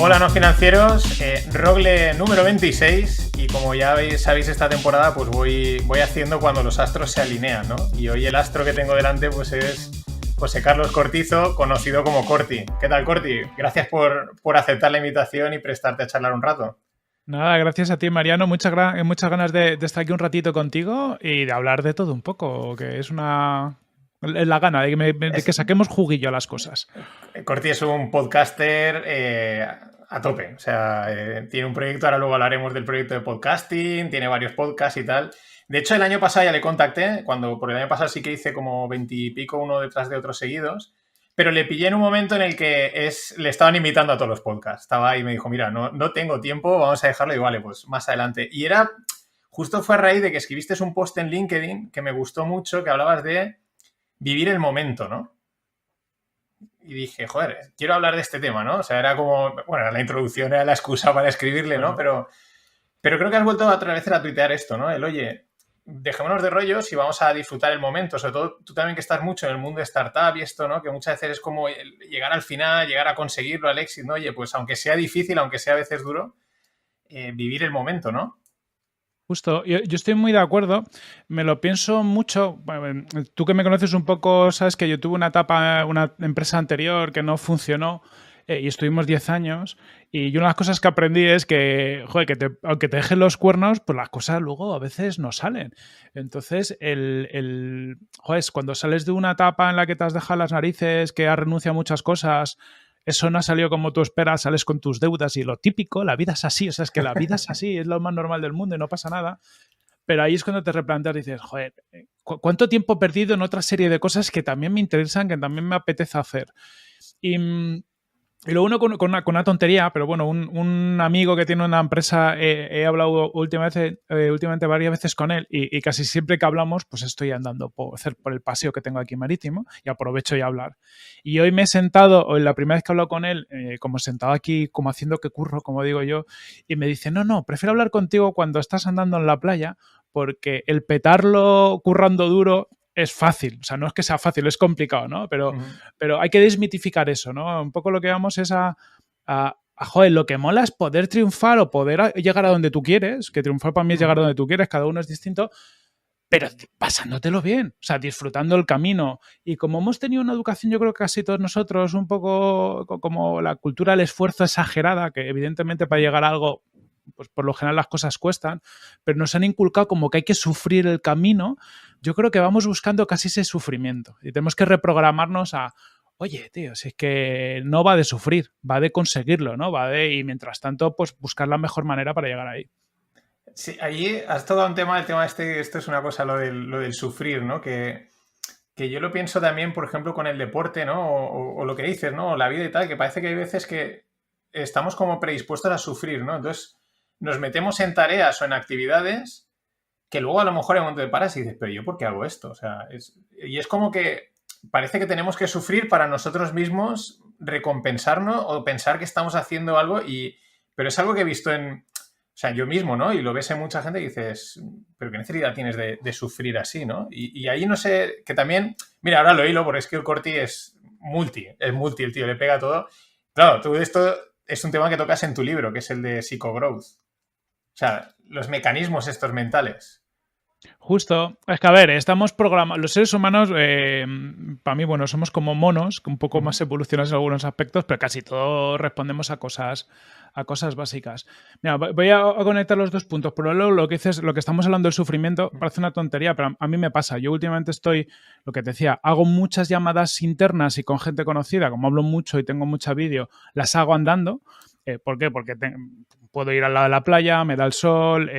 Hola no financieros, Rogle número 26 y como ya sabéis esta temporada pues voy haciendo cuando los astros se alinean, ¿no? Y hoy el astro que tengo delante pues es José Carlos Cortizo, conocido como Corti. ¿Qué tal, Corti? Gracias por aceptar la invitación y prestarte a charlar un rato. Nada, gracias a ti, Mariano. Muchas ganas de estar aquí un ratito contigo y de hablar de todo un poco, que es la gana de que saquemos juguillo a las cosas. Corti es un podcaster a tope. O sea, tiene un proyecto, ahora luego hablaremos del proyecto de podcasting, tiene varios podcasts y tal. De hecho, el año pasado ya le contacté, por el año pasado sí que hice como 20 y pico uno detrás de otros seguidos, pero le pillé en un momento en el que le estaban invitando a todos los podcasts. Estaba ahí y me dijo, mira, no tengo tiempo, vamos a dejarlo y vale, pues más adelante. Y justo fue a raíz de que escribiste un post en LinkedIn que me gustó mucho, que hablabas de vivir el momento, ¿no? Y dije, joder, quiero hablar de este tema, ¿no? O sea, era como, bueno, la introducción era la excusa para escribirle, ¿no? Pero creo que has vuelto otra vez a tuitear esto, ¿no? Oye, dejémonos de rollos y vamos a disfrutar el momento. Sobre todo tú también que estás mucho en el mundo de startup y esto, ¿no? Que muchas veces es como llegar al final, llegar a conseguirlo, al éxito, ¿no? Oye, pues aunque sea difícil, aunque sea a veces duro, vivir el momento, ¿no? Justo, yo estoy muy de acuerdo, me lo pienso mucho. Bueno, tú que me conoces un poco, sabes que yo tuve una etapa, una empresa anterior que no funcionó y estuvimos 10 años y una de las cosas que aprendí es que, joder, aunque te dejen los cuernos, pues las cosas luego a veces no salen. Entonces, joder, cuando sales de una etapa en la que te has dejado las narices, que has renunciado a muchas cosas, eso no ha salido como tú esperas, sales con tus deudas y lo típico, la vida es así, o sea, es que la vida es así, es lo más normal del mundo y no pasa nada. Pero ahí es cuando te replanteas y dices, joder, ¿cuánto tiempo he perdido en otra serie de cosas que también me interesan, que también me apetece hacer? Y lo uno con una tontería, pero bueno, un amigo que tiene una empresa, he hablado últimamente varias veces con él y casi siempre que hablamos, pues estoy andando por el paseo que tengo aquí marítimo y aprovecho y hablar. Y hoy me he sentado, o la primera vez que he hablado con él, como sentado aquí, como haciendo que curro, como digo yo, y me dice, no, prefiero hablar contigo cuando estás andando en la playa porque el petarlo currando duro es fácil, o sea, no es que sea fácil, es complicado, ¿no? Pero hay que desmitificar eso, ¿no? Un poco lo que vamos es joder, lo que mola es poder triunfar o poder llegar a donde tú quieres, que triunfar para mí es llegar a donde tú quieres, cada uno es distinto, pero pasándotelo bien, o sea, disfrutando el camino. Y como hemos tenido una educación, yo creo que casi todos nosotros, un poco como la cultura del esfuerzo exagerada, que evidentemente para llegar a algo, pues por lo general las cosas cuestan, pero nos han inculcado como que hay que sufrir el camino. Yo creo que vamos buscando casi ese sufrimiento y tenemos que reprogramarnos oye, tío, si es que no va de sufrir, va de conseguirlo, ¿no? Y mientras tanto, pues buscar la mejor manera para llegar ahí. Sí, allí has tocado un tema, el tema esto es una cosa, lo del sufrir, ¿no? Que yo lo pienso también, por ejemplo, con el deporte, ¿no? O lo que dices, ¿no? O la vida y tal, que parece que hay veces que estamos como predispuestos a sufrir, ¿no? Entonces nos metemos en tareas o en actividades que luego a lo mejor en un momento te paras y dices, pero ¿yo por qué hago esto? O sea, y es como que parece que tenemos que sufrir para nosotros mismos recompensarnos o pensar que estamos haciendo algo pero es algo que he visto o sea, yo mismo, ¿no? Y lo ves en mucha gente y dices, pero ¿qué necesidad tienes de sufrir así, ¿no? Y ahí no sé, que también, mira, ahora lo hilo porque es que el Corti es multi, el tío, le pega todo. Claro, tú esto es un tema que tocas en tu libro, que es el de Psychogrowth. O sea, los mecanismos estos mentales. Justo, es que a ver, estamos programados, los seres humanos, para mí, bueno, somos como monos, un poco más evolucionados en algunos aspectos, pero casi todos respondemos a cosas básicas. Mira, voy a conectar los dos puntos. Por un lado, lo que dices, lo que estamos hablando del sufrimiento, parece una tontería, pero a mí me pasa. Yo últimamente lo que te decía, hago muchas llamadas internas y con gente conocida, como hablo mucho y tengo mucha vídeo, las hago andando. ¿Por qué? Porque puedo ir al lado de la playa, me da el sol,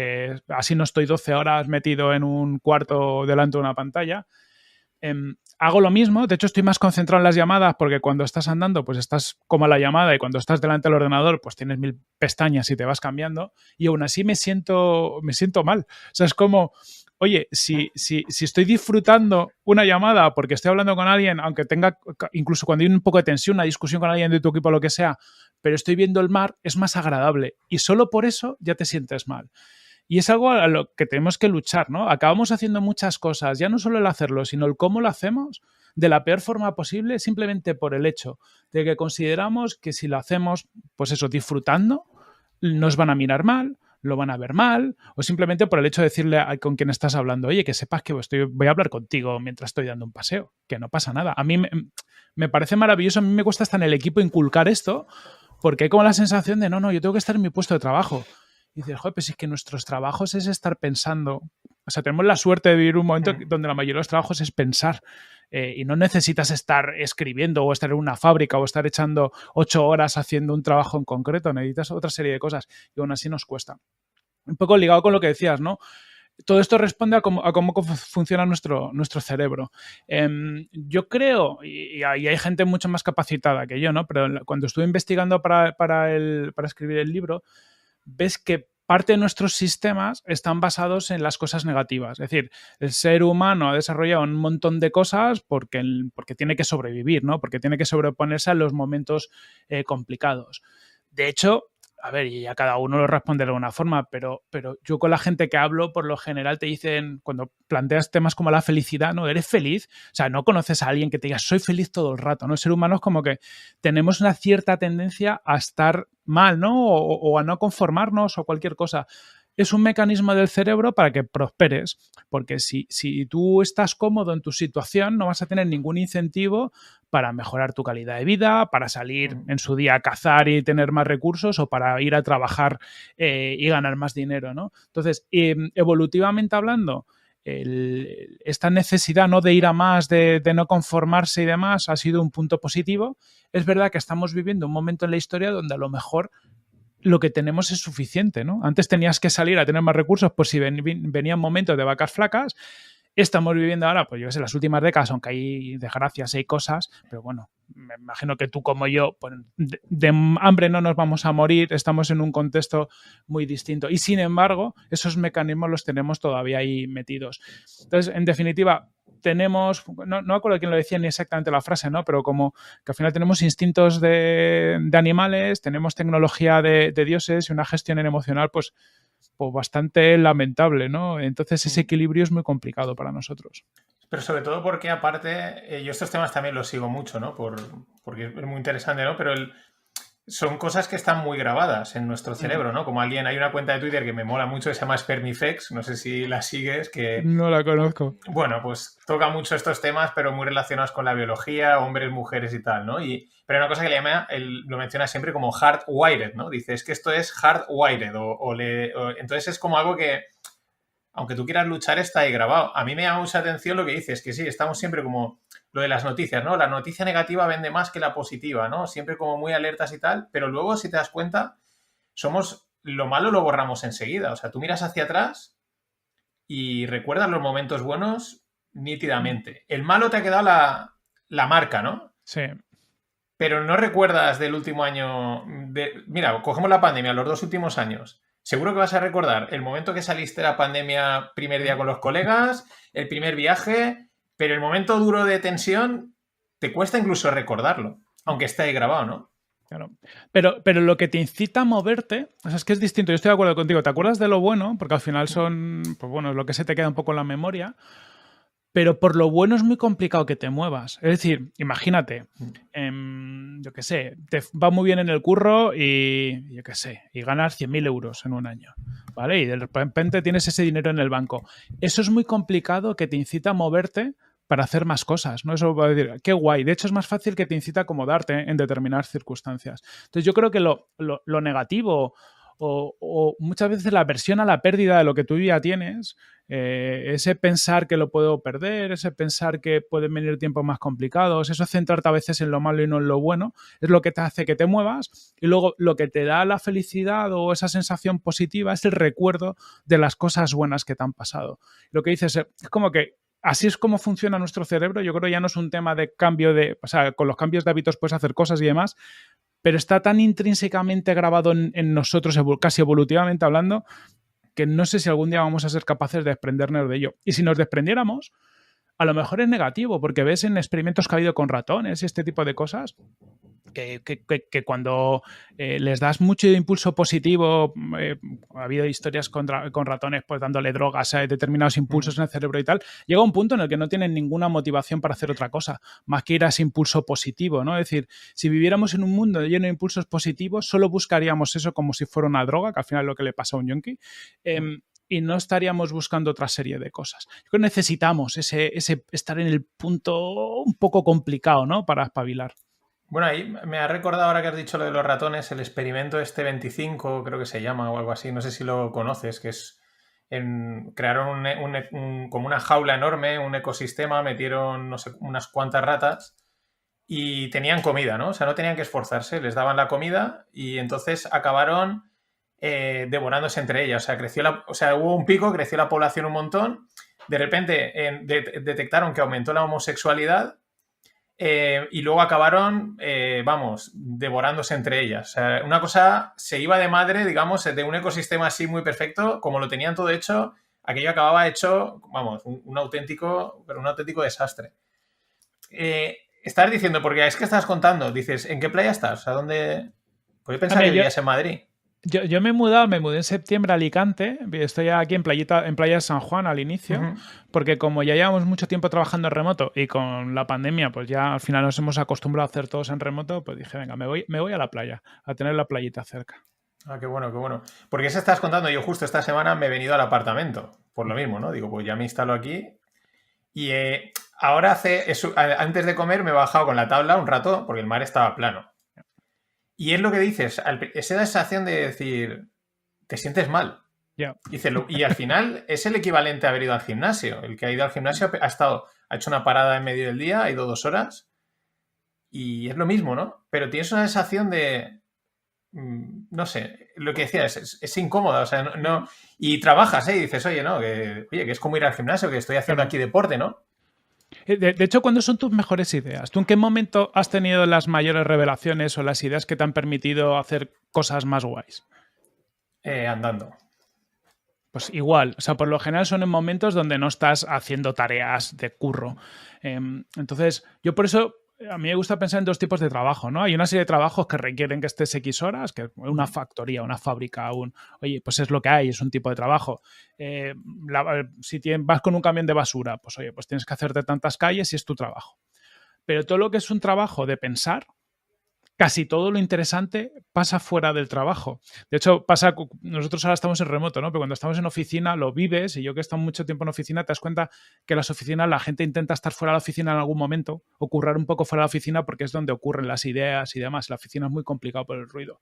así no estoy 12 horas metido en un cuarto delante de una pantalla. Hago lo mismo, de hecho estoy más concentrado en las llamadas porque cuando estás andando pues estás como a la llamada y cuando estás delante del ordenador pues tienes 1000 pestañas y te vas cambiando y aún así me siento mal. O sea, es como, oye, si estoy disfrutando una llamada porque estoy hablando con alguien, aunque tenga, incluso cuando hay un poco de tensión, una discusión con alguien de tu equipo o lo que sea, pero estoy viendo el mar, es más agradable y solo por eso ya te sientes mal. Y es algo a lo que tenemos que luchar, ¿no? Acabamos haciendo muchas cosas, ya no solo el hacerlo, sino el cómo lo hacemos. de la peor forma posible simplemente por el hecho de que consideramos que si lo hacemos, pues eso, disfrutando, nos van a mirar mal, lo van a ver mal, o simplemente por el hecho de decirle con quien estás hablando, oye, que sepas que voy a hablar contigo mientras estoy dando un paseo, que no pasa nada. A mí me parece maravilloso, a mí me cuesta estar en el equipo inculcar esto, porque hay como la sensación de, no, yo tengo que estar en mi puesto de trabajo. Y dices, joder, pues es que nuestros trabajos es estar pensando. O sea, tenemos la suerte de vivir un momento donde la mayoría de los trabajos es pensar. Y no necesitas estar escribiendo o estar en una fábrica o estar echando 8 horas haciendo un trabajo en concreto. Necesitas otra serie de cosas y aún así nos cuesta. Un poco ligado con lo que decías, ¿no? Todo esto responde a cómo funciona nuestro cerebro. Yo creo, y hay gente mucho más capacitada que yo, ¿no? Pero cuando estuve investigando para escribir el libro, ves que parte de nuestros sistemas están basados en las cosas negativas. Es decir, el ser humano ha desarrollado un montón de cosas porque tiene que sobrevivir, ¿no? Porque tiene que sobreponerse a los momentos complicados. De hecho, a ver, y ya cada uno lo responde de alguna forma, pero yo con la gente que hablo, por lo general te dicen, cuando planteas temas como la felicidad, ¿no? ¿Eres feliz? O sea, no conoces a alguien que te diga, soy feliz todo el rato, ¿no? El ser humano es como que tenemos una cierta tendencia a estar mal, ¿no? O a no conformarnos o cualquier cosa. Es un mecanismo del cerebro para que prosperes, porque si tú estás cómodo en tu situación, no vas a tener ningún incentivo para mejorar tu calidad de vida, para salir en su día a cazar y tener más recursos o para ir a trabajar y ganar más dinero, ¿no? Entonces, evolutivamente hablando, esta necesidad, ¿no?, de ir a más, de no conformarse y demás, ha sido un punto positivo. Es verdad que estamos viviendo un momento en la historia donde a lo mejor lo que tenemos es suficiente, ¿no? Antes tenías que salir a tener más recursos por si venían momentos de vacas flacas. Estamos viviendo ahora, pues yo sé, las últimas décadas, aunque hay desgracias, hay cosas, pero bueno, me imagino que tú como yo, pues, de hambre no nos vamos a morir, estamos en un contexto muy distinto y sin embargo, esos mecanismos los tenemos todavía ahí metidos. Entonces, en definitiva, tenemos, no me acuerdo quién lo decía ni exactamente la frase, ¿no? Pero como que al final tenemos instintos de animales, tenemos tecnología de dioses y una gestión emocional, pues bastante lamentable, ¿no? Entonces ese equilibrio es muy complicado para nosotros. Pero sobre todo porque aparte, yo estos temas también los sigo mucho, ¿no? Porque es muy interesante, ¿no? Pero son cosas que están muy grabadas en nuestro cerebro, ¿no? Como hay una cuenta de Twitter que me mola mucho que se llama Spermifex, no sé si la sigues, que... No la conozco. Bueno, pues toca mucho estos temas, pero muy relacionados con la biología, hombres, mujeres y tal, ¿no? Pero una cosa que le llama, lo menciona siempre como hardwired, ¿no? Dice, es que esto es hardwired, entonces es como algo que, aunque tú quieras luchar, está ahí grabado. A mí me llama mucha atención lo que dices, que sí, estamos siempre como lo de las noticias, ¿no? La noticia negativa vende más que la positiva, ¿no? Siempre como muy alertas y tal, pero luego, si te das cuenta, lo malo lo borramos enseguida. O sea, tú miras hacia atrás y recuerdas los momentos buenos nítidamente. El malo te ha quedado la marca, ¿no? Sí. Pero no recuerdas del último año... Mira, cogemos la pandemia, los 2 últimos años. Seguro que vas a recordar el momento que saliste de la pandemia, primer día con los colegas, el primer viaje, pero el momento duro de tensión te cuesta incluso recordarlo, aunque esté ahí grabado, ¿no? Claro. Pero lo que te incita a moverte, o sea, es que es distinto. Yo estoy de acuerdo contigo. ¿Te acuerdas de lo bueno? Porque al final son, pues bueno, es lo que se te queda un poco en la memoria. Pero por lo bueno es muy complicado que te muevas. Es decir, imagínate, yo qué sé, te va muy bien en el curro y, yo qué sé, y ganas 100.000 euros en un año, ¿vale? Y de repente tienes ese dinero en el banco. Eso es muy complicado que te incita a moverte para hacer más cosas, ¿no? Eso va a decir, qué guay. De hecho, es más fácil que te incita a acomodarte en determinadas circunstancias. Entonces, yo creo que lo negativo o muchas veces la aversión a la pérdida de lo que tú ya tienes, ese pensar que lo puedo perder, ese pensar que pueden venir tiempos más complicados, eso centrarte a veces en lo malo y no en lo bueno, es lo que te hace que te muevas y luego lo que te da la felicidad o esa sensación positiva es el recuerdo de las cosas buenas que te han pasado. Lo que dices es como que así es como funciona nuestro cerebro. Yo creo que ya no es un tema de cambio o sea, con los cambios de hábitos puedes hacer cosas y demás, pero está tan intrínsecamente grabado en nosotros, casi evolutivamente hablando, que no sé si algún día vamos a ser capaces de desprendernos de ello. Y si nos desprendiéramos, a lo mejor es negativo, porque ves en experimentos que ha habido con ratones y este tipo de cosas, que cuando les das mucho impulso positivo, ha habido historias con ratones pues dándole drogas a determinados impulsos en el cerebro y tal, llega un punto en el que no tienen ninguna motivación para hacer otra cosa, más que ir a ese impulso positivo, ¿no? Es decir, si viviéramos en un mundo lleno de impulsos positivos, solo buscaríamos eso como si fuera una droga, que al final es lo que le pasa a un yonki, y no estaríamos buscando otra serie de cosas. Yo creo que necesitamos ese estar en el punto un poco complicado, ¿no? Para espabilar. Bueno, ahí me ha recordado ahora que has dicho lo de los ratones, el experimento este 25, creo que se llama o algo así, no sé si lo conoces, que es crearon como una jaula enorme, un ecosistema, metieron no sé, unas cuantas ratas y tenían comida, ¿no? O sea, no tenían que esforzarse, les daban la comida y entonces acabaron devorándose entre ellas. O sea, hubo un pico, creció la población un montón, de repente detectaron que aumentó la homosexualidad. Y luego acabaron, devorándose entre ellas. O sea, una cosa se iba de madre, digamos, de un ecosistema así muy perfecto, como lo tenían todo hecho, aquello acababa hecho, vamos, un auténtico desastre. Estás diciendo, porque es que estás contando, dices, ¿en qué playa estás? O sea, ¿dónde? Pues yo pensaba que vivías en Madrid. Yo me mudé en septiembre a Alicante, estoy aquí en Playa de San Juan al inicio, porque como ya llevamos mucho tiempo trabajando en remoto y con la pandemia pues ya al final nos hemos acostumbrado a hacer todos en remoto, pues dije, venga, me voy a la playa, a tener la playita cerca. Ah, qué bueno, qué bueno. Porque eso estás contando, yo justo esta semana me he venido al apartamento, por lo mismo, ¿no? Digo, pues ya me instalo aquí y ahora antes de comer me he bajado con la tabla un rato porque el mar estaba plano. Y es lo que dices, esa sensación de decir, te sientes mal. Yeah. Y al final es el equivalente a haber ido al gimnasio. El que ha ido al gimnasio ha hecho una parada en medio del día, ha ido 2 horas y es lo mismo, ¿no? Pero tienes una sensación de, no sé, lo que decías, es incómoda, o sea, no, y trabajas, y dices, oye, no, que es como ir al gimnasio, que estoy haciendo aquí deporte, ¿no? De hecho, ¿cuándo son tus mejores ideas? ¿Tú en qué momento has tenido las mayores revelaciones o las ideas que te han permitido hacer cosas más guays? Andando. Pues igual, o sea, por lo general son en momentos donde no estás haciendo tareas de curro. Entonces, yo por eso, a mí me gusta pensar en 2 tipos de trabajo, ¿no? Hay una serie de trabajos que requieren que estés X horas, que una factoría, una fábrica, oye, pues es lo que hay, es un tipo de trabajo. Si vas con un camión de basura, pues oye, pues tienes que hacerte tantas calles y es tu trabajo. Pero todo lo que es un trabajo de pensar, casi todo lo interesante pasa fuera del trabajo. De hecho, nosotros ahora estamos en remoto, ¿no? Pero cuando estamos en oficina lo vives, y yo que he estado mucho tiempo en oficina, te das cuenta que las oficinas, la gente intenta estar fuera de la oficina en algún momento, o currar un poco fuera de la oficina porque es donde ocurren las ideas y demás. La oficina es muy complicado por el ruido.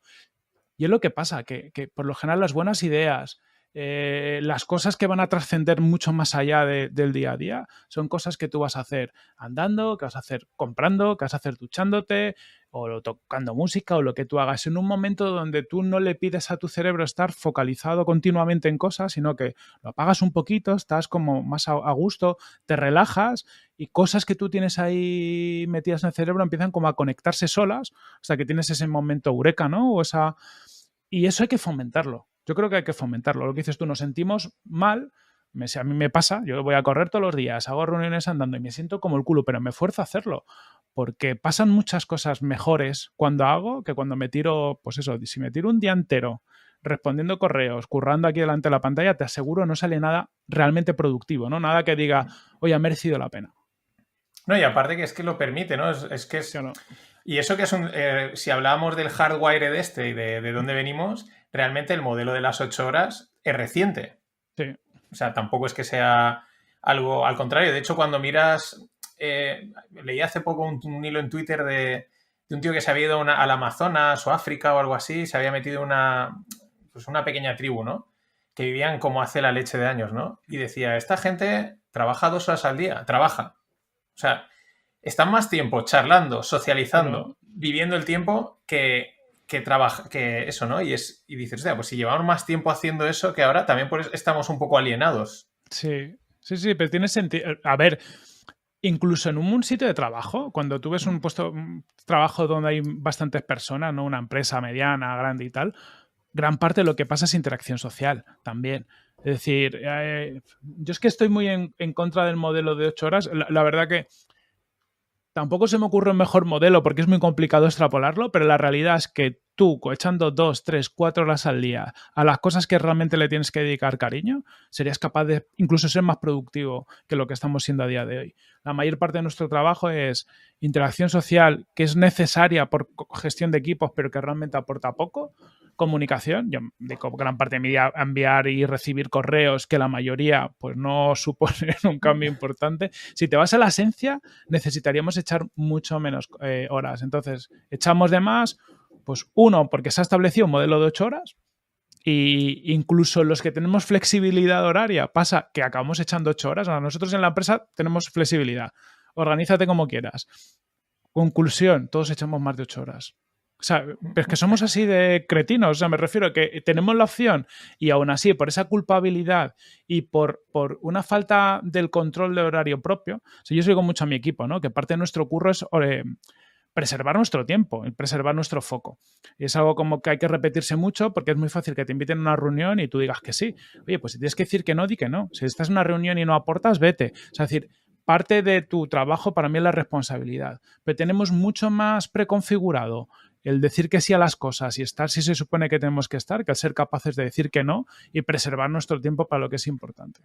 Y es lo que pasa, que por lo general las buenas ideas, las cosas que van a trascender mucho más allá del día a día, son cosas que tú vas a hacer andando, que vas a hacer comprando, que vas a hacer duchándote, o tocando música, o lo que tú hagas, en un momento donde tú no le pides a tu cerebro estar focalizado continuamente en cosas, sino que lo apagas un poquito, estás como más a gusto, te relajas y cosas que tú tienes ahí metidas en el cerebro empiezan como a conectarse solas hasta que tienes ese momento eureka, ¿no? Y eso hay que fomentarlo. Yo creo que hay que fomentarlo. Lo que dices tú, nos sentimos mal. A mí me pasa, yo voy a correr todos los días, hago reuniones andando y me siento como el culo, pero me esfuerzo a hacerlo. Porque pasan muchas cosas mejores cuando hago que cuando me tiro, pues eso, si me tiro un día entero respondiendo correos, currando aquí delante de la pantalla, te aseguro no sale nada realmente productivo, ¿no? Nada que diga, oye, ha merecido la pena. No, y aparte que es que lo permite, ¿no? Es que es... ¿Sí o no? Y eso que es si hablábamos del hardwire de este y de dónde venimos, realmente el modelo de las 8 horas es reciente. Sí. O sea, tampoco es que sea algo al contrario. De hecho, cuando miras, leí hace poco un hilo en Twitter de un tío que se había ido al Amazonas o África o algo así, se había metido una pequeña tribu, ¿no? Que vivían como hace la leche de años, ¿no? Y decía, esta gente trabaja 2 horas al día, trabaja. O sea, están más tiempo charlando, socializando, viviendo el tiempo que trabaja, que eso, ¿no? Y dices, o sea, pues si llevamos más tiempo haciendo eso que ahora, también por eso estamos un poco alienados. Sí, pero tiene sentido. A ver, incluso en un sitio de trabajo, cuando tú ves un trabajo donde hay bastantes personas, ¿no? Una empresa mediana, grande y tal, gran parte de lo que pasa es interacción social también. Es decir, yo es que estoy muy en contra del modelo de 8 horas. La verdad que tampoco se me ocurre un mejor modelo porque es muy complicado extrapolarlo, pero la realidad es que tú, echando 2, 3, 4 horas al día a las cosas que realmente le tienes que dedicar cariño, serías capaz de incluso ser más productivo que lo que estamos siendo a día de hoy. La mayor parte de nuestro trabajo es interacción social, que es necesaria por gestión de equipos, pero que realmente aporta poco. Comunicación, yo dedico gran parte de mi día a enviar y recibir correos, que la mayoría pues no suponen un cambio importante. Si te vas a la esencia, necesitaríamos echar mucho menos horas. Entonces, echamos de más, pues uno, porque se ha establecido un modelo de 8 horas, y incluso los que tenemos flexibilidad horaria, pasa que acabamos echando 8 horas. Ahora, nosotros en la empresa tenemos flexibilidad. Organízate como quieras. Conclusión, todos echamos más de 8 horas. O sea, pero es que somos así de cretinos. O sea, me refiero a que tenemos la opción y aún así, por esa culpabilidad y por una falta del control de horario propio, o sea, yo os digo mucho a mi equipo, ¿no? Que parte de nuestro curro es preservar nuestro tiempo y preservar nuestro foco. Y es algo como que hay que repetirse mucho porque es muy fácil que te inviten a una reunión y tú digas que sí. Oye, pues si tienes que decir que no, di que no. Si estás en una reunión y no aportas, vete. O sea, es decir, parte de tu trabajo para mí es la responsabilidad. Pero tenemos mucho más preconfigurado el decir que sí a las cosas y estar si se supone que tenemos que estar, que el ser capaces de decir que no y preservar nuestro tiempo para lo que es importante.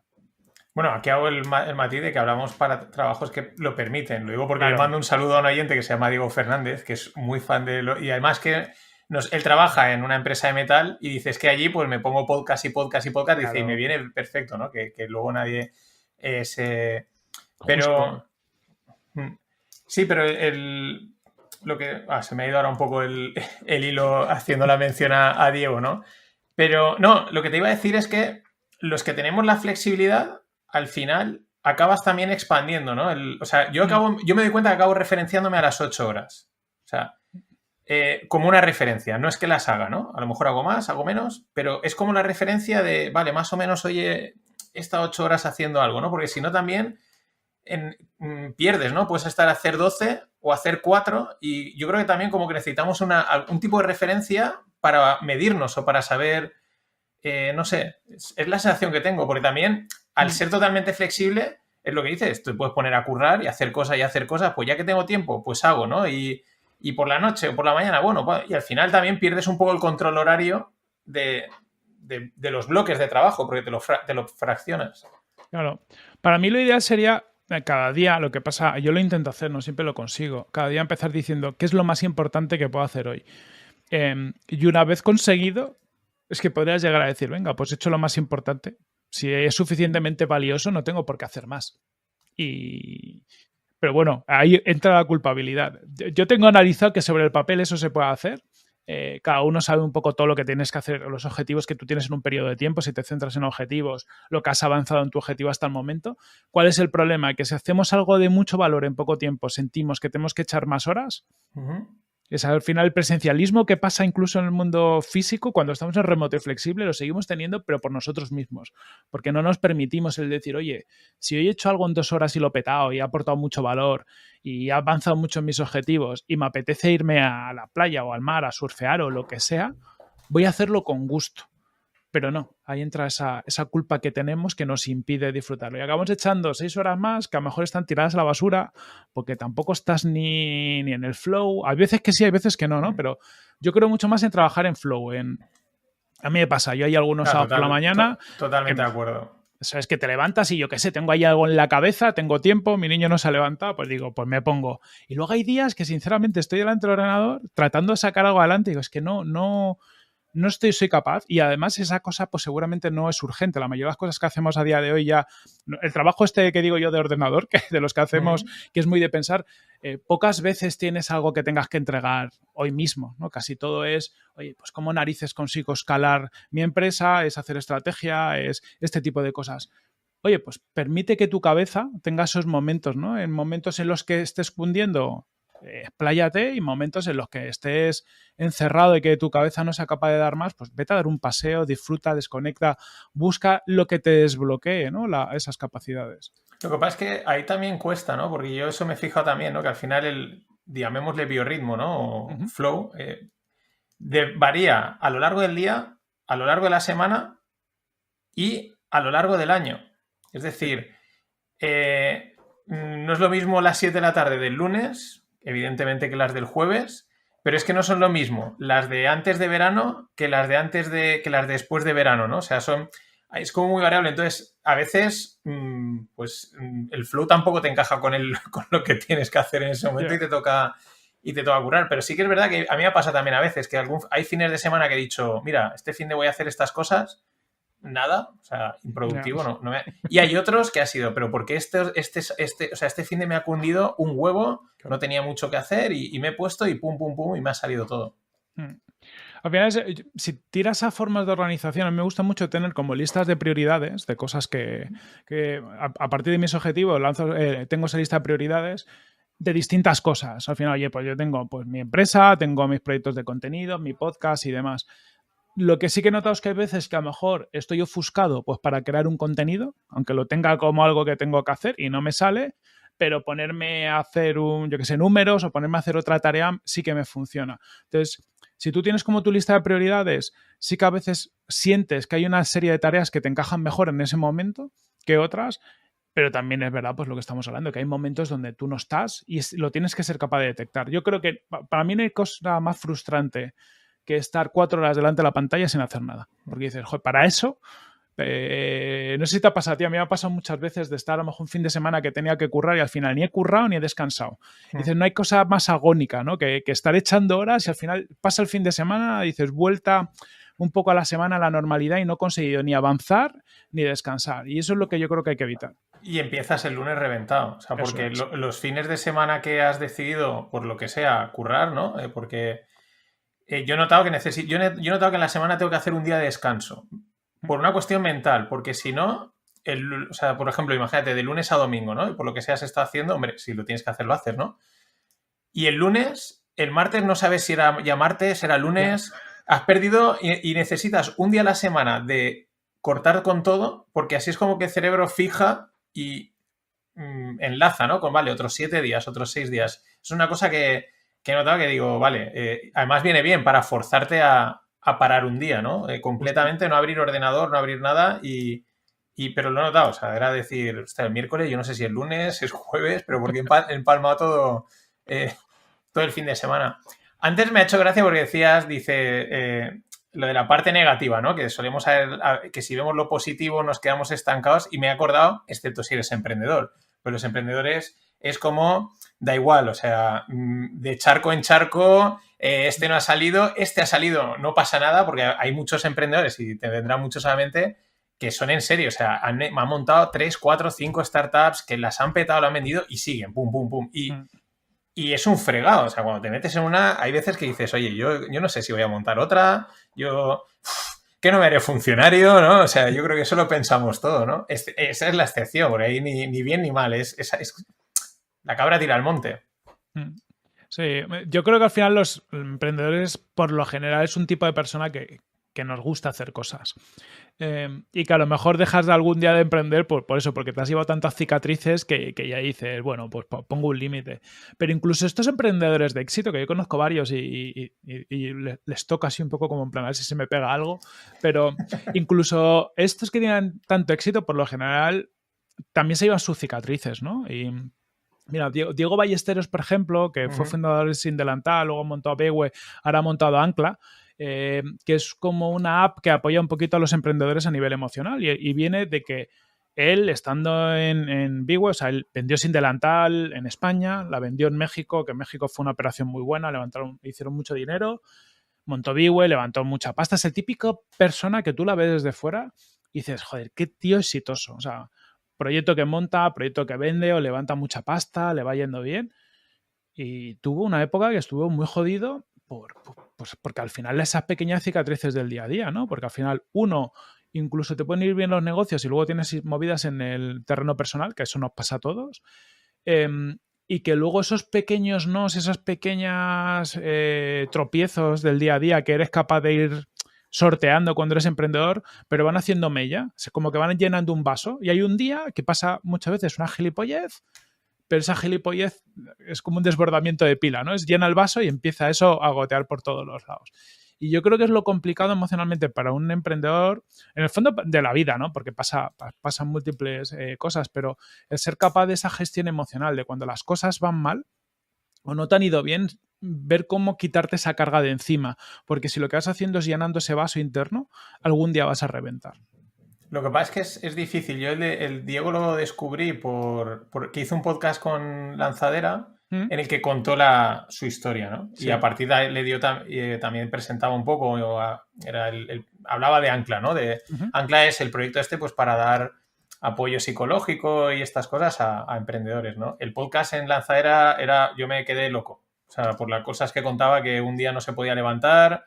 Bueno, aquí hago el matiz de que hablamos para trabajos que lo permiten. Lo digo porque Claro. le mando un saludo a un oyente que se llama Diego Fernández, que es muy fan de y además que él trabaja en una empresa de metal y dice, es que allí pues me pongo podcast y podcast y podcast, dice, y me viene perfecto, ¿no? Que luego nadie se... Justo. Pero... Sí, pero lo que... se me ha ido ahora un poco el hilo haciendo la mención a Diego, ¿no? Pero no, lo que te iba a decir es que los que tenemos la flexibilidad, al final acabas también expandiendo, ¿no? O sea, yo me doy cuenta que acabo referenciándome a las 8 horas. O sea, como una referencia. No es que las haga, ¿no? A lo mejor hago más, hago menos, pero es como la referencia de, vale, más o menos, oye, he estado 8 horas haciendo algo, ¿no? Porque si no también pierdes, ¿no? Puedes estar a hacer 12 o hacer 4 y yo creo que también como que necesitamos un tipo de referencia para medirnos o para saber, no sé, es la sensación que tengo, porque también al ser totalmente flexible, es lo que dices, tú puedes poner a currar y hacer cosas, pues ya que tengo tiempo, pues hago, ¿no? Y por la noche o por la mañana, bueno, y al final también pierdes un poco el control horario de los bloques de trabajo, porque te lo fraccionas. Claro. Para mí lo ideal sería cada día, lo que pasa, yo lo intento hacer, no siempre lo consigo, cada día empezar diciendo qué es lo más importante que puedo hacer hoy. Y una vez conseguido, es que podrías llegar a decir, venga, pues he hecho lo más importante. Si es suficientemente valioso, no tengo por qué hacer más. Pero bueno, ahí entra la culpabilidad. Yo tengo analizado que sobre el papel eso se puede hacer. Cada uno sabe un poco todo lo que tienes que hacer, los objetivos que tú tienes en un periodo de tiempo, si te centras en objetivos, lo que has avanzado en tu objetivo hasta el momento. ¿Cuál es el problema? Que si hacemos algo de mucho valor en poco tiempo, sentimos que tenemos que echar más horas. Es al final el presencialismo que pasa incluso en el mundo físico, cuando estamos en remoto y flexible, lo seguimos teniendo, pero por nosotros mismos. Porque no nos permitimos el decir, oye, si hoy he hecho algo en 2 horas y lo he petado y he aportado mucho valor y he avanzado mucho en mis objetivos y me apetece irme a la playa o al mar a surfear o lo que sea, voy a hacerlo con gusto. Pero no, ahí entra esa culpa que tenemos que nos impide disfrutarlo. Y acabamos echando 6 horas más que a lo mejor están tiradas a la basura porque tampoco estás ni en el flow. Hay veces que sí, hay veces que no, ¿no? Pero yo creo mucho más en trabajar en flow. A mí me pasa, yo hay algunos sábados por la mañana Totalmente de acuerdo. Sabes que te levantas y yo qué sé, tengo ahí algo en la cabeza, tengo tiempo, mi niño no se ha levantado, pues digo, pues me pongo. Y luego hay días que sinceramente estoy delante del ordenador tratando de sacar algo adelante y digo, es que no soy capaz y además esa cosa pues seguramente no es urgente. La mayoría de las cosas que hacemos a día de hoy ya, el trabajo este que digo yo de ordenador, que de los que hacemos, que es muy de pensar, pocas veces tienes algo que tengas que entregar hoy mismo, ¿no? Casi todo es, oye, pues cómo narices consigo escalar mi empresa, es hacer estrategia, es este tipo de cosas. Oye, pues permite que tu cabeza tenga esos momentos, ¿no? En momentos en los que estés cundiendo, expláyate, y momentos en los que estés encerrado y que tu cabeza no sea capaz de dar más, pues vete a dar un paseo, disfruta, desconecta, busca lo que te desbloquee, ¿no? Esas capacidades. Lo que pasa es que ahí también cuesta, ¿no? Porque yo eso me he fijado también, ¿no? Que al final llamémosle biorritmo, ¿no? O flow, varía a lo largo del día, a lo largo de la semana y a lo largo del año. Es decir, no es lo mismo las 7 de la tarde del lunes, evidentemente, que las del jueves, pero es que no son lo mismo las de antes de verano que las de que las de después de verano, ¿no? O sea, es como muy variable. Entonces, a veces, pues el flow tampoco te encaja con lo que tienes que hacer en ese momento y te toca curar. Pero sí que es verdad que a mí me pasa también a veces que hay fines de semana que he dicho, mira, este fin de voy a hacer estas cosas, nada, o sea, improductivo, Y hay otros que ha sido, pero porque o sea, este fin de me ha cundido un huevo, no tenía mucho que hacer y me he puesto y pum, pum, pum, y me ha salido todo. Al final, si tiras a formas de organización, a mí me gusta mucho tener como listas de prioridades, de cosas que a partir de mis objetivos tengo esa lista de prioridades de distintas cosas. Al final, oye, pues yo tengo pues mi empresa, tengo mis proyectos de contenido, mi podcast y demás. Lo que sí que he notado es que hay veces que a lo mejor estoy ofuscado pues para crear un contenido, aunque lo tenga como algo que tengo que hacer y no me sale, pero ponerme a hacer números o ponerme a hacer otra tarea sí que me funciona. Entonces, si tú tienes como tu lista de prioridades, sí que a veces sientes que hay una serie de tareas que te encajan mejor en ese momento que otras, pero también es verdad, pues lo que estamos hablando, que hay momentos donde tú no estás y lo tienes que ser capaz de detectar. Yo creo que para mí no hay cosa más frustrante que estar 4 horas delante de la pantalla sin hacer nada. Porque dices, joder, para eso, no sé si te ha pasado a ti, a mí me ha pasado muchas veces de estar a lo mejor un fin de semana que tenía que currar y al final ni he currado ni he descansado. Dices, no hay cosa más agónica, ¿no? Que estar echando horas y al final pasa el fin de semana, dices, vuelta un poco a la semana a la normalidad y no he conseguido ni avanzar ni descansar. Y eso es lo que yo creo que hay que evitar. Y empiezas el lunes reventado, o sea, porque los fines de semana que has decidido, por lo que sea, currar, ¿no? Porque yo he notado que yo he notado que en la semana tengo que hacer un día de descanso, por una cuestión mental, porque si no, o sea, por ejemplo, imagínate, de lunes a domingo, ¿no? Y por lo que sea se está haciendo, hombre, si lo tienes que hacer, lo haces, ¿no? Y el martes no sabes si era ya martes, era lunes, has perdido y necesitas un día a la semana de cortar con todo, porque así es como que el cerebro fija y enlaza, ¿no? Con, vale, otros 7 días, otros 6 días. Es una cosa que he notado que digo, vale, además viene bien para forzarte a parar un día, ¿no? Completamente, no abrir ordenador, no abrir nada pero lo he notado, o sea, era decir, hostia, el miércoles, yo no sé si el lunes, es jueves, pero porque he empalmado todo el fin de semana. Antes me ha hecho gracia porque dice, lo de la parte negativa, ¿no? Que solemos saber que si vemos lo positivo nos quedamos estancados y me he acordado, excepto si eres emprendedor, pero los emprendedores es como, da igual, o sea, de charco en charco, este no ha salido, este ha salido, no pasa nada, porque hay muchos emprendedores y te vendrán muchos a la mente que son en serio, o sea, han montado 3, 4, 5 startups que las han petado, lo han vendido y siguen, pum, pum, pum. Y es un fregado, o sea, cuando te metes en una, hay veces que dices, oye, yo no sé si voy a montar otra, que no me haré funcionario, ¿no? O sea, yo creo que eso lo pensamos todo, ¿no? Esa es la excepción, por ahí ni bien ni mal, es la cabra tira al monte. Sí, yo creo que al final los emprendedores, por lo general, es un tipo de persona que nos gusta hacer cosas. Y que a lo mejor dejas de algún día de emprender por eso, porque te has llevado tantas cicatrices que ya dices, bueno, pues pongo un límite. Pero incluso estos emprendedores de éxito, que yo conozco varios y les toca así un poco como en plan, a ver si se me pega algo, pero incluso estos que tienen tanto éxito, por lo general, también se llevan sus cicatrices, ¿no? Y mira, Diego Ballesteros, por ejemplo, que fue fundador de Sin Delantal, luego montó a Bewe, ahora ha montado Ancla, que es como una app que apoya un poquito a los emprendedores a nivel emocional y viene de que él, estando en Bewe, o sea, él vendió Sin Delantal en España, la vendió en México, que en México fue una operación muy buena, hicieron mucho dinero, montó Bewe, levantó mucha pasta. Es el típico persona que tú la ves desde fuera y dices, joder, qué tío exitoso. O sea, proyecto que monta, proyecto que vende o levanta mucha pasta, le va yendo bien. Y tuvo una época que estuvo muy jodido porque al final esas pequeñas cicatrices del día a día, ¿no? Porque al final incluso te pueden ir bien los negocios y luego tienes movidas en el terreno personal, que eso nos pasa a todos. Y que luego esos pequeños esas pequeñas tropiezos del día a día que eres capaz de ir sorteando cuando eres emprendedor, pero van haciendo mella, es como que van llenando un vaso y hay un día que pasa muchas veces una gilipollez, pero esa gilipollez es como un desbordamiento de pila, ¿no? Llena el vaso y empieza eso a gotear por todos los lados. Y yo creo que es lo complicado emocionalmente para un emprendedor, en el fondo de la vida, ¿no? Porque pasan múltiples cosas, pero el ser capaz de esa gestión emocional, de cuando las cosas van mal o no te han ido bien, ver cómo quitarte esa carga de encima. Porque si lo que vas haciendo es llenando ese vaso interno, algún día vas a reventar. Lo que pasa es que es difícil. Yo el Diego lo descubrí porque hizo un podcast con Lanzadera ¿Mm? en el que contó su historia, ¿no? Sí. Y a partir de ahí le dio también presentaba un poco, hablaba de Ancla, ¿no? Uh-huh. Ancla es el proyecto pues para dar apoyo psicológico y estas cosas a emprendedores, ¿no? El podcast en Lanzadera yo me quedé loco. O sea, por las cosas que contaba, que un día no se podía levantar,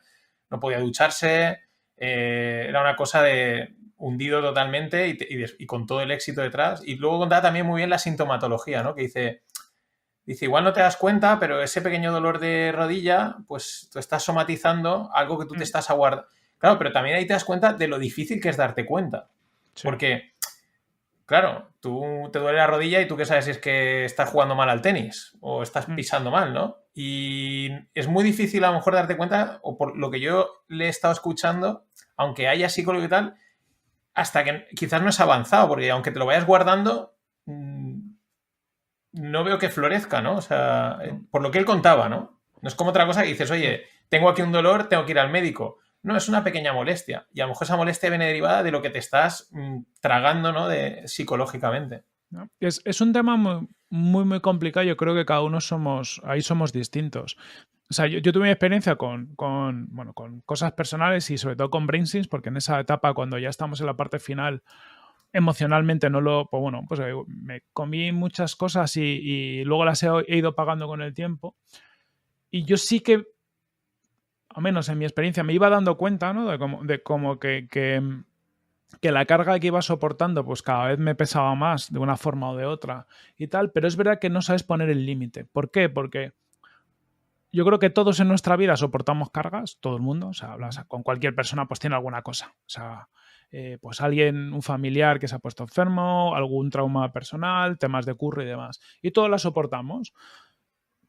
no podía ducharse, era una cosa de hundido totalmente y con todo el éxito detrás. Y luego contaba también muy bien la sintomatología, ¿no? Que dice, igual no te das cuenta, pero ese pequeño dolor de rodilla, pues tú estás somatizando algo que tú te estás aguardando. Claro, pero también ahí te das cuenta de lo difícil que es darte cuenta. Sí. Porque, claro, tú te duele la rodilla y tú qué sabes si es que estás jugando mal al tenis o estás pisando mal, ¿no? Y es muy difícil a lo mejor darte cuenta, o por lo que yo le he estado escuchando, aunque haya psicólogo y tal, hasta que quizás no es avanzado, porque aunque te lo vayas guardando, no veo que florezca, ¿no? O sea, por lo que él contaba, ¿no? No es como otra cosa que dices, oye, tengo aquí un dolor, tengo que ir al médico. No, es una pequeña molestia. Y a lo mejor esa molestia viene derivada de lo que te estás tragando, ¿no? Psicológicamente. Es un tema muy, muy, muy complicado. Yo creo que cada uno somos distintos. O sea, yo tuve mi experiencia con cosas personales y sobre todo con BrainSense, porque en esa etapa, cuando ya estamos en la parte final, emocionalmente no lo... Pues bueno, pues me comí muchas cosas y luego las he ido pagando con el tiempo. Y yo sí que, al menos en mi experiencia, me iba dando cuenta, ¿no? De como que la carga que iba soportando pues cada vez me pesaba más de una forma o de otra y tal, pero es verdad que no sabes poner el límite. ¿Por qué? Porque yo creo que todos en nuestra vida soportamos cargas, todo el mundo, o sea, hablas con cualquier persona, pues tiene alguna cosa. O sea, pues alguien, un familiar que se ha puesto enfermo, algún trauma personal, temas de curro y demás. Y todos las soportamos.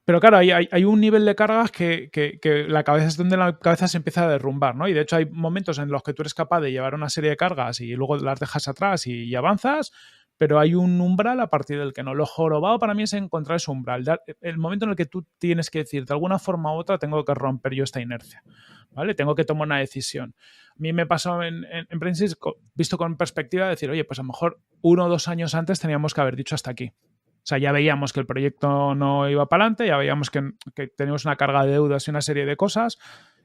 Pero claro, hay un nivel de cargas que la cabeza es donde la cabeza se empieza a derrumbar, ¿no? Y de hecho hay momentos en los que tú eres capaz de llevar una serie de cargas y luego las dejas atrás y avanzas, pero hay un umbral a partir del que no. Lo jorobado para mí es encontrar ese umbral. El momento en el que tú tienes que decir, de alguna forma u otra, tengo que romper yo esta inercia, ¿vale? Tengo que tomar una decisión. A mí me pasó en Princess, visto con perspectiva, de decir, oye, pues a lo mejor 1 o 2 años antes teníamos que haber dicho hasta aquí. O sea, ya veíamos que el proyecto no iba para adelante, ya veíamos que teníamos una carga de deudas y una serie de cosas.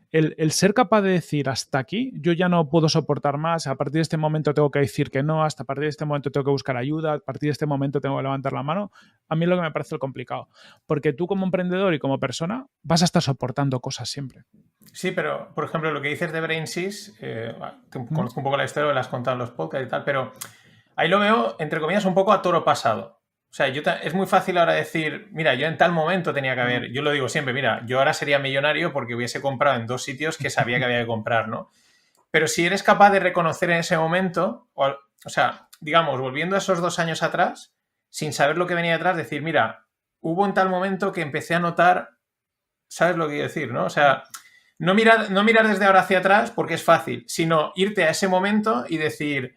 El ser capaz de decir hasta aquí, yo ya no puedo soportar más, a partir de este momento tengo que decir que no, hasta a partir de este momento tengo que buscar ayuda, a partir de este momento tengo que levantar la mano, a mí es lo que me parece el complicado. Porque tú como emprendedor y como persona vas a estar soportando cosas siempre. Sí, pero, por ejemplo, lo que dices de BrainSys, conozco un poco la historia, lo has contado en los podcasts y tal, pero ahí lo veo, entre comillas, un poco a toro pasado. O sea, es muy fácil ahora decir, mira, yo en tal momento tenía que haber, yo lo digo siempre, mira, yo ahora sería millonario porque hubiese comprado en 2 sitios que sabía que había que comprar, ¿no? Pero si eres capaz de reconocer en ese momento, o sea, digamos, volviendo a esos 2 años atrás, sin saber lo que venía detrás, decir, mira, hubo en tal momento que empecé a notar, ¿sabes lo que quiero decir, no? O sea, no mirar desde ahora hacia atrás porque es fácil, sino irte a ese momento y decir,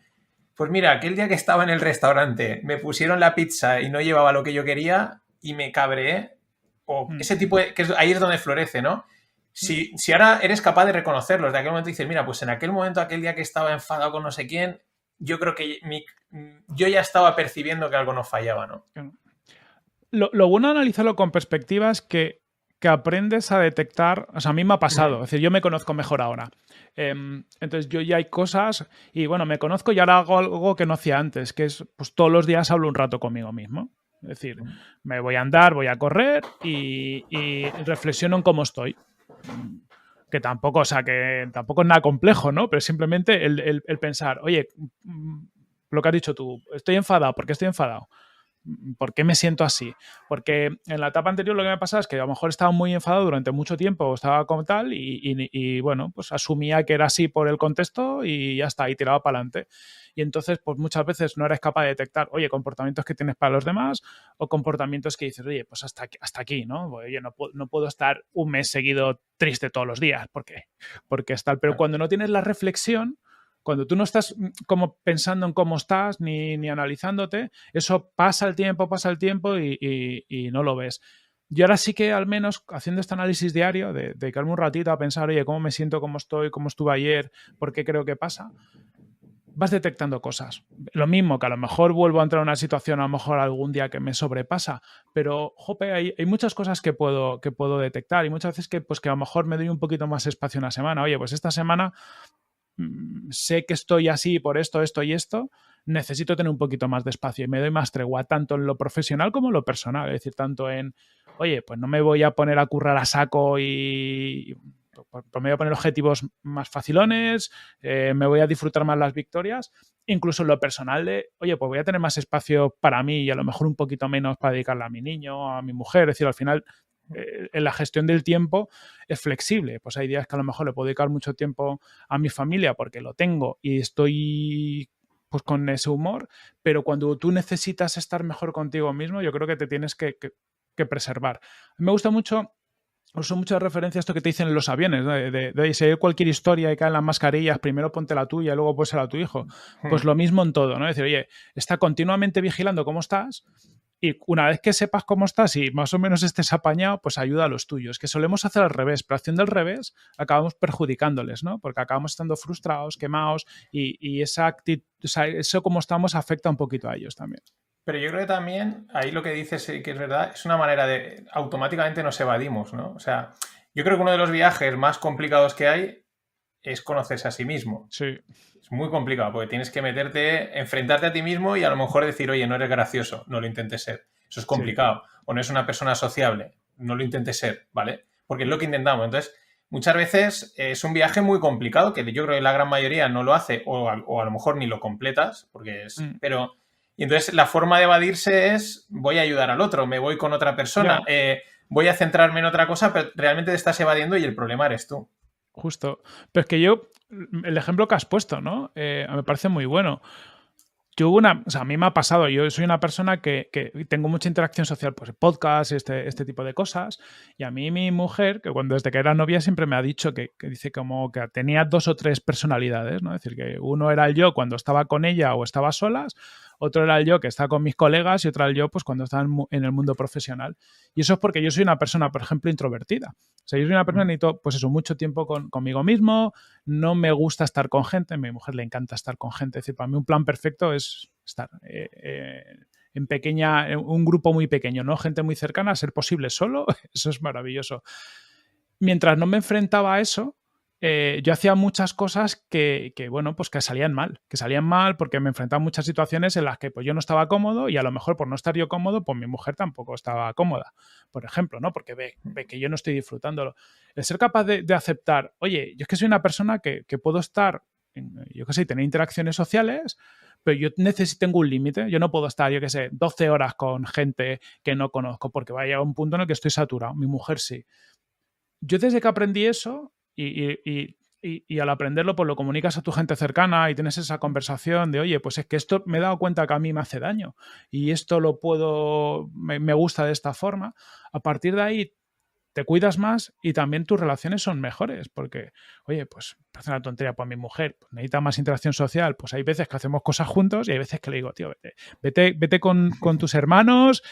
pues mira, aquel día que estaba en el restaurante me pusieron la pizza y no llevaba lo que yo quería y me cabreé. O ese tipo de... ahí es donde florece, ¿no? Si ahora eres capaz de reconocerlos, de aquel momento dices, mira, pues en aquel momento, aquel día que estaba enfadado con no sé quién, yo creo que yo ya estaba percibiendo que algo no fallaba, ¿no? Lo bueno de analizarlo con perspectiva es que aprendes a detectar, o sea, a mí me ha pasado, es decir, yo me conozco mejor ahora. Entonces yo ya hay cosas y bueno, me conozco y ahora hago algo que no hacía antes, que es, pues todos los días hablo un rato conmigo mismo. Es decir, me voy a andar, voy a correr y reflexiono en cómo estoy. Que tampoco, o sea, que tampoco es nada complejo, ¿no? Pero simplemente el pensar, oye, lo que has dicho tú, estoy enfadado, ¿por qué estoy enfadado? ¿por qué me siento así? Porque en la etapa anterior lo que me pasaba es que a lo mejor estaba muy enfadado durante mucho tiempo, o estaba como tal, y bueno, pues asumía que era así por el contexto y ya está, y tiraba para adelante. Y entonces, pues muchas veces no eres capaz de detectar, oye, comportamientos que tienes para los demás o comportamientos que dices, oye, pues hasta aquí, ¿no? Oye, no puedo estar un mes seguido triste todos los días, porque es tal. Pero cuando no tienes la reflexión, cuando tú no estás como pensando en cómo estás ni analizándote, eso pasa el tiempo y no lo ves. Yo ahora sí que al menos haciendo este análisis diario, de dedicarme un ratito a pensar, oye, cómo me siento, cómo estoy, cómo estuve ayer, por qué creo que pasa, vas detectando cosas. Lo mismo que a lo mejor vuelvo a entrar en una situación, a lo mejor algún día que me sobrepasa, pero jope, hay muchas cosas que puedo detectar y muchas veces pues que a lo mejor me doy un poquito más espacio una semana. Oye, pues esta semana sé que estoy así por esto y esto, necesito tener un poquito más de espacio y me doy más tregua tanto en lo profesional como en lo personal. Es decir, tanto en, oye, pues no me voy a poner a currar a saco y me voy a poner objetivos más facilones, me voy a disfrutar más las victorias, incluso en lo personal de, oye, pues voy a tener más espacio para mí y a lo mejor un poquito menos para dedicarle a mi niño, a mi mujer. Es decir, al final en la gestión del tiempo es flexible. Pues hay días que a lo mejor le puedo dedicar mucho tiempo a mi familia porque lo tengo y estoy pues con ese humor, pero cuando tú necesitas estar mejor contigo mismo, yo creo que te tienes que preservar. Me gusta mucho, uso muchas referencias a esto que te dicen en los aviones, ¿no? De si hay cualquier historia y caen las mascarillas, primero ponte la tuya y luego pues a tu hijo. Pues lo mismo en todo, ¿no? Es decir, oye, está continuamente vigilando cómo estás y una vez que sepas cómo estás y más o menos estés apañado, pues ayuda a los tuyos. Que solemos hacer al revés, pero haciendo al revés acabamos perjudicándoles, ¿no? Porque acabamos estando frustrados, quemados y esa actitud, o sea, eso como estamos afecta un poquito a ellos también. Pero yo creo que también, ahí lo que dices que es verdad, es una manera de automáticamente nos evadimos, ¿no? O sea, yo creo que uno de los viajes más complicados que hay es conocerse a sí mismo. Sí. Es muy complicado porque tienes que meterte, enfrentarte a ti mismo y a lo mejor decir, oye, no eres gracioso, no lo intentes ser. Eso es Sí. complicado. O no es una persona sociable, no lo intentes ser, ¿vale? Porque es lo que intentamos. Entonces, muchas veces es un viaje muy complicado que yo creo que la gran mayoría no lo hace o a lo mejor ni lo completas, porque es... Mm. Pero... Y entonces la forma de evadirse es voy a ayudar al otro, me voy con otra persona, Ya. voy a centrarme en otra cosa, pero realmente te estás evadiendo y el problema eres tú. Justo. Pero es que yo, el ejemplo que has puesto, ¿no? Me parece muy bueno. Yo hubo o sea, a mí me ha pasado, yo soy una persona que tengo mucha interacción social, pues podcast, este tipo de cosas, y a mí mi mujer, que cuando desde que era novia siempre me ha dicho que dice como que tenía dos o tres personalidades, ¿no? Es decir, que uno era el yo cuando estaba con ella o estaba solas, otro era el yo que estaba con mis colegas y otro era el yo pues cuando estaba en el mundo profesional. Y eso es porque yo soy una persona, por ejemplo, introvertida. O sea, yo soy una persona que necesito, pues eso, mucho tiempo conmigo mismo, no me gusta estar con gente, a mi mujer le encanta estar con gente, es decir, para mí un plan perfecto es estar en un grupo muy pequeño, ¿no? Gente muy cercana, a ser posible solo, eso es maravilloso. Mientras no me enfrentaba a eso, yo hacía muchas cosas bueno, pues que salían mal porque me enfrentaba a muchas situaciones en las que pues yo no estaba cómodo y a lo mejor por no estar yo cómodo, pues mi mujer tampoco estaba cómoda, por ejemplo, ¿no? Porque ve que yo no estoy disfrutándolo. El ser capaz de aceptar, oye, yo es que soy una persona que puedo estar, yo qué sé, tener interacciones sociales, pero yo tengo un límite, yo no puedo estar, yo qué sé, 12 horas con gente que no conozco porque va a llegar un punto en el que estoy saturado, mi mujer sí. Yo desde que aprendí eso y al aprenderlo, pues lo comunicas a tu gente cercana y tienes esa conversación de, oye, pues es que esto me he dado cuenta que a mí me hace daño y esto me gusta de esta forma. A partir de ahí te cuidas más y también tus relaciones son mejores porque, oye, pues parece una tontería para mi mujer, pues necesita más interacción social, pues hay veces que hacemos cosas juntos y hay veces que le digo, tío, vete con tus hermanos,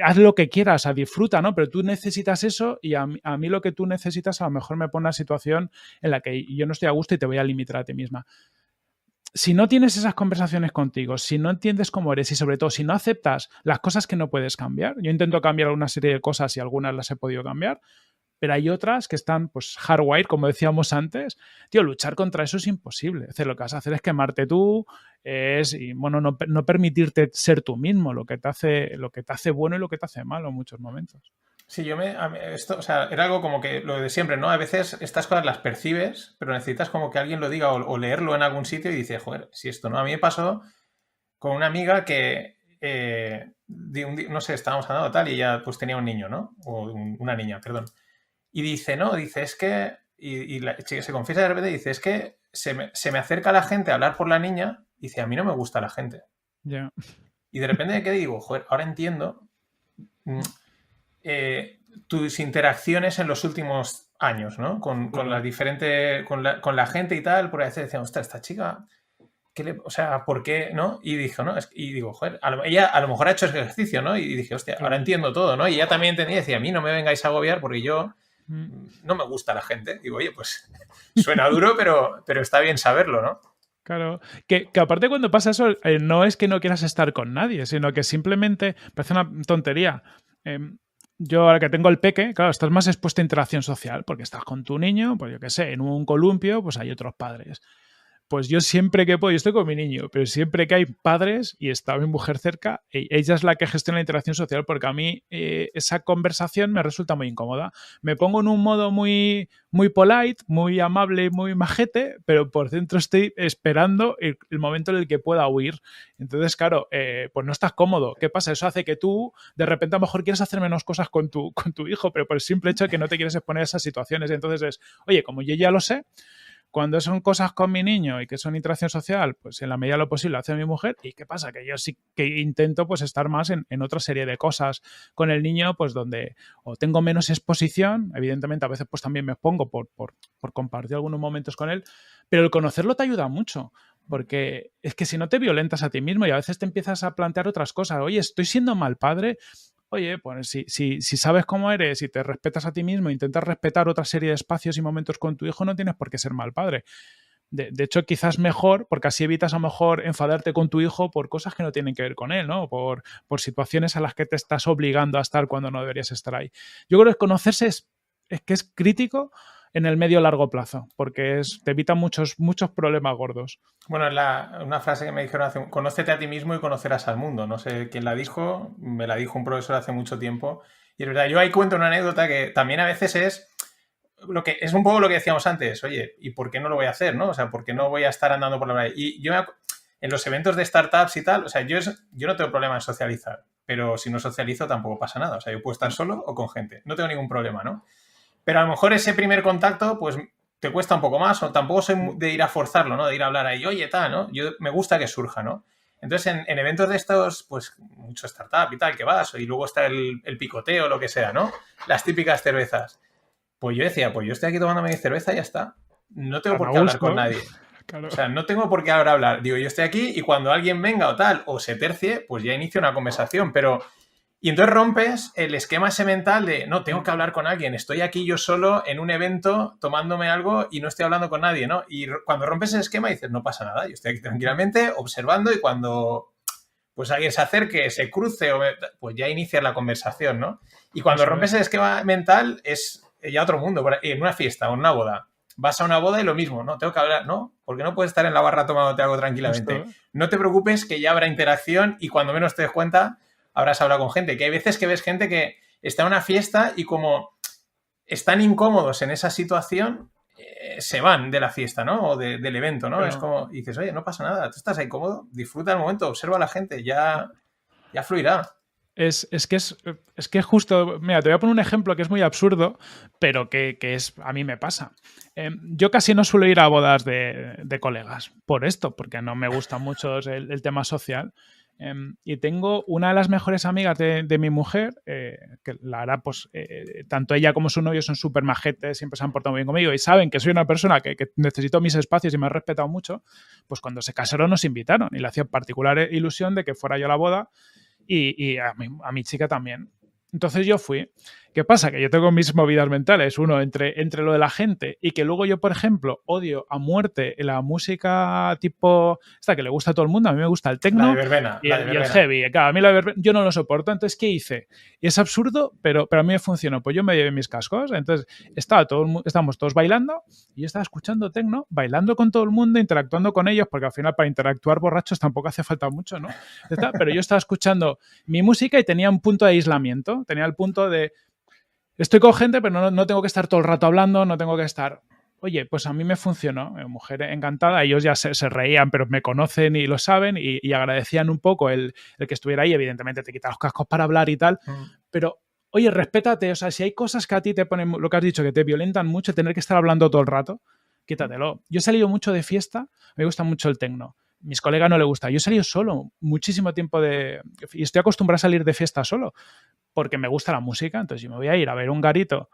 haz lo que quieras, disfruta, ¿no? Pero tú necesitas eso y a mí lo que tú necesitas a lo mejor me pone una situación en la que yo no estoy a gusto y te voy a limitar a ti misma. Si no tienes esas conversaciones contigo, si no entiendes cómo eres y sobre todo si no aceptas las cosas que no puedes cambiar, yo intento cambiar una serie de cosas y algunas las he podido cambiar, pero hay otras que están pues hardwired, como decíamos antes. Tío, luchar contra eso es imposible. Es decir, lo que vas a hacer es quemarte tú, y bueno, no permitirte ser tú mismo, lo que te hace bueno y lo que te hace malo en muchos momentos. Sí, esto, o sea, era algo como que lo de siempre, ¿no? A veces estas cosas las percibes, pero necesitas como que alguien lo diga o leerlo en algún sitio y dices, joder, si esto, ¿no? A mí me pasó con una amiga que no sé, estábamos hablando tal y ella pues tenía un niño, ¿no? O una niña, perdón. Y dice, no, dice, es que, y la chica se confiesa de repente y dice, es que se me acerca la gente a hablar por la niña y dice, a mí no me gusta la gente. Ya. Y de repente que digo, joder, ahora entiendo mm, tus interacciones en los últimos años, ¿no? Con las diferentes, con la gente y tal, por a veces decían, ostras, esta chica, o sea, ¿por qué? ¿No? Y dijo, ¿no? Y digo, joder, ella a lo mejor ha hecho ese ejercicio, ¿no? Y dije, hostia, ahora Claro. entiendo todo, ¿no? Y ella también entendía y decía, a mí no me vengáis a agobiar porque yo Mm. no me gusta la gente. Digo, oye, pues suena duro, pero está bien saberlo, ¿no? Claro, que aparte cuando pasa eso, no es que no quieras estar con nadie, sino que simplemente parece una tontería. Yo ahora que tengo el peque, claro, estás más expuesto a interacción social, porque estás con tu niño, pues yo qué sé, en un columpio, pues hay otros padres. Pues yo siempre que puedo, yo estoy con mi niño, pero siempre que hay padres y está mi mujer cerca, ella es la que gestiona la interacción social porque a mí esa conversación me resulta muy incómoda. Me pongo en un modo muy polite, muy amable, muy majete, pero por dentro estoy esperando el momento en el que pueda huir. Entonces, claro, pues no estás cómodo. ¿Qué pasa? Eso hace que tú de repente a lo mejor quieres hacer menos cosas con tu hijo, pero por el simple hecho de que no te quieres exponer a esas situaciones. Entonces es, oye, como yo ya lo sé, cuando son cosas con mi niño y que son interacción social, pues en la medida de lo posible hace mi mujer. ¿Y qué pasa? Que yo sí que intento pues estar más en otra serie de cosas con el niño, pues donde o tengo menos exposición, evidentemente a veces pues también me expongo por compartir algunos momentos con él, pero el conocerlo te ayuda mucho. Porque es que si no te violentas a ti mismo y a veces te empiezas a plantear otras cosas. Oye, estoy siendo mal padre. Oye, pues si sabes cómo eres y te respetas a ti mismo, intentas respetar otra serie de espacios y momentos con tu hijo, no tienes por qué ser mal padre. De hecho, quizás mejor, porque así evitas a lo mejor enfadarte con tu hijo por cosas que no tienen que ver con él, ¿no? Por situaciones a las que te estás obligando a estar cuando no deberías estar ahí. Yo creo que conocerse es que es crítico en el medio largo plazo, porque te evita muchos problemas gordos. Bueno, es una frase que me dijeron hace conócete a ti mismo y conocerás al mundo. No sé quién la dijo, me la dijo un profesor hace mucho tiempo. Y es verdad, yo ahí cuento una anécdota que también a veces es un poco lo que decíamos antes. Oye, ¿y por qué no lo voy a hacer, no? O sea, ¿por qué no voy a estar andando por la calle? Y yo en los eventos de startups y tal, o sea, yo no tengo problema en socializar, pero si no socializo tampoco pasa nada. O sea, yo puedo estar solo o con gente. No tengo ningún problema, ¿no? Pero a lo mejor ese primer contacto, pues te cuesta un poco más, o tampoco soy de ir a forzarlo, ¿no? De ir a hablar ahí, oye, tal, ¿no? Yo me gusta que surja, ¿no? Entonces, en eventos de estos, pues mucho startup y tal, que vas, y luego está el picoteo, lo que sea, ¿no? Las típicas cervezas. Pues yo decía, pues yo estoy aquí tomándome mi cerveza y ya está. No tengo por A qué hablar con gusto. nadie. Claro. O sea, no tengo por qué ahora hablar. Digo, yo estoy aquí y cuando alguien venga o tal, o se tercie, pues ya inicio una conversación, pero y entonces rompes el esquema ese mental de, no, tengo que hablar con alguien, estoy aquí yo solo en un evento tomándome algo y no estoy hablando con nadie, ¿no? Y cuando rompes ese esquema dices, no pasa nada, yo estoy aquí tranquilamente observando y cuando pues alguien se acerque, se cruce, pues ya inicias la conversación, ¿no? Y cuando Eso rompes es. el esquema mental es ya otro mundo, en una fiesta o en una boda. Vas a una boda y lo mismo, ¿no? Tengo que hablar, ¿no? Porque no puedes estar en la barra tomándote algo tranquilamente. Justo. No te preocupes que ya habrá interacción y cuando menos te des cuenta habrás hablado con gente. Que hay veces que ves gente que está en una fiesta y como están incómodos en esa situación, se van de la fiesta, ¿no? O del evento, ¿no? Es Pero como, dices, oye, no pasa nada, tú estás ahí cómodo, disfruta el momento, observa a la gente, ya fluirá. Es que justo, mira, te voy a poner un ejemplo que es muy absurdo, pero que a mí me pasa. Yo casi no suelo ir a bodas de colegas por esto, porque no me gusta mucho el tema social. Y tengo una de las mejores amigas de mi mujer, que la verdad, pues tanto ella como su novio son súper majetes, siempre se han portado muy bien conmigo y saben que soy una persona que necesito mis espacios y me ha respetado mucho. Pues cuando se casaron nos invitaron y le hacía particular ilusión de que fuera yo a la boda y a mi chica también. Entonces yo fui. ¿Qué pasa? Que yo tengo mis movidas mentales. Uno, entre lo de la gente y que luego yo, por ejemplo, odio a muerte la música tipo esta que le gusta a todo el mundo. A mí me gusta el La de techno verbena, y la de el verbena. heavy. Claro, a mí la verbena yo no lo soporto. Entonces, ¿qué hice? Y es absurdo, pero a mí me funcionó. Pues yo me llevé mis cascos. Entonces, estábamos todos bailando y yo estaba escuchando techno, bailando con todo el mundo, interactuando con ellos, porque al final para interactuar borrachos tampoco hace falta mucho, ¿no? Pero yo estaba escuchando mi música y tenía un punto de aislamiento. Tenía el punto de estoy con gente, pero no tengo que estar todo el rato hablando, no tengo que estar. oye, pues a mí me funcionó, mujer encantada, ellos ya se reían, pero me conocen y lo saben y agradecían un poco el que estuviera ahí, evidentemente te quita los cascos para hablar y tal, pero oye, respétate, o sea, si hay cosas que a ti te ponen, lo que has dicho, que te violentan mucho, tener que estar hablando todo el rato, quítatelo. Yo he salido mucho de fiesta, me gusta mucho el tecno. Mis colegas no les gusta. Yo he salido solo muchísimo tiempo y estoy acostumbrado a salir de fiesta solo porque me gusta la música. Entonces, yo me voy a ir a ver un garito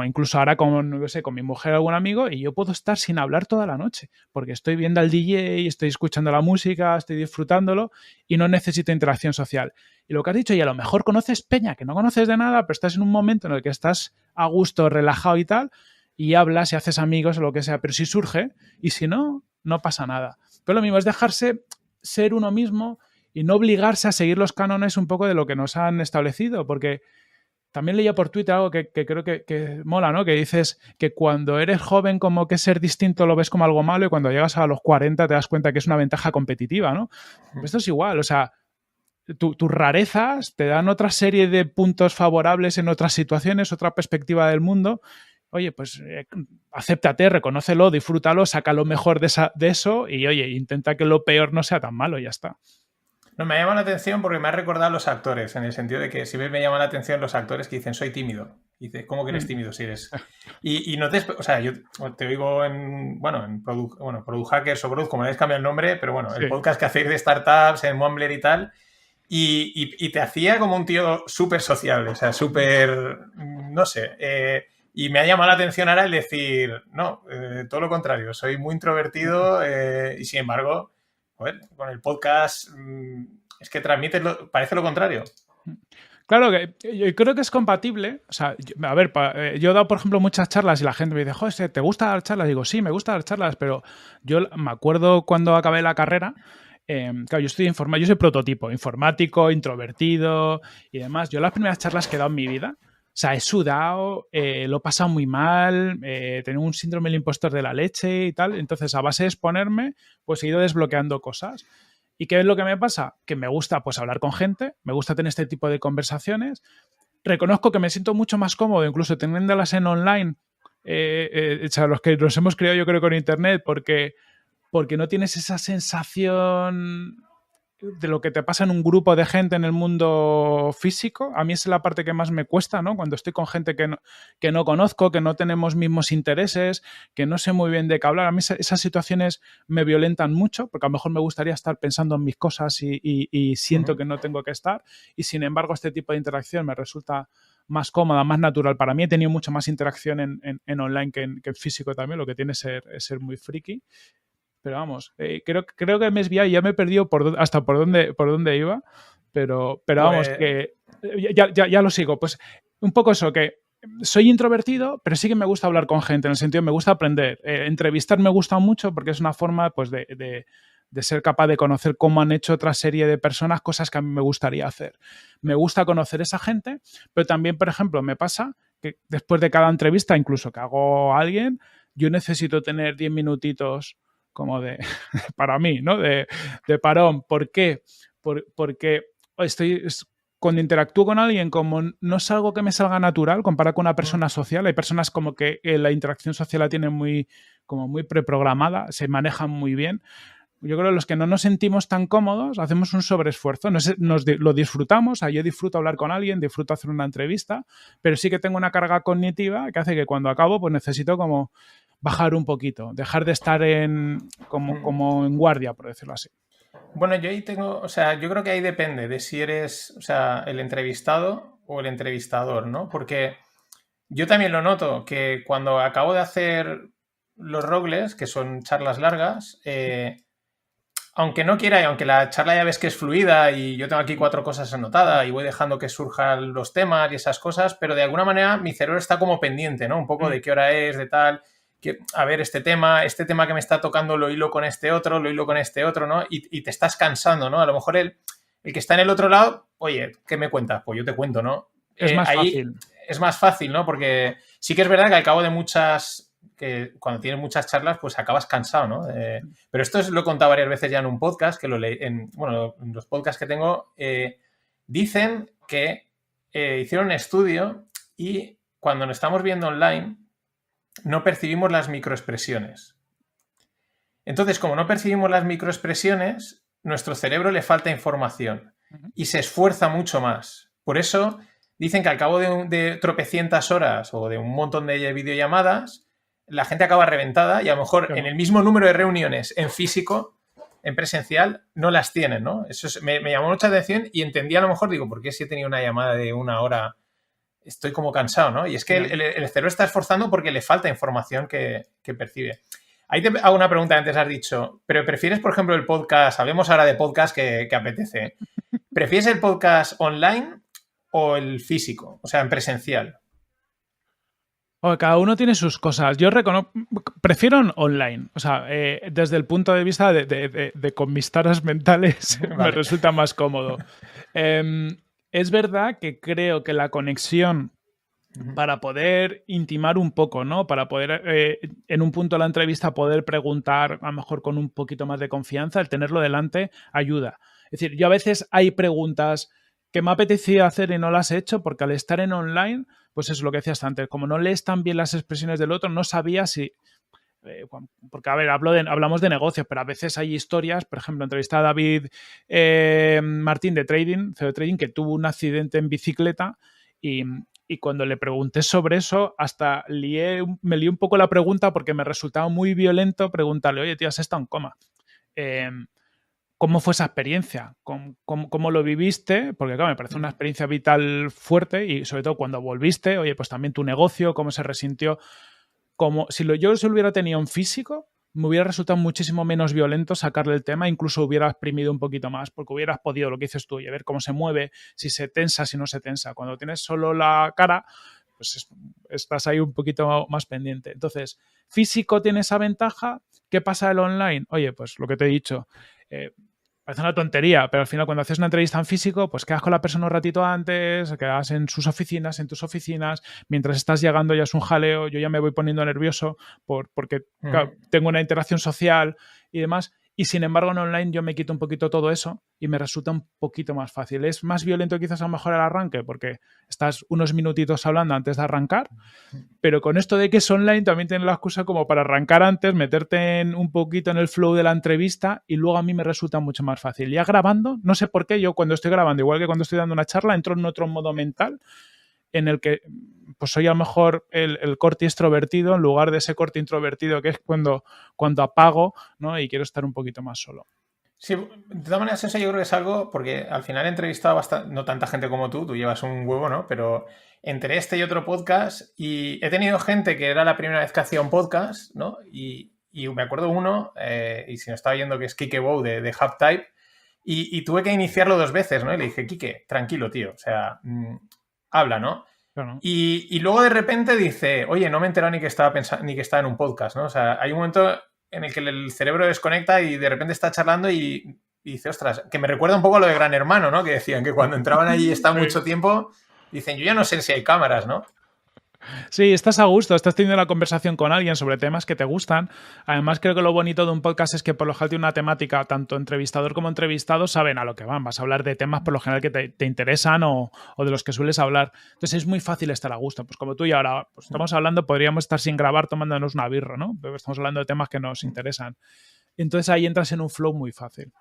incluso ahora no sé, con mi mujer o algún amigo y yo puedo estar sin hablar toda la noche porque estoy viendo al DJ, estoy escuchando la música, estoy disfrutándolo y no necesito interacción social. Y lo que has dicho, y a lo mejor conoces peña que no conoces de nada, pero estás en un momento en el que estás a gusto, relajado y tal, y hablas y haces amigos o lo que sea, pero si surge y si no, no pasa nada. Pero lo mismo es dejarse ser uno mismo y no obligarse a seguir los cánones un poco de lo que nos han establecido, porque también leía por Twitter algo que creo que mola, ¿no? Que dices que cuando eres joven como que ser distinto lo ves como algo malo y cuando llegas a los 40 te das cuenta que es una ventaja competitiva, ¿no? Pues esto es igual, o sea, tus rarezas te dan otra serie de puntos favorables en otras situaciones, otra perspectiva del mundo. Oye, pues acéptate, reconócelo, disfrútalo, saca lo mejor de eso y, oye, intenta que lo peor no sea tan malo y ya está. No, me ha llamado la atención porque me ha recordado a los actores, en el sentido de que siempre me llama la atención los actores que dicen soy tímido. Y dices, ¿cómo que eres tímido si eres? Y no te... O sea, yo te oigo en Product Hackers o Growth, como le habéis cambiado el nombre, pero bueno, el podcast que hacéis de startups, en Mumbler y tal, y te hacía como un tío súper sociable, o sea, súper, no sé, y me ha llamado la atención ahora el decir, no, todo lo contrario, soy muy introvertido y sin embargo, joder, con el podcast es que transmites, parece lo contrario. Claro, que yo creo que es compatible. O sea, a ver, yo he dado, por ejemplo, muchas charlas y la gente me dice, joder, ¿te gusta dar charlas? Digo, sí, me gusta dar charlas, pero yo me acuerdo cuando acabé la carrera, claro, yo estoy yo soy prototipo, informático, introvertido y demás. Yo las primeras charlas que he dado en mi vida, o sea, he sudado, lo he pasado muy mal, tengo un síndrome del impostor de la leche y tal. Entonces, a base de exponerme, pues he ido desbloqueando cosas. ¿Y qué es lo que me pasa? Que me gusta pues hablar con gente, me gusta tener este tipo de conversaciones. Reconozco que me siento mucho más cómodo, incluso teniéndolas en online, o sea, los que nos hemos creado yo creo con internet, porque no tienes esa sensación de lo que te pasa en un grupo de gente en el mundo físico. A mí esa es la parte que más me cuesta, ¿no? Cuando estoy con gente que no conozco, que no tenemos mismos intereses, que no sé muy bien de qué hablar. A mí esas situaciones me violentan mucho, porque a lo mejor me gustaría estar pensando en mis cosas y siento que no tengo que estar. Y sin embargo, este tipo de interacción me resulta más cómoda, más natural. Para mí he tenido mucha más interacción en online que en físico también, lo que tiene es ser muy friki. Pero vamos, creo que me he desviado y ya me he perdido hasta por dónde iba. Pero vamos, Pues, que ya lo sigo. Pues un poco eso, que soy introvertido, pero sí que me gusta hablar con gente, en el sentido me gusta aprender. Entrevistar me gusta mucho porque es una forma pues, de ser capaz de conocer cómo han hecho otra serie de personas, cosas que a mí me gustaría hacer. Me gusta conocer esa gente, pero también, por ejemplo, me pasa que después de cada entrevista, incluso que hago a alguien, yo necesito tener 10 minutitos como para mí, ¿no? De parón. ¿Por qué? Porque cuando interactúo con alguien, como no es algo que me salga natural, comparado con una persona social, hay personas como que la interacción social la tienen como muy preprogramada, se manejan muy bien. Yo creo que los que no nos sentimos tan cómodos hacemos un sobreesfuerzo, lo disfrutamos, yo disfruto hablar con alguien, disfruto hacer una entrevista, pero sí que tengo una carga cognitiva que hace que cuando acabo pues necesito como bajar un poquito, dejar de estar como en guardia, por decirlo así. bueno, yo ahí tengo, o sea, yo creo que ahí depende de si eres, o sea, el entrevistado o el entrevistador, ¿no? Porque yo también lo noto, que cuando acabo de hacer los rogles, que son charlas largas, aunque no quiera y aunque la charla ya ves que es fluida y yo tengo aquí 4 cosas anotadas y voy dejando que surjan los temas y esas cosas, pero de alguna manera mi cerebro está como pendiente, ¿no? Un poco de qué hora es, de tal, que, a ver, este tema que me está tocando lo hilo con este otro, lo hilo con este otro, ¿no? Y te estás cansando, ¿no? A lo mejor el que está en el otro lado, oye, ¿qué me cuentas? Pues yo te cuento, ¿no? Es más Ahí fácil. es más fácil, ¿no? Porque sí que es verdad que al cabo de que cuando tienes muchas charlas, pues acabas cansado, ¿no? Pero esto lo he contado varias veces ya en un podcast, que lo leí, en los podcasts que tengo, dicen que hicieron un estudio y cuando nos estamos viendo online, no percibimos las microexpresiones. Entonces, como no percibimos las microexpresiones, nuestro cerebro le falta información y se esfuerza mucho más. Por eso dicen que al cabo de tropecientas horas o de un montón de videollamadas, la gente acaba reventada y a lo mejor en el mismo número de reuniones en físico, en presencial, no las tienen, ¿no? Eso me llamó mucha atención y entendí a lo mejor, digo, ¿por qué si he tenido una llamada de 1 hora estoy como cansado, ¿no? Y es que el cerebro está esforzando porque le falta información que percibe. Ahí te hago una pregunta, antes has dicho, pero ¿prefieres, por ejemplo, el podcast? Hablemos ahora de podcast que apetece. ¿Prefieres el podcast online o el físico? O sea, en presencial. Cada uno tiene sus cosas. Yo prefiero online. O sea, desde el punto de vista de con mis taras mentales Vale. me resulta más cómodo. Es verdad que creo que la conexión para poder intimar un poco, ¿no? Para poder, en un punto de la entrevista, poder preguntar a lo mejor con un poquito más de confianza, el tenerlo delante ayuda. Es decir, yo a veces hay preguntas que me apetecía hacer y no las he hecho porque al estar en online, pues es lo que decías antes, como no lees tan bien las expresiones del otro, no sabía si... porque, a ver, hablamos de negocios, pero a veces hay historias, por ejemplo, entrevisté a David Martín de Trading, CEO de Trading, que tuvo un accidente en bicicleta y cuando le pregunté sobre eso, hasta me lié un poco la pregunta porque me resultaba muy violento preguntarle, oye, tío, has estado en coma. ¿Cómo fue esa experiencia? ¿Cómo lo viviste? Porque, claro, me parece una experiencia vital fuerte y sobre todo cuando volviste, oye, pues también tu negocio, cómo se resintió. Como si yo se lo hubiera tenido en físico, me hubiera resultado muchísimo menos violento sacarle el tema, incluso hubiera exprimido un poquito más, porque hubieras podido, lo que dices tú, y ver cómo se mueve, si se tensa, si no se tensa. Cuando tienes solo la cara, pues estás ahí un poquito más pendiente. Entonces, físico tiene esa ventaja. ¿Qué pasa el online? Oye, pues lo que te he dicho, parece una tontería, pero al final cuando haces una entrevista en físico, pues quedas con la persona un ratito antes, quedas en sus oficinas, en tus oficinas, mientras estás llegando ya es un jaleo, yo ya me voy poniendo nervioso porque claro, tengo una interacción social y demás, y sin embargo en online yo me quito un poquito todo eso y me resulta un poquito más fácil. Es más violento quizás a lo mejor el arranque porque estás unos minutitos hablando antes de arrancar, pero con esto de que es online también tienes la excusa como para arrancar antes, meterte un poquito en el flow de la entrevista y luego a mí me resulta mucho más fácil. Ya grabando, no sé por qué yo cuando estoy grabando, igual que cuando estoy dando una charla, entro en otro modo mental en el que pues soy a lo mejor el corte extrovertido en lugar de ese corte introvertido que es cuando apago, ¿no? Y quiero estar un poquito más solo. Sí, de todas maneras eso yo creo que es algo, porque al final he entrevistado bastante, no tanta gente como tú llevas un huevo, ¿no? Pero entre este y otro podcast, y he tenido gente que era la primera vez que hacía un podcast, ¿no? Y me acuerdo uno, y si no estaba viendo, que es Kike Bow de HubType, y tuve que iniciarlo 2 veces, ¿no? Y le dije, Kike, tranquilo, tío, o sea, habla, ¿no? Claro. Y luego de repente dice, oye, no me he enterado ni que estaba ni que estaba en un podcast, ¿no? O sea, hay un momento en el que el cerebro desconecta y de repente está charlando y dice, ostras, que me recuerda un poco a lo de Gran Hermano, ¿no? Que decían que cuando entraban allí y estaban mucho tiempo, dicen, yo ya no sé si hay cámaras, ¿no? Sí, estás a gusto, estás teniendo una conversación con alguien sobre temas que te gustan. Además, creo que lo bonito de un podcast es que por lo general tiene una temática, tanto entrevistador como entrevistado saben a lo que van. Vas a hablar de temas por lo general que te interesan o de los que sueles hablar. Entonces es muy fácil estar a gusto. Pues como tú y ahora pues, estamos hablando, podríamos estar sin grabar tomándonos una birra, ¿no? Pero estamos hablando de temas que nos interesan. Entonces ahí entras en un flow muy fácil.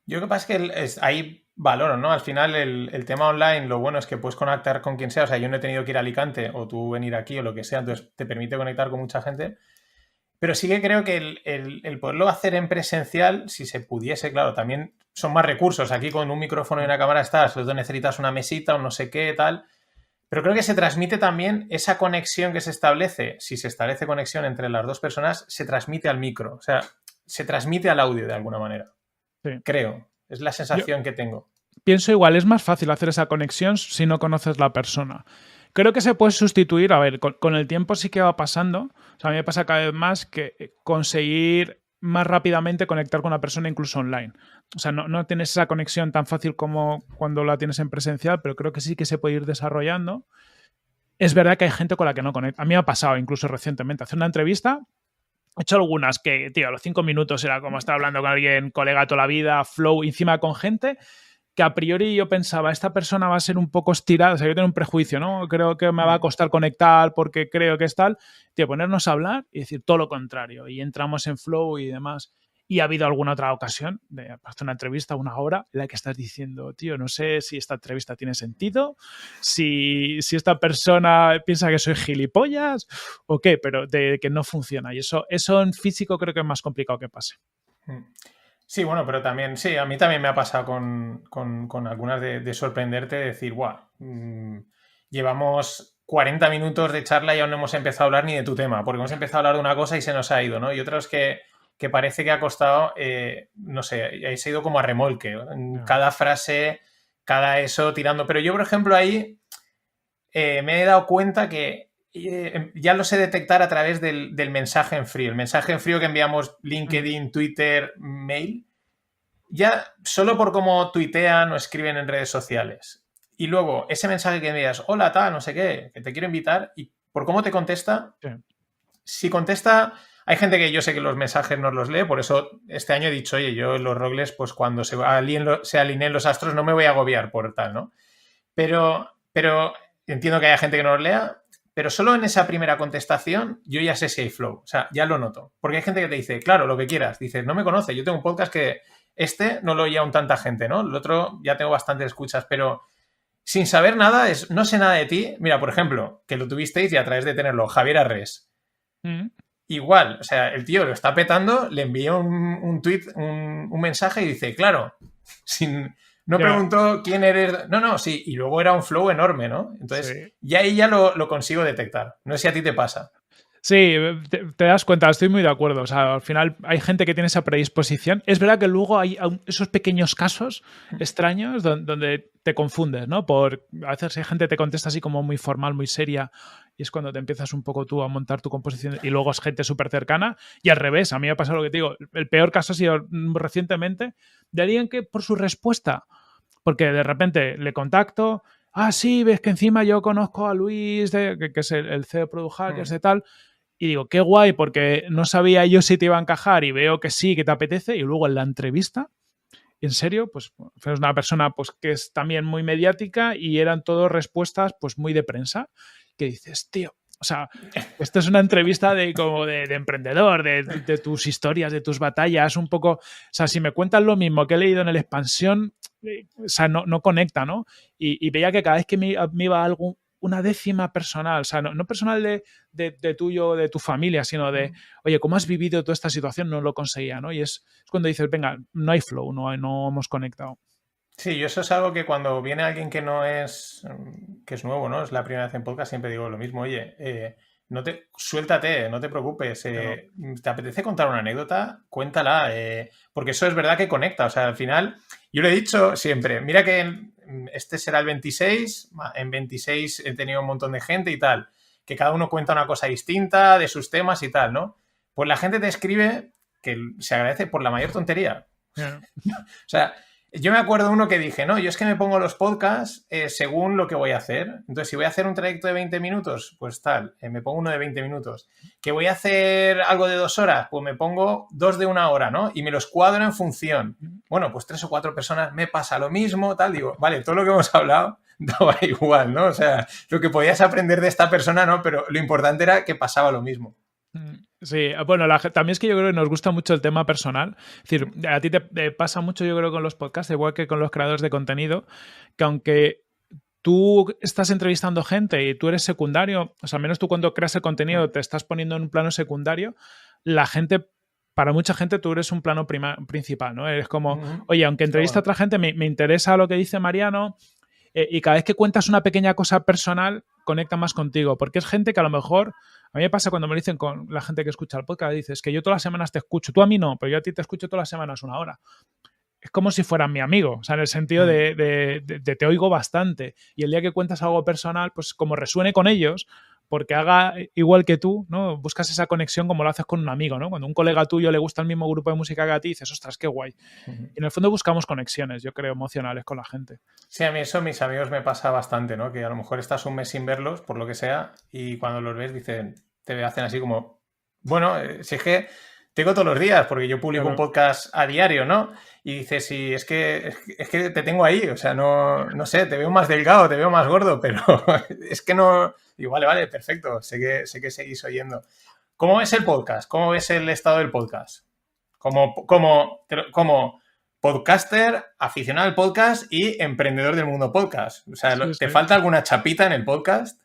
Yo lo que pasa es que ahí valoro, ¿no? Al final el tema online, lo bueno es que puedes conectar con quien sea. O sea, yo no he tenido que ir a Alicante o tú venir aquí o lo que sea, entonces te permite conectar con mucha gente. Pero sí que creo que el poderlo hacer en presencial, si se pudiese, claro, también son más recursos. Aquí con un micrófono y una cámara estás, luego necesitas una mesita o no sé qué, tal. Pero creo que se transmite también esa conexión que se establece. Si se establece conexión entre las dos personas, se transmite al micro. O sea, se transmite al audio de alguna manera. Sí. Creo. Es la sensación que tengo. Pienso igual, es más fácil hacer esa conexión si no conoces la persona. Creo que se puede sustituir, a ver, con el tiempo sí que va pasando. O sea, a mí me pasa cada vez más que conseguir más rápidamente conectar con una persona incluso online. O sea, no tienes esa conexión tan fácil como cuando la tienes en presencial, pero creo que sí que se puede ir desarrollando. Es verdad que hay gente con la que no conecta. A mí me ha pasado incluso recientemente hacer una entrevista. He hecho algunas que, tío, a los 5 minutos era como estar hablando con alguien, colega toda la vida, flow, encima con gente que a priori yo pensaba, esta persona va a ser un poco estirada, o sea, yo tengo un prejuicio, ¿no? Creo que me va a costar conectar porque creo que es tal. Tío, ponernos a hablar y decir todo lo contrario. Y entramos en flow y demás. Y ha habido alguna otra ocasión de hacer una entrevista, una hora, en la que estás diciendo, tío, no sé si esta entrevista tiene sentido, si esta persona piensa que soy gilipollas o qué, pero de que no funciona. Y eso en físico creo que es más complicado que pase. Sí, bueno, pero también, sí, a mí también me ha pasado con algunas de sorprenderte, de decir, guau, llevamos 40 minutos de charla y aún no hemos empezado a hablar ni de tu tema, porque hemos empezado a hablar de una cosa y se nos ha ido, ¿no? Y otros que parece que ha costado, no sé, se ha ido como a remolque, cada frase, cada eso tirando. Pero yo, por ejemplo, ahí me he dado cuenta que ya lo sé detectar a través del mensaje en frío. El mensaje en frío que enviamos LinkedIn, Twitter, mail, ya solo por cómo tuitean o escriben en redes sociales. Y luego ese mensaje que envías, hola, tal, no sé qué, que te quiero invitar, y por cómo te contesta, Sí. si contesta, hay gente que yo sé que los mensajes no los lee, por eso este año he dicho, oye, yo en los Rogles, pues cuando se alineen los astros no me voy a agobiar por tal, ¿no? Pero entiendo que haya gente que no los lea, pero solo en esa primera contestación yo ya sé si hay flow, o sea, ya lo noto. Porque hay gente que te dice, claro, lo que quieras, dices, no me conoce, yo tengo un podcast que no lo oye aún tanta gente, ¿no? El otro ya tengo bastantes escuchas, pero sin saber nada, no sé nada de ti. Mira, por ejemplo, que lo tuvisteis y a través de tenerlo, Javier Arrés. Igual, o sea, el tío lo está petando, le envié un tweet, un mensaje y dice, claro, no preguntó quién eres. No, sí, y luego era un flow enorme, ¿no? Entonces, Sí. ya ahí ya lo consigo detectar. No sé si a ti te pasa. Sí, te das cuenta, estoy muy de acuerdo. O sea, al final hay gente que tiene esa predisposición. Es verdad que luego hay esos pequeños casos extraños donde te confundes, ¿no? A veces hay gente que te contesta así como muy formal, muy seria, y es cuando te empiezas un poco tú a montar tu composición, y luego es gente súper cercana, y al revés. A mí me ha pasado lo que te digo. El peor caso ha sido recientemente de alguien que por su respuesta, porque de repente le contacto, sí, ves que encima yo conozco a Luis, que es el CEO de Product Hackers de tal. Y digo, qué guay, porque no sabía yo si te iba a encajar y veo que sí, que te apetece. Y luego en la entrevista, en serio, pues es una persona pues, que es también muy mediática y eran todas respuestas pues muy de prensa. Que dices, tío, o sea, esto es una entrevista como de emprendedor, de tus historias, de tus batallas, un poco. O sea, si me cuentas lo mismo que he leído en el Expansión, o sea, no conecta, ¿no? Y veía que cada vez que me iba algo, una décima personal, o sea, no personal de tuyo o de tu familia, sino de, oye, ¿cómo has vivido toda esta situación? No lo conseguía, ¿no? Y es cuando dices, venga, no hay flow, no hemos conectado. Sí, yo eso es algo que cuando viene alguien que no es, que es nuevo, ¿no? Es la primera vez en podcast, siempre digo lo mismo, oye, suéltate, no te preocupes, Claro. ¿te apetece contar una anécdota? Cuéntala, porque eso es verdad que conecta, o sea, al final, yo lo he dicho siempre, mira que este será el 26, en 26 he tenido un montón de gente y tal, que cada uno cuenta una cosa distinta de sus temas y tal, ¿no? Pues la gente te escribe que se agradece por la mayor tontería. Yeah. O sea, yo me acuerdo uno que dije, no, yo es que me pongo los podcasts según lo que voy a hacer. Entonces, si voy a hacer un trayecto de 20 minutos, pues tal, me pongo uno de 20 minutos. Que voy a hacer algo de 2 horas, pues me pongo 2 de 1 hora, ¿no? Y me los cuadro en función. Bueno, pues 3 o 4 personas me pasa lo mismo, tal. Digo, vale, todo lo que hemos hablado daba igual, ¿no? O sea, lo que podías aprender de esta persona, ¿no? Pero lo importante era que pasaba lo mismo. Sí, bueno, también es que yo creo que nos gusta mucho el tema personal. Es decir, a ti te pasa mucho, yo creo, con los podcasts, igual que con los creadores de contenido, que aunque tú estás entrevistando gente y tú eres secundario, o sea, al menos tú cuando creas el contenido te estás poniendo en un plano secundario, la gente, para mucha gente tú eres un plano principal, ¿no? Eres como, oye, aunque entrevista a otra gente, me interesa lo que dice Mariano, y cada vez que cuentas una pequeña cosa personal, conecta más contigo, porque es gente que a lo mejor, a mí me pasa cuando me dicen con la gente que escucha el podcast, dices que yo todas las semanas te escucho, tú a mí no, pero yo a ti te escucho todas las semanas 1 hora. Es como si fueran mi amigo, o sea, en el sentido de te oigo bastante, y el día que cuentas algo personal, pues como resuene con ellos, porque haga igual que tú, ¿no? Buscas esa conexión como lo haces con un amigo, ¿no? Cuando un colega tuyo le gusta el mismo grupo de música que a ti, dices, ostras, qué guay. Y en el fondo buscamos conexiones, yo creo, emocionales con la gente. Sí, a mí eso, mis amigos me pasa bastante, ¿no? Que a lo mejor estás un mes sin verlos, por lo que sea, y cuando los ves, dicen, te hacen así como, bueno, si es que tengo todos los días, porque yo publico Claro. un podcast a diario, ¿no? Y dices, sí, es que te tengo ahí, o sea, no sé, te veo más delgado, te veo más gordo, pero es que no... Digo, vale, perfecto, sé que seguís oyendo. ¿Cómo ves el podcast? ¿Cómo ves el estado del podcast? Como podcaster, aficionado al podcast y emprendedor del mundo podcast. O sea, Sí, ¿te sí. falta alguna chapita en el podcast?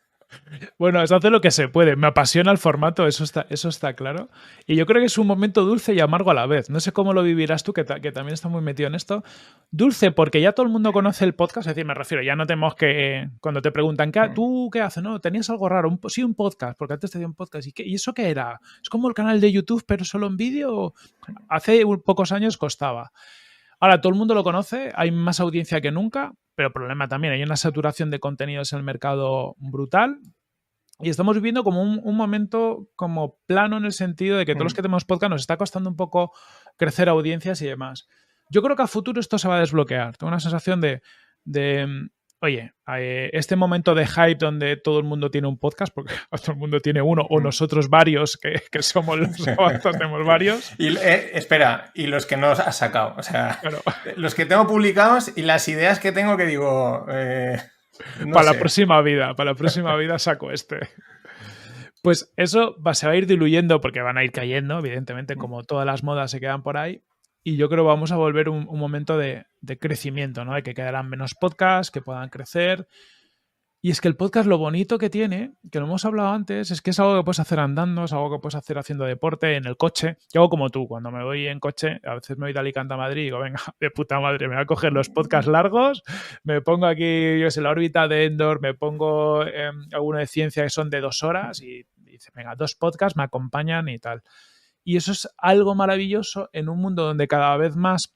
Bueno, se hace lo que se puede. Me apasiona el formato, eso está claro. Y yo creo que es un momento dulce y amargo a la vez. No sé cómo lo vivirás tú, que también estás muy metido en esto. Dulce porque ya todo el mundo conoce el podcast, es decir, me refiero, ya no tenemos que, cuando te preguntan, ¿tú qué haces? No, tenías algo raro, sí, un podcast, porque antes tenía un podcast. ¿Y eso qué era? ¿Es como el canal de YouTube, pero solo en vídeo? Hace pocos años costaba. Ahora todo el mundo lo conoce, hay más audiencia que nunca, pero problema también, hay una saturación de contenidos en el mercado brutal y estamos viviendo como un momento como plano en el sentido de que todos los que tenemos podcast nos está costando un poco crecer audiencias y demás. Yo creo que a futuro esto se va a desbloquear. Tengo una sensación oye, este momento de hype donde todo el mundo tiene un podcast, porque todo el mundo tiene uno, o nosotros varios, que somos los novatos, tenemos varios. Y espera, y los que no has sacado, o sea, Claro. los que tengo publicados y las ideas que tengo que digo, no Para sé. la próxima vida saco este. Pues eso se va a ir diluyendo porque van a ir cayendo, evidentemente, como todas las modas se quedan por ahí. Y yo creo que vamos a volver un momento de crecimiento, ¿no? De que quedarán menos podcasts, que puedan crecer. Y es que el podcast lo bonito que tiene, que lo hemos hablado antes, es que es algo que puedes hacer andando, es algo que puedes hacer haciendo deporte, en el coche. Yo hago como tú, cuando me voy en coche, a veces me voy de Alicante a Madrid y digo, venga, de puta madre, me voy a coger los podcasts largos, me pongo aquí, yo sé, la órbita de Endor, me pongo alguno de ciencia que son de 2 horas y dice, venga, 2 podcasts me acompañan y tal. Y eso es algo maravilloso en un mundo donde cada vez más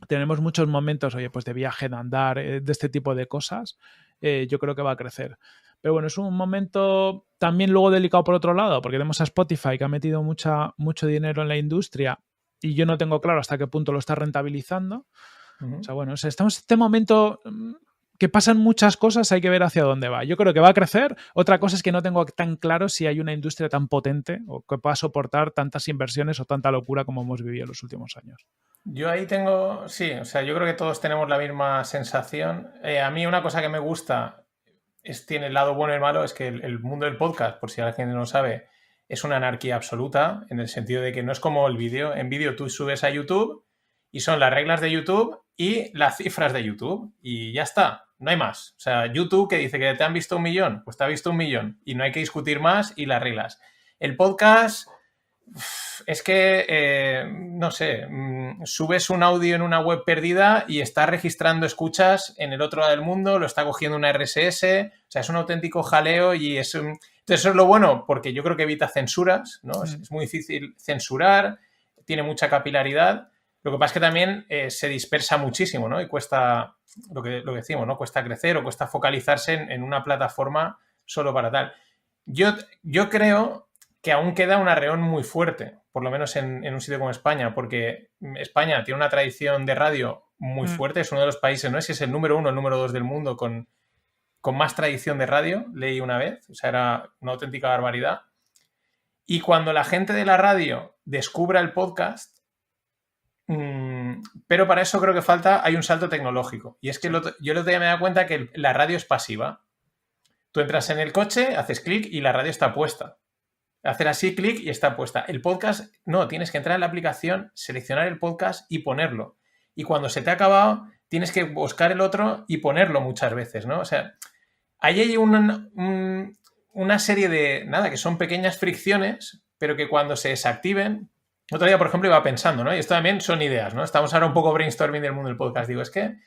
tenemos muchos momentos, oye, pues de viaje, de andar, de este tipo de cosas. Yo creo que va a crecer. Pero bueno, es un momento también luego delicado por otro lado, porque tenemos a Spotify que ha metido mucho dinero en la industria y yo no tengo claro hasta qué punto lo está rentabilizando. O sea, bueno, estamos en este momento que pasan muchas cosas, hay que ver hacia dónde va. Yo creo que va a crecer. Otra cosa es que no tengo tan claro si hay una industria tan potente o que pueda soportar tantas inversiones o tanta locura como hemos vivido en los últimos años. Yo ahí tengo, sí, o sea, yo creo que todos tenemos la misma sensación. A mí una cosa que me gusta tiene el lado bueno y el malo, es que el mundo del podcast, por si alguien no lo sabe, es una anarquía absoluta, en el sentido de que no es como el vídeo. En vídeo tú subes a YouTube y son las reglas de YouTube y las cifras de YouTube y ya está, no hay más. O sea, YouTube que dice que te han visto 1.000.000, pues te ha visto 1.000.000 y no hay que discutir más y las reglas. El podcast... Es que, no sé, subes un audio en una web perdida y está registrando escuchas en el otro lado del mundo, lo está cogiendo una RSS, o sea, es un auténtico jaleo y es un... Entonces eso es lo bueno, porque yo creo que evita censuras, ¿no? Es muy difícil censurar, tiene mucha capilaridad. Lo que pasa es que también se dispersa muchísimo, ¿no? Y cuesta, lo que decimos, ¿no? Cuesta crecer o cuesta focalizarse en una plataforma solo para tal. Yo creo que aún queda un arreón muy fuerte, por lo menos en un sitio como España, porque España tiene una tradición de radio muy fuerte, es uno de los países, no sé si es el número 1 o el número 2 del mundo con más tradición de radio, leí una vez, o sea, era una auténtica barbaridad. Y cuando la gente de la radio descubra el podcast, pero para eso creo que hay un salto tecnológico. Y es que yo el otro día me he dado cuenta que la radio es pasiva. Tú entras en el coche, haces clic y la radio está puesta. Hacer así, clic y está puesta. El podcast, no, tienes que entrar en la aplicación, seleccionar el podcast y ponerlo. Y cuando se te ha acabado, tienes que buscar el otro y ponerlo muchas veces, ¿no? O sea, ahí hay una serie de, nada, que son pequeñas fricciones, pero que cuando se desactiven... Otro día, por ejemplo, iba pensando, ¿no? Y esto también son ideas, ¿no? Estamos ahora un poco brainstorming del mundo del podcast. Digo, es que,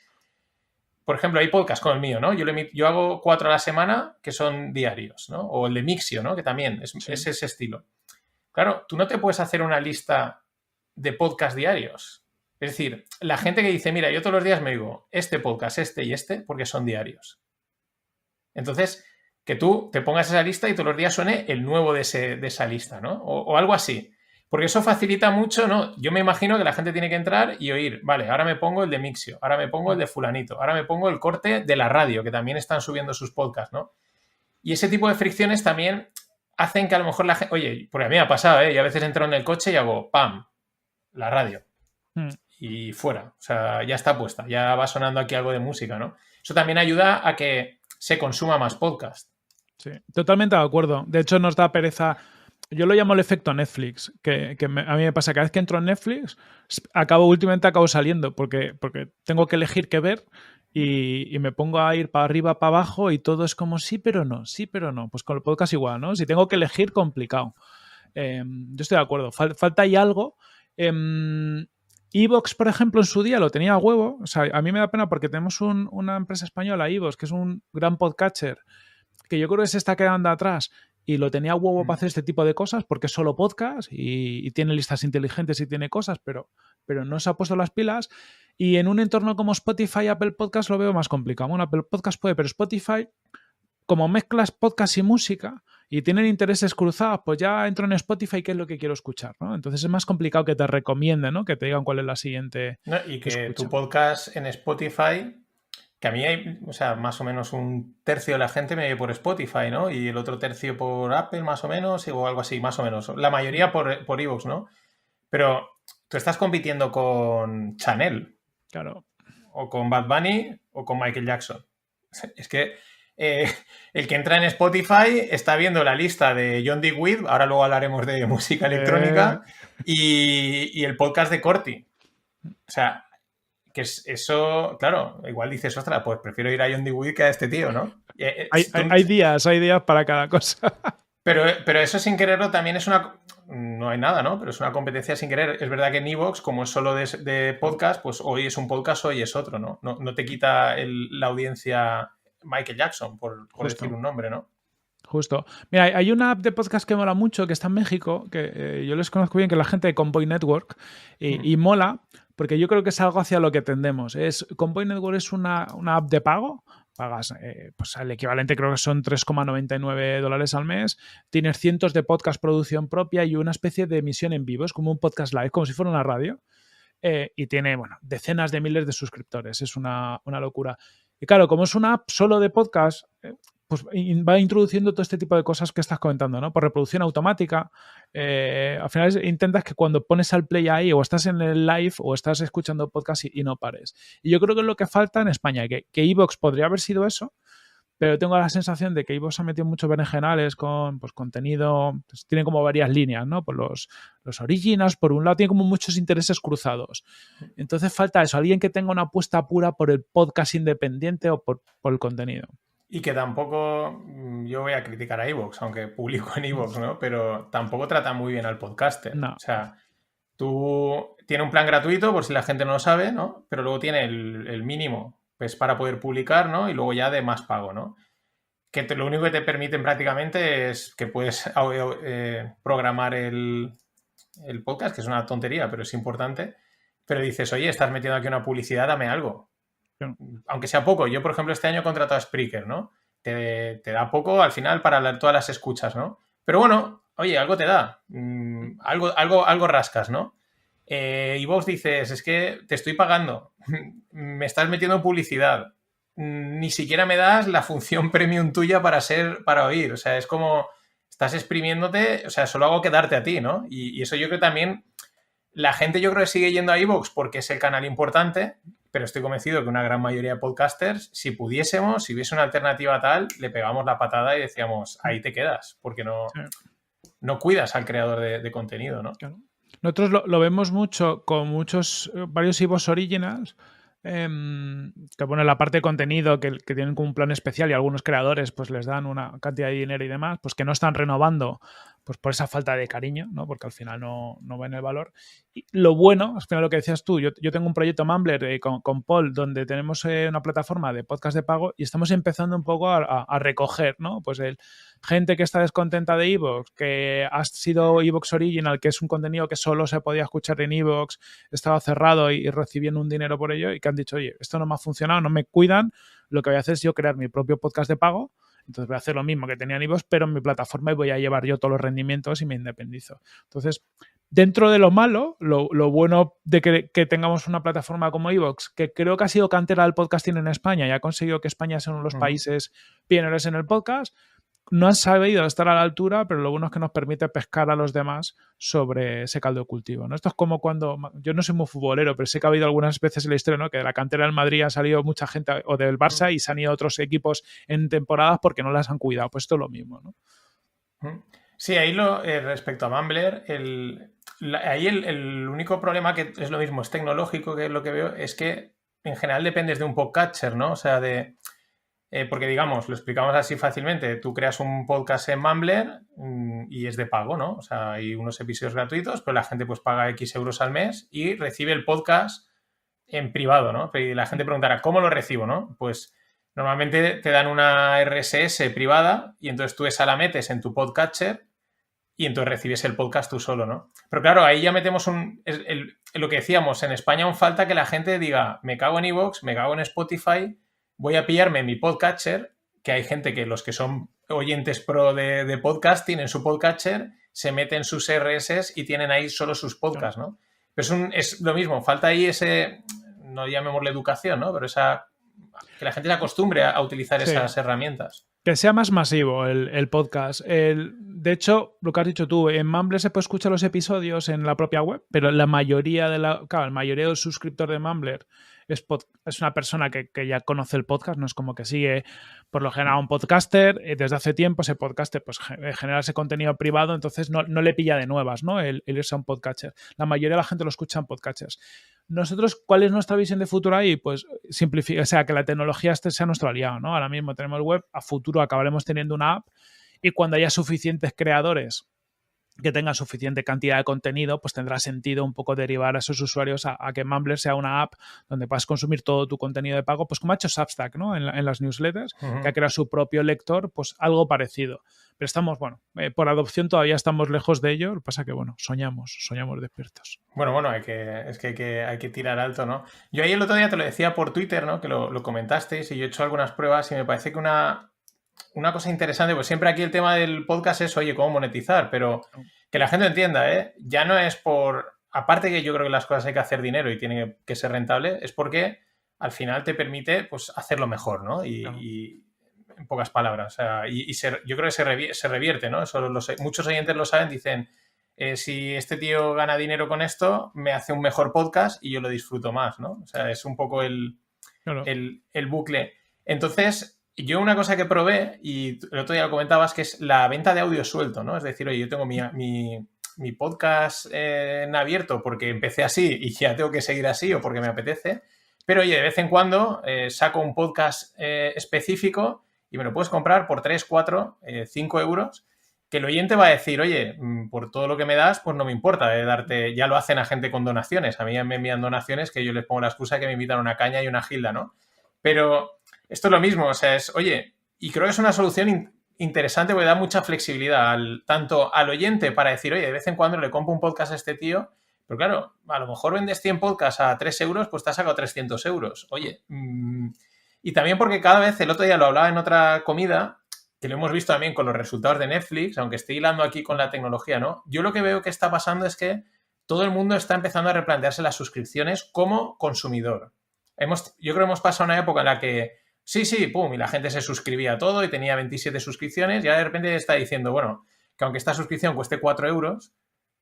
por ejemplo, hay podcasts con el mío, ¿no? Yo hago 4 a la semana que son diarios, ¿no? O el de Mixio, ¿no? Que también es ese estilo. Claro, tú no te puedes hacer una lista de podcasts diarios. Es decir, la gente que dice, mira, yo todos los días me digo este podcast, este y este, porque son diarios. Entonces, que tú te pongas esa lista y todos los días suene el nuevo de esa lista, ¿no? O algo así. Porque eso facilita mucho, ¿no? Yo me imagino que la gente tiene que entrar y oír, vale, ahora me pongo el de Mixio, ahora me pongo el de fulanito, ahora me pongo el corte de la radio, que también están subiendo sus podcasts, ¿no? Y ese tipo de fricciones también hacen que a lo mejor la gente... Oye, porque a mí me ha pasado, ¿eh? Yo a veces entro en el coche y hago ¡pam! La radio. Mm. Y fuera. O sea, ya está puesta. Ya va sonando aquí algo de música, ¿no? Eso también ayuda a que se consuma más podcast. Sí, totalmente de acuerdo. De hecho, nos da pereza. Yo lo llamo el efecto Netflix, que a mí me pasa cada vez que entro en Netflix, últimamente acabo saliendo porque tengo que elegir qué ver y me pongo a ir para arriba, para abajo y todo es como sí, pero no, sí, pero no. Pues con el podcast igual, ¿no? Si tengo que elegir, complicado. Yo estoy de acuerdo. Falta ahí algo. Evox, por ejemplo, en su día lo tenía a huevo. O sea, a mí me da pena porque tenemos una empresa española, Evox, que es un gran podcatcher que yo creo que se está quedando atrás y lo tenía huevo para hacer este tipo de cosas porque es solo podcast y tiene listas inteligentes y tiene cosas, pero no se ha puesto las pilas. Y en un entorno como Spotify, Apple Podcast lo veo más complicado. Bueno, Apple Podcast puede, pero Spotify, como mezclas podcast y música y tienen intereses cruzados, pues ya entro en Spotify, ¿qué es lo que quiero escuchar? ¿No? Entonces es más complicado que te recomienden, ¿no? Que te digan cuál es la siguiente ¿No? Y que escucha. tu podcast en Spotify, que a mí hay, o sea, más o menos un tercio de la gente me oye por Spotify, ¿no? Y el otro tercio por Apple, más o menos, o algo así, más o menos. La mayoría por iVoox, ¿no? Pero tú estás compitiendo con Chanel, Claro. o con Bad Bunny, o con Michael Jackson. Es que el que entra en Spotify está viendo la lista de John Digweed, ahora luego hablaremos de música electrónica, y el podcast de Corti. O sea, que es eso, claro, igual dices, ostras, pues prefiero ir a John Dewey que a este tío, ¿no? Hay días para cada cosa. Pero eso sin quererlo también es una... No hay nada, ¿no? Pero es una competencia sin querer. Es verdad que en Evox, como es solo de podcast, pues hoy es un podcast, hoy es otro, ¿no? No te quita la audiencia Michael Jackson, por decir un nombre, ¿no? Justo. Mira, hay una app de podcast que mola mucho, que está en México, que yo les conozco bien, que es la gente de Convoy Network, y mola, porque yo creo que es algo hacia lo que tendemos. Convoy Network es una app de pago, pagas pues el equivalente creo que son $3,99 al mes, tienes cientos de podcasts producción propia y una especie de emisión en vivo, es como un podcast live, como si fuera una radio, y tiene, bueno, decenas de miles de suscriptores, es una locura. Y claro, como es una app solo de podcast, pues va introduciendo todo este tipo de cosas que estás comentando, ¿no? Por reproducción automática. Al final intentas que cuando pones al play ahí o estás en el live o estás escuchando podcast y no pares. Y yo creo que es lo que falta en España, que Evox podría haber sido eso, pero tengo la sensación de que Evox ha metido muchos berenjenales con pues, contenido, pues, tiene como varias líneas, ¿no? Por los originals, por un lado, tiene como muchos intereses cruzados. Entonces falta eso, alguien que tenga una apuesta pura por el podcast independiente o por el contenido. Y que tampoco, yo voy a criticar a Evox, aunque publico en Evox, ¿no? Pero tampoco trata muy bien al podcaster. No. O sea, tú tienes un plan gratuito, por si la gente no lo sabe, ¿no? Pero luego tiene el mínimo, pues para poder publicar, ¿no? Y luego ya de más pago, ¿no? Que lo único que te permiten prácticamente es que puedes programar el podcast, que es una tontería, pero es importante. Pero dices, oye, estás metiendo aquí una publicidad, dame algo. Aunque sea poco. Yo, por ejemplo, este año he contratado a Spreaker, ¿no? Te da poco al final para todas las escuchas, ¿no? Pero bueno, oye, algo te da. Algo rascas, ¿no? Y vos dices, es que te estoy pagando. Me estás metiendo publicidad. Ni siquiera me das la función premium tuya para oír. O sea, es como estás exprimiéndote, o sea, solo hago quedarte a ti, ¿no? Y eso yo creo que también la gente yo creo que sigue yendo a iVoox porque es el canal importante, pero estoy convencido que una gran mayoría de podcasters, si pudiésemos, si hubiese una alternativa tal, le pegamos la patada y decíamos, ahí te quedas, porque no cuidas al creador de contenido, ¿no? Claro. Nosotros lo vemos mucho con varios iVoox originals, que ponen la parte de contenido que tienen como un plan especial y algunos creadores pues les dan una cantidad de dinero y demás, pues que no están renovando pues por esa falta de cariño, ¿no? Porque al final no ven el valor. Y lo bueno, al final lo que decías tú, yo tengo un proyecto Mumbler con Paul donde tenemos una plataforma de podcast de pago y estamos empezando un poco a recoger, ¿no? Pues gente que está descontenta de iVoox, que ha sido iVoox Original, que es un contenido que solo se podía escuchar en iVoox, estaba cerrado y recibiendo un dinero por ello y que han dicho, oye, esto no me ha funcionado, no me cuidan, lo que voy a hacer es yo crear mi propio podcast de pago, entonces voy a hacer lo mismo que tenía en iVoox, pero en mi plataforma y voy a llevar yo todos los rendimientos y me independizo. Entonces, dentro de lo malo, lo bueno de que tengamos una plataforma como iVoox, que creo que ha sido cantera del podcasting en España y ha conseguido que España sea uno de los países pioneros en el podcast, no han sabido estar a la altura, pero lo bueno es que nos permite pescar a los demás sobre ese caldo de cultivo, ¿no? Esto es como cuando, yo no soy muy futbolero, pero sé que ha habido algunas veces en la historia, ¿no? Que de la cantera del Madrid ha salido mucha gente, o del Barça, y se han ido a otros equipos en temporadas porque no las han cuidado. Pues esto es lo mismo, ¿no? Sí, ahí respecto a Mumbler, ahí el único problema, que es lo mismo, es tecnológico, que es lo que veo, es que en general dependes de un podcatcher, ¿no? O sea, porque digamos, lo explicamos así fácilmente, tú creas un podcast en Mumbler y es de pago, ¿no? O sea, hay unos episodios gratuitos, pero la gente pues paga X euros al mes y recibe el podcast en privado, ¿no? Y la gente preguntará, ¿cómo lo recibo, no? Pues normalmente te dan una RSS privada y entonces tú esa la metes en tu podcatcher y entonces recibes el podcast tú solo, ¿no? Pero claro, ahí ya metemos lo que decíamos, en España aún falta que la gente diga, me cago en iVoox, me cago en Spotify, voy a pillarme mi podcatcher, que hay gente que los que son oyentes pro de podcasting en su podcatcher se meten sus RSS y tienen ahí solo sus podcasts, ¿no? Pero es lo mismo, falta ahí no llamémosle educación, ¿no? Pero que la gente se acostumbre a utilizar esas herramientas. Que sea más masivo el podcast. De hecho, lo que has dicho tú, en Mumbler se puede escuchar los episodios en la propia web, pero la mayoría del suscriptor de Mumbler es una persona que ya conoce el podcast, no es como que sigue por lo general a un podcaster. Desde hace tiempo ese podcaster pues genera ese contenido privado, entonces no le pilla de nuevas, ¿no? El irse a un podcatcher. La mayoría de la gente lo escucha en podcatchers. Nosotros, ¿cuál es nuestra visión de futuro ahí? Pues simplificar, o sea, que la tecnología sea nuestro aliado, ¿no? Ahora mismo tenemos web, a futuro acabaremos teniendo una app, y cuando haya suficientes creadores que tengan suficiente cantidad de contenido, pues tendrá sentido un poco derivar a esos usuarios a que Mumbler sea una app donde puedas consumir todo tu contenido de pago, pues como ha hecho Substack, ¿no? En las newsletters, que ha creado su propio lector, pues algo parecido. Pero estamos, por adopción todavía estamos lejos de ello. Lo que pasa que, soñamos despiertos. Bueno, hay que tirar alto, ¿no? Yo ahí el otro día te lo decía por Twitter, ¿no? Que lo comentasteis y yo he hecho algunas pruebas y me parece que una cosa interesante, pues siempre aquí el tema del podcast es, oye, cómo monetizar, pero que la gente entienda, ¿eh? Ya no es aparte que yo creo que las cosas hay que hacer dinero y tiene que ser rentable, es porque al final te permite, pues, hacerlo mejor, ¿no? Y en pocas palabras, o sea, yo creo que se revierte, ¿no? Eso muchos oyentes lo saben, dicen, si este tío gana dinero con esto, me hace un mejor podcast y yo lo disfruto más, ¿no? O sea, es un poco el bucle. Entonces, yo una cosa que probé, y el otro día lo comentabas, que es la venta de audio suelto, ¿no? Es decir, oye, yo tengo mi podcast en abierto porque empecé así y ya tengo que seguir así o porque me apetece, pero oye, de vez en cuando saco un podcast específico y me lo puedes comprar por 3, 4, 5 euros, que el oyente va a decir, oye, por todo lo que me das, pues no me importa darte, ya lo hacen a gente con donaciones, a mí me envían donaciones que yo les pongo la excusa que me invitan a una caña y una gilda, ¿no? Pero esto es lo mismo, o sea, oye, y creo que es una solución interesante porque da mucha flexibilidad tanto al oyente para decir, oye, de vez en cuando le compro un podcast a este tío, pero claro, a lo mejor vendes 100 podcasts a 3 euros, pues te has sacado 300 euros. Oye, y también porque cada vez, el otro día lo hablaba en otra comida, que lo hemos visto también con los resultados de Netflix, aunque estoy hilando aquí con la tecnología, ¿no? Yo lo que veo que está pasando es que todo el mundo está empezando a replantearse las suscripciones como consumidor. Yo creo que hemos pasado una época en la que sí, pum, y la gente se suscribía a todo y tenía 27 suscripciones y ahora de repente está diciendo, bueno, que aunque esta suscripción cueste 4 euros,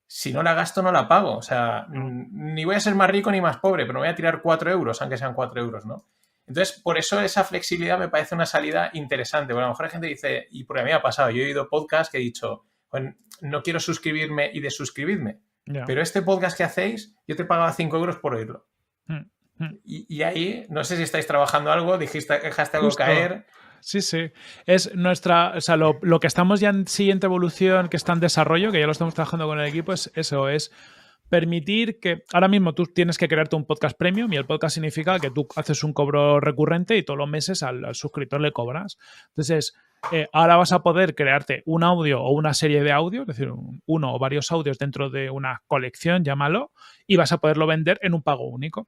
si no la gasto no la pago. O sea, ni voy a ser más rico ni más pobre, pero me voy a tirar 4 euros, aunque sean 4 euros, ¿no? Entonces, por eso esa flexibilidad me parece una salida interesante. Bueno, a lo mejor la gente dice, y porque a mí me ha pasado, yo he oído podcasts que he dicho, bueno, no quiero suscribirme y desuscribirme, pero este podcast que hacéis, yo te pagaba 5 euros por oírlo. Y ahí, no sé si estáis trabajando algo, dejaste algo caer. Sí. Es nuestra, o sea, lo que estamos ya en siguiente evolución, que está en desarrollo, que ya lo estamos trabajando con el equipo, es eso, es permitir que, ahora mismo tú tienes que crearte un podcast premium y el podcast significa que tú haces un cobro recurrente y todos los meses al suscriptor le cobras. Entonces, ahora vas a poder crearte un audio o una serie de audio, es decir, uno o varios audios dentro de una colección, llámalo, y vas a poderlo vender en un pago único.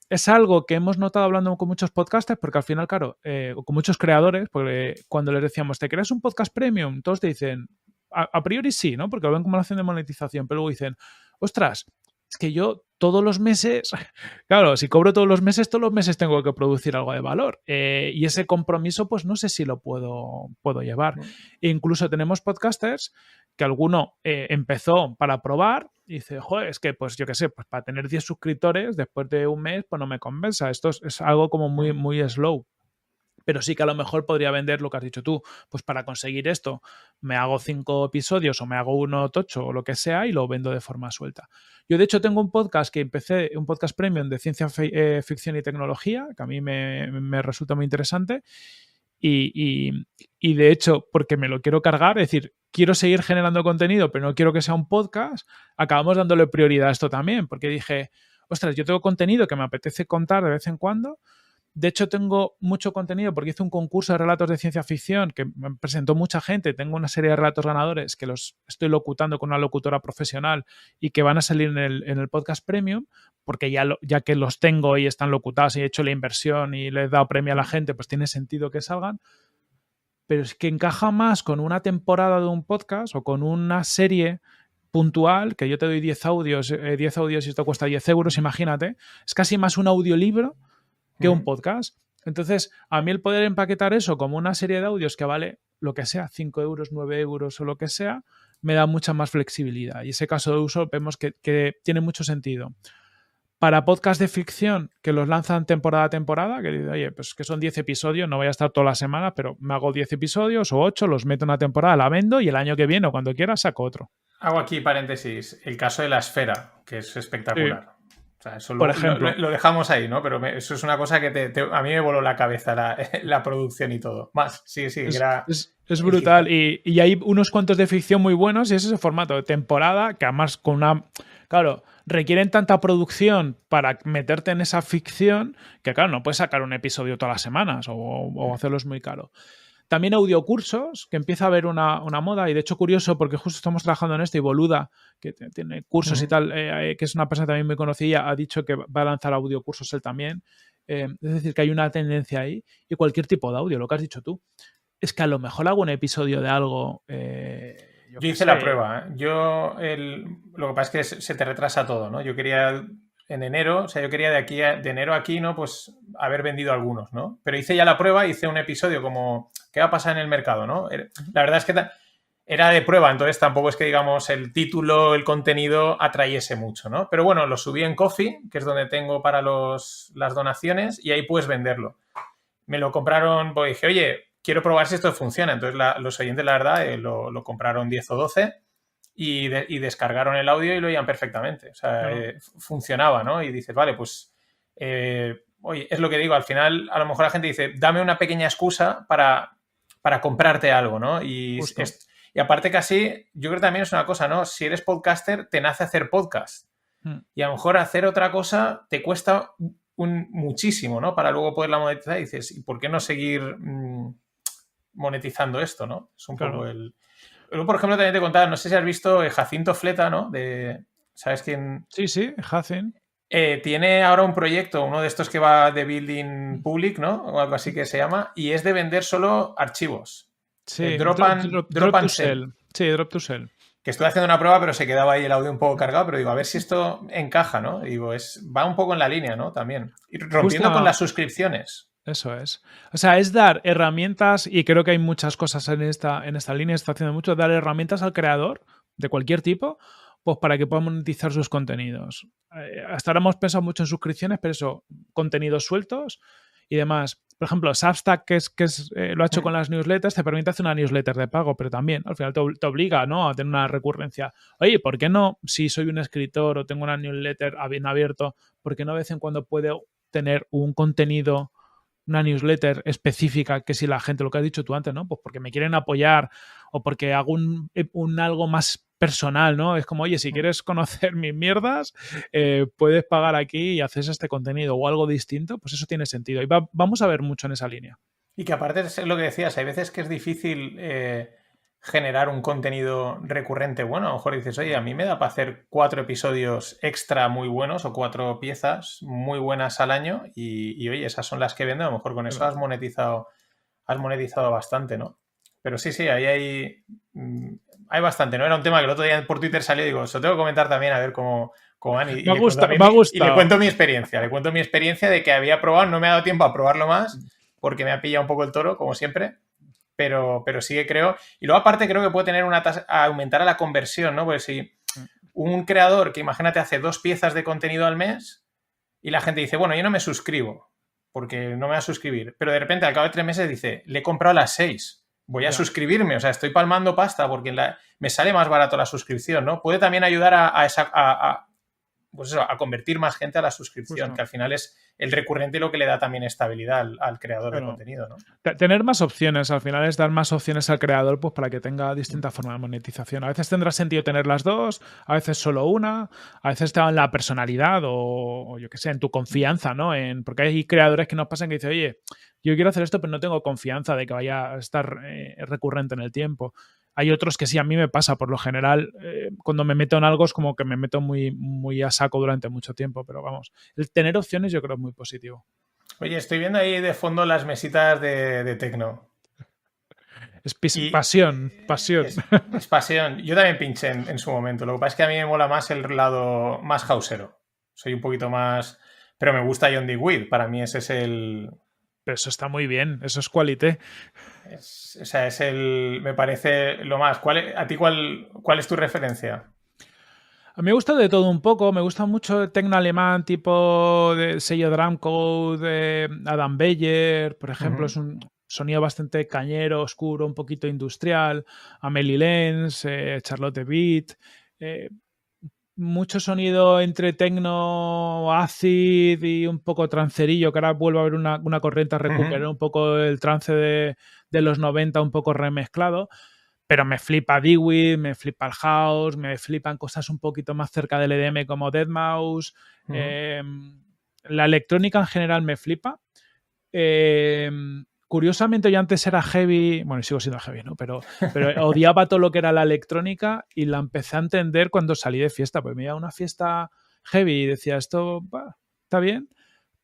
Es algo que hemos notado hablando con muchos podcasters, porque al final, claro, con muchos creadores, porque cuando les decíamos, ¿te creas un podcast premium? Todos te dicen, a priori sí, ¿no? Porque lo ven como una opción de monetización, pero luego dicen, ostras, es que yo todos los meses, claro, si cobro todos los meses tengo que producir algo de valor. Y ese compromiso, pues no sé si lo puedo llevar. E incluso tenemos podcasters que alguno empezó para probar y dice, joder, es que, pues yo qué sé, pues para tener 10 suscriptores después de un mes, pues no me convenza. Esto es algo como muy, muy slow. Pero sí que a lo mejor podría vender lo que has dicho tú. Pues para conseguir esto, me hago 5 episodios o me hago uno tocho o lo que sea y lo vendo de forma suelta. Yo, de hecho, tengo un podcast que empecé, un podcast premium de ciencia ficción y tecnología, que a mí me resulta muy interesante. Y de hecho, porque me lo quiero cargar, es decir, quiero seguir generando contenido, pero no quiero que sea un podcast, acabamos dándole prioridad a esto también, porque dije, ostras, yo tengo contenido que me apetece contar de vez en cuando. De hecho, tengo mucho contenido porque hice un concurso de relatos de ciencia ficción que me presentó mucha gente. Tengo una serie de relatos ganadores que los estoy locutando con una locutora profesional y que van a salir en el podcast premium, porque ya que los tengo y están locutados y he hecho la inversión y le he dado premio a la gente, pues tiene sentido que salgan. Pero es que encaja más con una temporada de un podcast o con una serie puntual, que yo te doy 10 audios y esto cuesta 10 euros, imagínate. Es casi más un audiolibro que un podcast. Entonces, a mí el poder empaquetar eso como una serie de audios que vale lo que sea, 5 euros, 9 euros o lo que sea, me da mucha más flexibilidad. Y ese caso de uso vemos que tiene mucho sentido. Para podcast de ficción que los lanzan temporada a temporada, que dice, oye, pues que son 10 episodios, no voy a estar toda la semana, pero me hago 10 episodios o 8, los meto en una temporada, la vendo y el año que viene o cuando quiera saco otro. Hago aquí paréntesis, el caso de La Esfera, que es espectacular. Sí. O sea, eso Por ejemplo. lo dejamos ahí, ¿no? Pero eso es una cosa que a mí me voló la cabeza, la producción y todo. Más, sí, que era Es el hit. brutal y hay unos cuentos de ficción muy buenos y es ese formato de temporada que además con una... Claro, requieren tanta producción para meterte en esa ficción que, claro, no puedes sacar un episodio todas las semanas o hacerlo es muy caro. También audiocursos, que empieza a haber una moda, y de hecho curioso porque justo estamos trabajando en esto y Boluda, que tiene cursos y tal, que es una persona también muy conocida, ha dicho que va a lanzar audiocursos él también. Es decir, que hay una tendencia ahí y cualquier tipo de audio, lo que has dicho tú. Es que a lo mejor hago un episodio de algo... Yo hice la prueba, ¿eh? Lo que pasa es que se te retrasa todo, ¿no? Yo quería en enero, o sea, yo quería de enero a aquí, ¿no? Pues haber vendido algunos, ¿no? Pero hice ya la prueba, hice un episodio como, ¿qué va a pasar en el mercado, no? La verdad es que era de prueba, entonces tampoco es que, digamos, el título, el contenido atrayese mucho, ¿no? Pero bueno, lo subí en Ko-fi, que es donde tengo para las donaciones, y ahí puedes venderlo. Me lo compraron, pues dije, oye, quiero probar si esto funciona. Entonces los oyentes, la verdad, lo compraron 10 o 12 y descargaron el audio y lo oían perfectamente. O sea, funcionaba, ¿no? Y dices, vale, pues, oye, es lo que digo, al final a lo mejor la gente dice, dame una pequeña excusa para comprarte algo, ¿no? Y aparte casi, yo creo que también es una cosa, ¿no? Si eres podcaster, te nace hacer podcast. Y a lo mejor hacer otra cosa te cuesta muchísimo, ¿no? Para luego poderla monetizar y dices, ¿y por qué no seguir monetizando esto, ¿no? Es un poco el... Luego, por ejemplo, también te contaba, no sé si has visto Jacinto Fleta, ¿no? ¿Sabes quién? Sí, Jacin. Tiene ahora un proyecto, uno de estos que va de Building Public, ¿no? O algo así que se llama, y es de vender solo archivos. Sí, Drop to and sell. sell. Sí, drop to sell. Que estoy haciendo una prueba, pero se quedaba ahí el audio un poco cargado, pero digo, a ver si esto encaja, ¿no? Digo, va un poco en la línea, ¿no? También. Y rompiendo con las suscripciones. Eso es. O sea, es dar herramientas, y creo que hay muchas cosas en esta línea, está haciendo mucho, dar herramientas al creador de cualquier tipo, pues para que pueda monetizar sus contenidos. Hasta ahora hemos pensado mucho en suscripciones, pero eso, contenidos sueltos y demás. Por ejemplo, Substack, lo ha hecho con las newsletters, te permite hacer una newsletter de pago, pero también al final te obliga, ¿no?, a tener una recurrencia. Oye, ¿por qué no, si soy un escritor o tengo una newsletter bien abierto, por qué no de vez en cuando puedo tener un contenido, una newsletter específica, que si la gente, lo que has dicho tú antes, ¿no? Pues porque me quieren apoyar o porque hago un algo más personal, ¿no? Es como, oye, si quieres conocer mis mierdas, puedes pagar aquí y haces este contenido o algo distinto, pues eso tiene sentido. Y vamos a ver mucho en esa línea. Y que aparte es lo que decías, hay veces que es difícil generar un contenido recurrente bueno. A lo mejor dices, oye, a mí me da para hacer 4 episodios extra muy buenos o 4 piezas muy buenas al año y oye, esas son las que vendo. A lo mejor con eso has monetizado bastante, ¿no? Pero sí, ahí hay bastante, ¿no? Era un tema que el otro día por Twitter salió y digo, eso tengo que comentar también a ver cómo Koban, y Me ha le cuento gustado, me ha y le gustado. cuento mi experiencia. Le cuento mi experiencia de que había probado, no me ha dado tiempo a probarlo más, porque me ha pillado un poco el toro, como siempre, pero sí que creo. Y luego, aparte, creo que puede tener una tasa, aumentar a la conversión, ¿no? Porque si un creador que, imagínate, hace 2 piezas de contenido al mes y la gente dice, bueno, yo no me suscribo, porque no me va a suscribir, pero de repente al cabo de 3 meses dice, le he comprado las 6, voy a Ya. suscribirme, o sea, estoy palmando pasta porque me sale más barato la suscripción, ¿no? Puede también ayudar pues eso, a convertir más gente a la suscripción, que Justo. al final es el recurrente y lo que le da también estabilidad al creador de Claro. contenido, ¿no? Tener más opciones, al final es dar más opciones al creador pues, para que tenga distintas formas de monetización. A veces tendrá sentido tener las dos, a veces solo una, a veces está en la personalidad o yo qué sé, en tu confianza, ¿no? Porque hay creadores que nos pasan que dicen, oye, yo quiero hacer esto, pero no tengo confianza de que vaya a estar recurrente en el tiempo. Hay otros que sí, a mí me pasa, por lo general, cuando me meto en algo es como que me meto muy, muy a saco durante mucho tiempo, pero vamos, el tener opciones yo creo es muy positivo. Oye, estoy viendo ahí de fondo las mesitas de tecno. Es Y pasión, pasión. es pasión. Yo también pinché en su momento. Lo que pasa es que a mí me mola más el lado más hausero. Soy un poquito más... Pero me gusta John Digweed. Para mí ese es el... Pero eso está muy bien, eso es qualité. O sea, es el... Me parece lo más. ¿A ti cuál es tu referencia? A mí me gusta de todo un poco, me gusta mucho el tecno alemán tipo de sello Drumcode, de Adam Beyer, por ejemplo, Ujú. es un sonido bastante cañero, oscuro, un poquito industrial, Amelie Lenz, Charlotte Beat, eh, mucho sonido entre tecno, acid y un poco trancerillo, que ahora vuelve a haber una corriente a recuperar Ujú. un poco el trance de los 90 un poco remezclado, pero me flipa Dewey, me flipa el house, me flipan cosas un poquito más cerca del EDM como Deadmau5, Ujú. la electrónica en general me flipa. Eh, Curiosamente, yo antes era heavy, bueno, sigo siendo heavy, ¿no? Pero odiaba todo lo que era la electrónica y la empecé a entender cuando salí de fiesta. Pues me iba a una fiesta heavy y decía, esto está bien,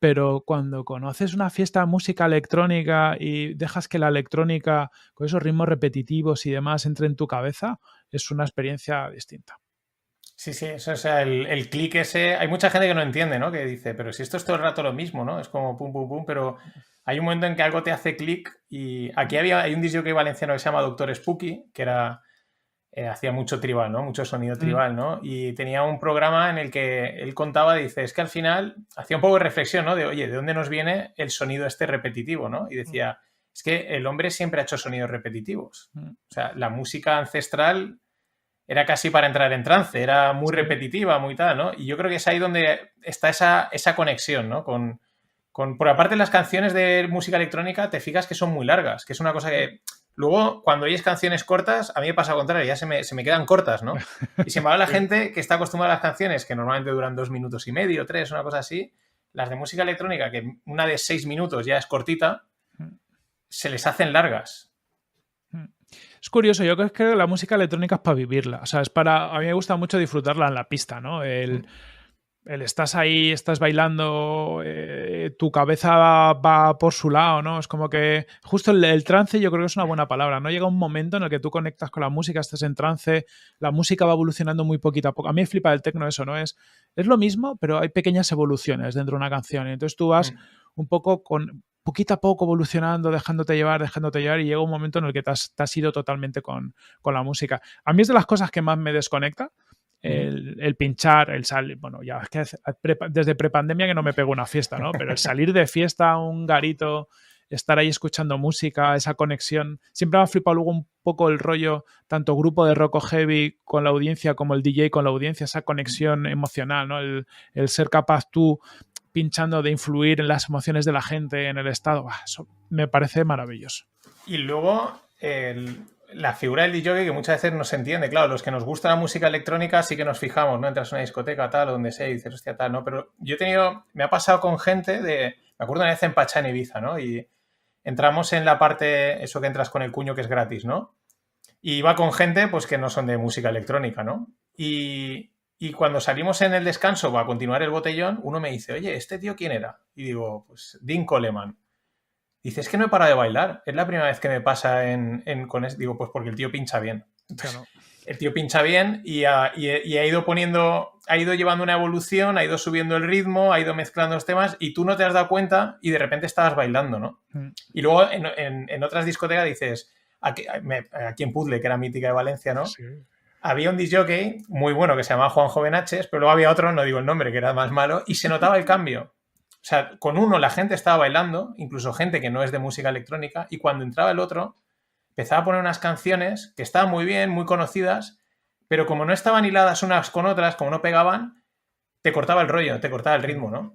pero cuando conoces una fiesta de música electrónica y dejas que la electrónica, con esos ritmos repetitivos y demás, entre en tu cabeza, es una experiencia distinta. Sí, sí, eso, o sea, el clic ese. Hay mucha gente que no entiende, ¿no? Que dice, pero si esto es todo el rato lo mismo, ¿no? Es como pum, pum, pum, pero hay un momento en que algo te hace clic y aquí hay un disc jockey valenciano que se llama Doctor Spooky, que era hacía mucho tribal, ¿no? Mucho sonido Mm, tribal, ¿no? Y tenía un programa en el que él contaba, dice, es que al final hacía un poco de reflexión, ¿no? De, oye, ¿de dónde nos viene el sonido este repetitivo, ¿no? Y mm, decía, es que el hombre siempre ha hecho sonidos repetitivos. mm. O sea, la música ancestral era casi para entrar en trance, era muy Sí. repetitiva, muy tal, ¿no? Y yo creo que es ahí donde está esa conexión, ¿no? Por aparte, las canciones de música electrónica te fijas que son muy largas, que es una cosa que luego cuando oyes canciones cortas, a mí me pasa al contrario, ya se me quedan cortas, ¿no? Y sin embargo, la Sí. gente que está acostumbrada a las canciones, que normalmente duran 2 minutos y medio, 3, una cosa así, las de música electrónica, que una de 6 minutos ya es cortita, Mm, se les hacen largas. mm. Es curioso, yo creo que la música electrónica es para vivirla. O sea, a mí me gusta mucho disfrutarla en la pista, ¿no? El estás ahí, estás bailando, tu cabeza va por su lado, ¿no? Es como que justo el trance yo creo que es una buena palabra, ¿no? Llega un momento en el que tú conectas con la música, estás en trance, la música va evolucionando muy poquito a poco. A mí me flipa el techno eso, ¿no? Es lo mismo, pero hay pequeñas evoluciones dentro de una canción. Y entonces tú vas un poco con poquito a poco evolucionando, dejándote llevar y llega un momento en el que te has ido totalmente con la música. A mí es de las cosas que más me desconecta el pinchar, el salir, bueno, ya es que desde prepandemia que no me pego una fiesta, ¿no? Pero el salir de fiesta a un garito, estar ahí escuchando música, esa conexión, siempre me ha flipado luego un poco el rollo, tanto grupo de rock o heavy con la audiencia como el DJ con la audiencia, esa conexión emocional, ¿no? El ser capaz tú pinchando de influir en las emociones de la gente, en el estado, eso me parece maravilloso. Y luego la figura del DJ que muchas veces no se entiende. Claro, los que nos gusta la música electrónica sí que nos fijamos, ¿no? Entras a una discoteca tal o donde sea y dices, hostia, tal, ¿no? Pero me ha pasado con gente me acuerdo una vez en Pachá en Ibiza, ¿no? Y entramos en la parte, eso que entras con el cuño que es gratis, ¿no? Y iba con gente, pues que no son de música electrónica, ¿no? Y cuando salimos en el descanso para continuar el botellón, uno me dice, oye, ¿este tío quién era? Y digo, pues Dean Coleman. Dice, es que no he parado de bailar. Es la primera vez que me pasa con Digo, pues porque el tío pincha bien. Entonces, Claro. el tío pincha bien y ha ido llevando una evolución, ha ido subiendo el ritmo, ha ido mezclando los temas y tú no te has dado cuenta y de repente estabas bailando, ¿no? Y luego en otras discotecas dices, aquí en Puzzle, que era mítica de Valencia, ¿no? Sí. Había un disc jockey muy bueno que se llamaba Juan Jovenaches, pero luego había otro, no digo el nombre, que era más malo, y se notaba el cambio. O sea, con uno la gente estaba bailando, incluso gente que no es de música electrónica, y cuando entraba el otro, empezaba a poner unas canciones que estaban muy bien, muy conocidas, pero como no estaban hiladas unas con otras, como no pegaban, te cortaba el rollo, te cortaba el ritmo, ¿no?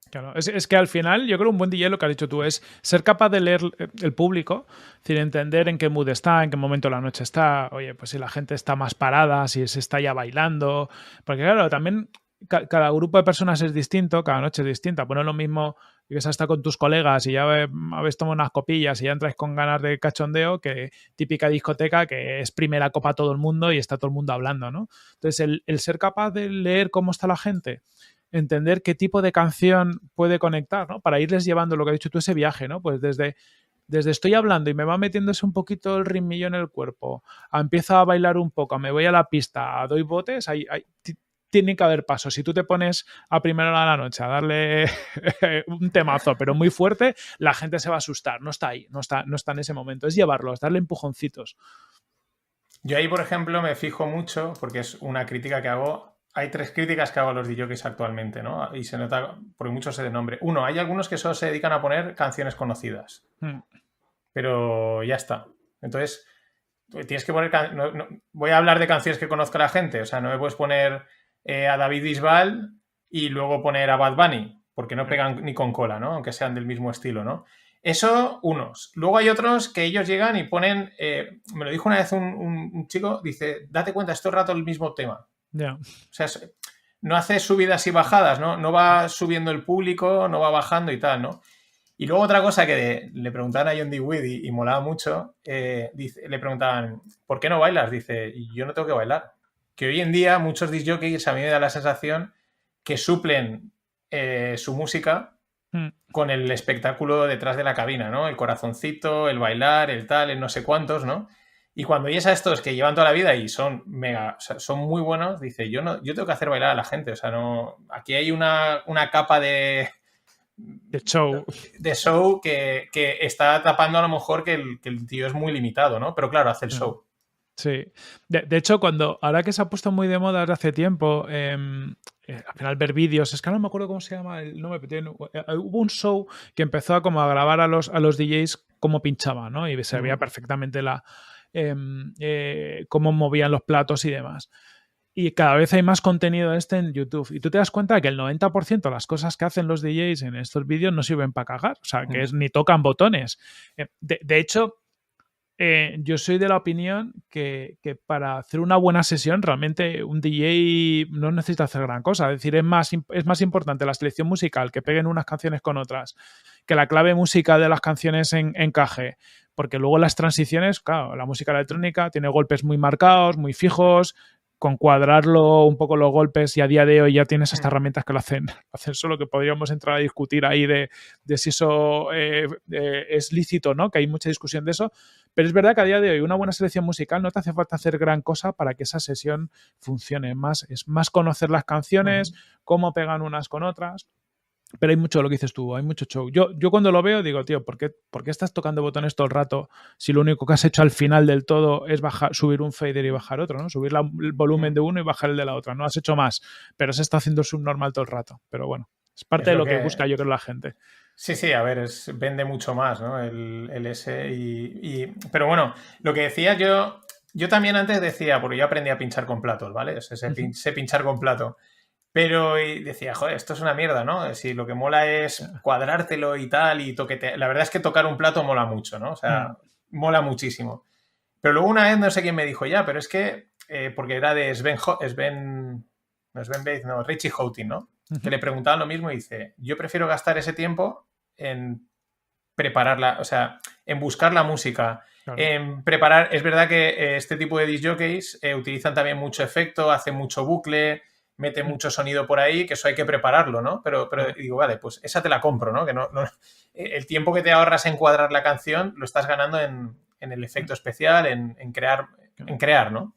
Claro, es que al final yo creo un buen DJ, lo que has dicho tú, es ser capaz de leer el público, es decir, entender en qué mood está, en qué momento de la noche está, oye, pues si la gente está más parada, si se está ya bailando, porque claro, también cada grupo de personas es distinto, cada noche es distinta, pues no es lo mismo que vas a estar con tus colegas y ya habéis tomado unas copillas y ya entráis con ganas de cachondeo que típica discoteca que es primera copa todo el mundo y está todo el mundo hablando, ¿no? Entonces el ser capaz de leer cómo está la gente, entender qué tipo de canción puede conectar, ¿no? Para irles llevando lo que has dicho tú, ese viaje, ¿no? Pues desde estoy hablando y me va metiéndose un poquito el ritmillo en el cuerpo, empiezo a bailar un poco, me voy a la pista, doy botes, tiene que haber pasos. Si tú te pones a primera hora de la noche a darle un temazo, pero muy fuerte, la gente se va a asustar. No está ahí, no está en ese momento. Es llevarlos, darle empujoncitos. Yo ahí, por ejemplo, me fijo mucho, porque es una crítica que hago. Hay 3 críticas que hago a los DJs actualmente, ¿no? Y se nota, porque muchos se de nombre. Uno, hay algunos que solo se dedican a poner canciones conocidas. Pero ya está. Entonces, tienes que poner... voy a hablar de canciones que conozca la gente. O sea, no me puedes poner a David Bisbal y luego poner a Bad Bunny, porque no pegan ni con cola, ¿no? Aunque sean del mismo estilo, ¿no? Eso, unos. Luego hay otros que ellos llegan y ponen... me lo dijo una vez un chico, dice, date cuenta, es todo el rato el mismo tema. Yeah. O sea, no hace subidas y bajadas, ¿no? No va subiendo el público, no va bajando y tal, ¿no? Y luego otra cosa que le preguntaban a John Dewey y molaba mucho, le preguntaban, ¿por qué no bailas? Dice, yo no tengo que bailar. Que hoy en día muchos disc jockeys a mí me da la sensación que suplen su música con el espectáculo detrás de la cabina, ¿no? El corazoncito, el bailar, el tal, el no sé cuántos, ¿no? Y cuando oyes a estos que llevan toda la vida y son mega, o sea, son muy buenos, dice, yo tengo que hacer bailar a la gente, o sea, no, aquí hay una capa de show. De show que está tapando a lo mejor que el tío es muy limitado, ¿no? Pero claro, hace el show. Sí. De hecho, ahora que se ha puesto muy de moda desde hace tiempo, al final ver vídeos, es que no me acuerdo cómo se llama el nombre, hubo un show que empezó a grabar a los DJs cómo pinchaban, ¿no? Y se veía perfectamente cómo movían los platos y demás. Y cada vez hay más contenido en YouTube. Y tú te das cuenta que el 90% de las cosas que hacen los DJs en estos vídeos no sirven para cagar. O sea, que ni tocan botones. De hecho, yo soy de la opinión que para hacer una buena sesión realmente un DJ no necesita hacer gran cosa. Es decir, es más importante la selección musical, que peguen unas canciones con otras, que la clave musical de las canciones encaje. Porque luego las transiciones, claro, la música electrónica tiene golpes muy marcados, muy fijos, con cuadrarlo un poco los golpes y a día de hoy ya tienes estas herramientas que lo hacen solo, que podríamos entrar a discutir ahí de si eso es lícito, ¿no? Que hay mucha discusión de eso, pero es verdad que a día de hoy una buena selección musical no te hace falta hacer gran cosa para que esa sesión funcione. Es más conocer las canciones, cómo pegan unas con otras. Pero hay mucho, lo que dices tú, hay mucho show. Yo cuando lo veo digo, tío, ¿por qué estás tocando botones todo el rato si lo único que has hecho al final del todo es subir un fader y bajar otro, ¿no? Subir el volumen de uno y bajar el de la otra. No has hecho más, pero se está haciendo subnormal todo el rato. Pero bueno, es parte de lo que busca, yo creo, la gente. Sí, a ver, vende mucho más, ¿no? El S pero bueno, lo que decía yo también antes decía, porque yo aprendí a pinchar con platos, ¿vale? O sea, sé pinchar con plato. Pero decía, joder, esto es una mierda, ¿no? Si lo que mola es cuadrártelo y tal, y toquete. La verdad es que tocar un plato mola mucho, ¿no? O sea, mola muchísimo. Pero luego una vez no sé quién me dijo, ya, pero es que, porque era de Richie Houghton, ¿no? Que le preguntaban lo mismo y dice, yo prefiero gastar ese tiempo en prepararla, o sea, en buscar la música, en preparar. Es verdad que este tipo de disc jockeys utilizan también mucho efecto, hacen mucho bucle, mete mucho sonido por ahí, que eso hay que prepararlo, ¿no? Pero digo, vale, pues esa te la compro, ¿no? Que no el tiempo que te ahorras en cuadrar la canción lo estás ganando en el efecto especial, en crear, ¿no?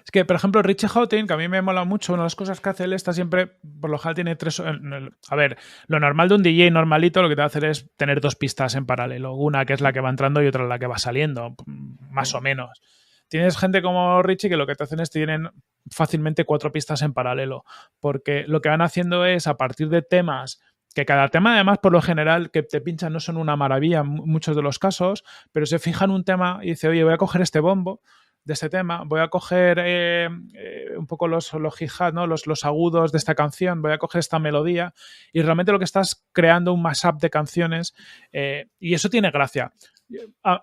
Es que, por ejemplo, Richie Houghton, que a mí me mola mucho, una de las cosas que hace él está siempre, por lo general tiene tres... A ver, lo normal de un DJ normalito lo que te va a hacer es tener dos pistas en paralelo. Una que es la que va entrando y otra la que va saliendo, más o menos. Tienes gente como Richie que lo que te hacen es tienen fácilmente 4 pistas en paralelo, porque lo que van haciendo es, a partir de temas, que cada tema además por lo general que te pinchan no son una maravilla en muchos de los casos, pero se fijan un tema y dice, oye, voy a coger este bombo de este tema, voy a coger un poco los hi-hat, ¿no? los agudos de esta canción, voy a coger esta melodía y realmente lo que estás creando un mashup de canciones y eso tiene gracia.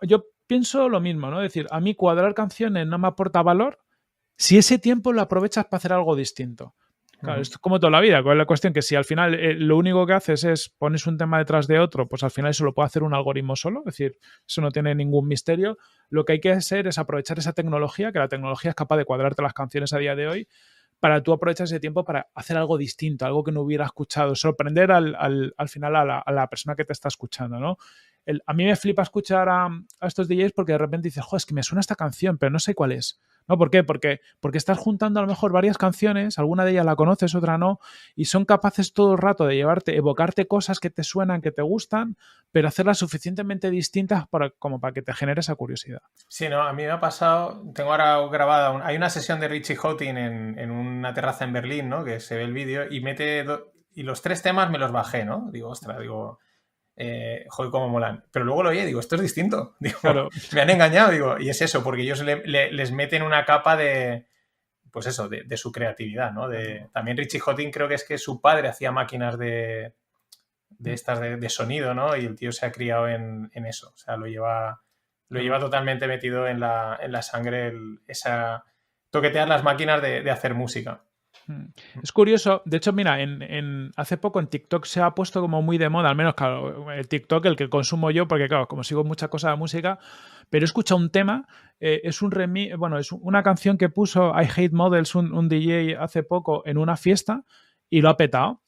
Yo pienso lo mismo, ¿no? Es decir, a mí cuadrar canciones no me aporta valor si ese tiempo lo aprovechas para hacer algo distinto. Claro, esto es como toda la vida, con la cuestión que si al final lo único que haces es pones un tema detrás de otro, pues al final eso lo puede hacer un algoritmo solo, es decir, eso no tiene ningún misterio. Lo que hay que hacer es aprovechar esa tecnología, que la tecnología es capaz de cuadrarte las canciones a día de hoy, para tú aprovechar ese tiempo para hacer algo distinto, algo que no hubiera escuchado, sorprender al final a la persona que te está escuchando, ¿no? A mí me flipa escuchar a estos DJs porque de repente dices, joder, es que me suena esta canción, pero no sé cuál es. ¿No? ¿Por qué? Porque estás juntando a lo mejor varias canciones, alguna de ellas la conoces, otra no, y son capaces todo el rato de evocarte cosas que te suenan, que te gustan, pero hacerlas suficientemente distintas como para que te genere esa curiosidad. Sí, no, a mí me ha pasado, tengo ahora grabada, hay una sesión de Richie Houghton en una terraza en Berlín, ¿no? Que se ve el vídeo y y los 3 temas me los bajé, ¿no? Digo, ostras, joder, cómo molan. Pero luego lo oí, digo, esto es distinto. Digo, claro. Me han engañado, digo, y es eso, porque ellos les meten una capa de, pues eso, de su creatividad, ¿no? También Richie Houghton creo que es que su padre hacía máquinas de estas de sonido, ¿no? Y el tío se ha criado en eso, o sea, lo lleva totalmente metido en la sangre, toquetear las máquinas de hacer música. Es curioso, de hecho, mira, hace poco en TikTok se ha puesto como muy de moda, al menos, claro, el TikTok, el que consumo yo, porque claro, como sigo muchas cosas de música, pero he escuchado un tema, es un remix, bueno, es una canción que puso I Hate Models, un DJ hace poco en una fiesta y lo ha petado.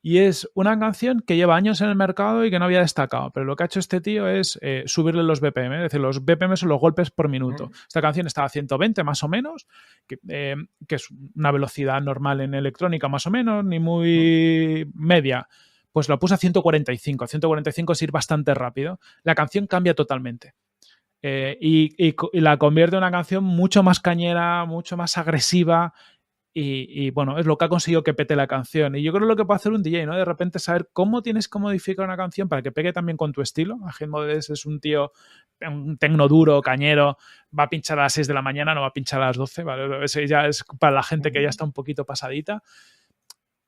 Y es una canción que lleva años en el mercado y que no había destacado. Pero lo que ha hecho este tío es subirle los BPM. Es decir, los BPM son los golpes por minuto. Esta canción está a 120 más o menos, que es una velocidad normal en electrónica más o menos, ni muy media. Pues lo puse a 145. A 145 es ir bastante rápido. La canción cambia totalmente. Y la convierte en una canción mucho más cañera, mucho más agresiva. Y bueno, es lo que ha conseguido que pete la canción. Y yo creo que lo que puede hacer un DJ, ¿no? De repente saber cómo tienes que modificar una canción para que pegue también con tu estilo. Agent Models es un tío, un tecno duro, cañero, va a pinchar a las 6 de la mañana, no va a pinchar a las 12, ¿vale? Eso ya es para la gente que ya está un poquito pasadita.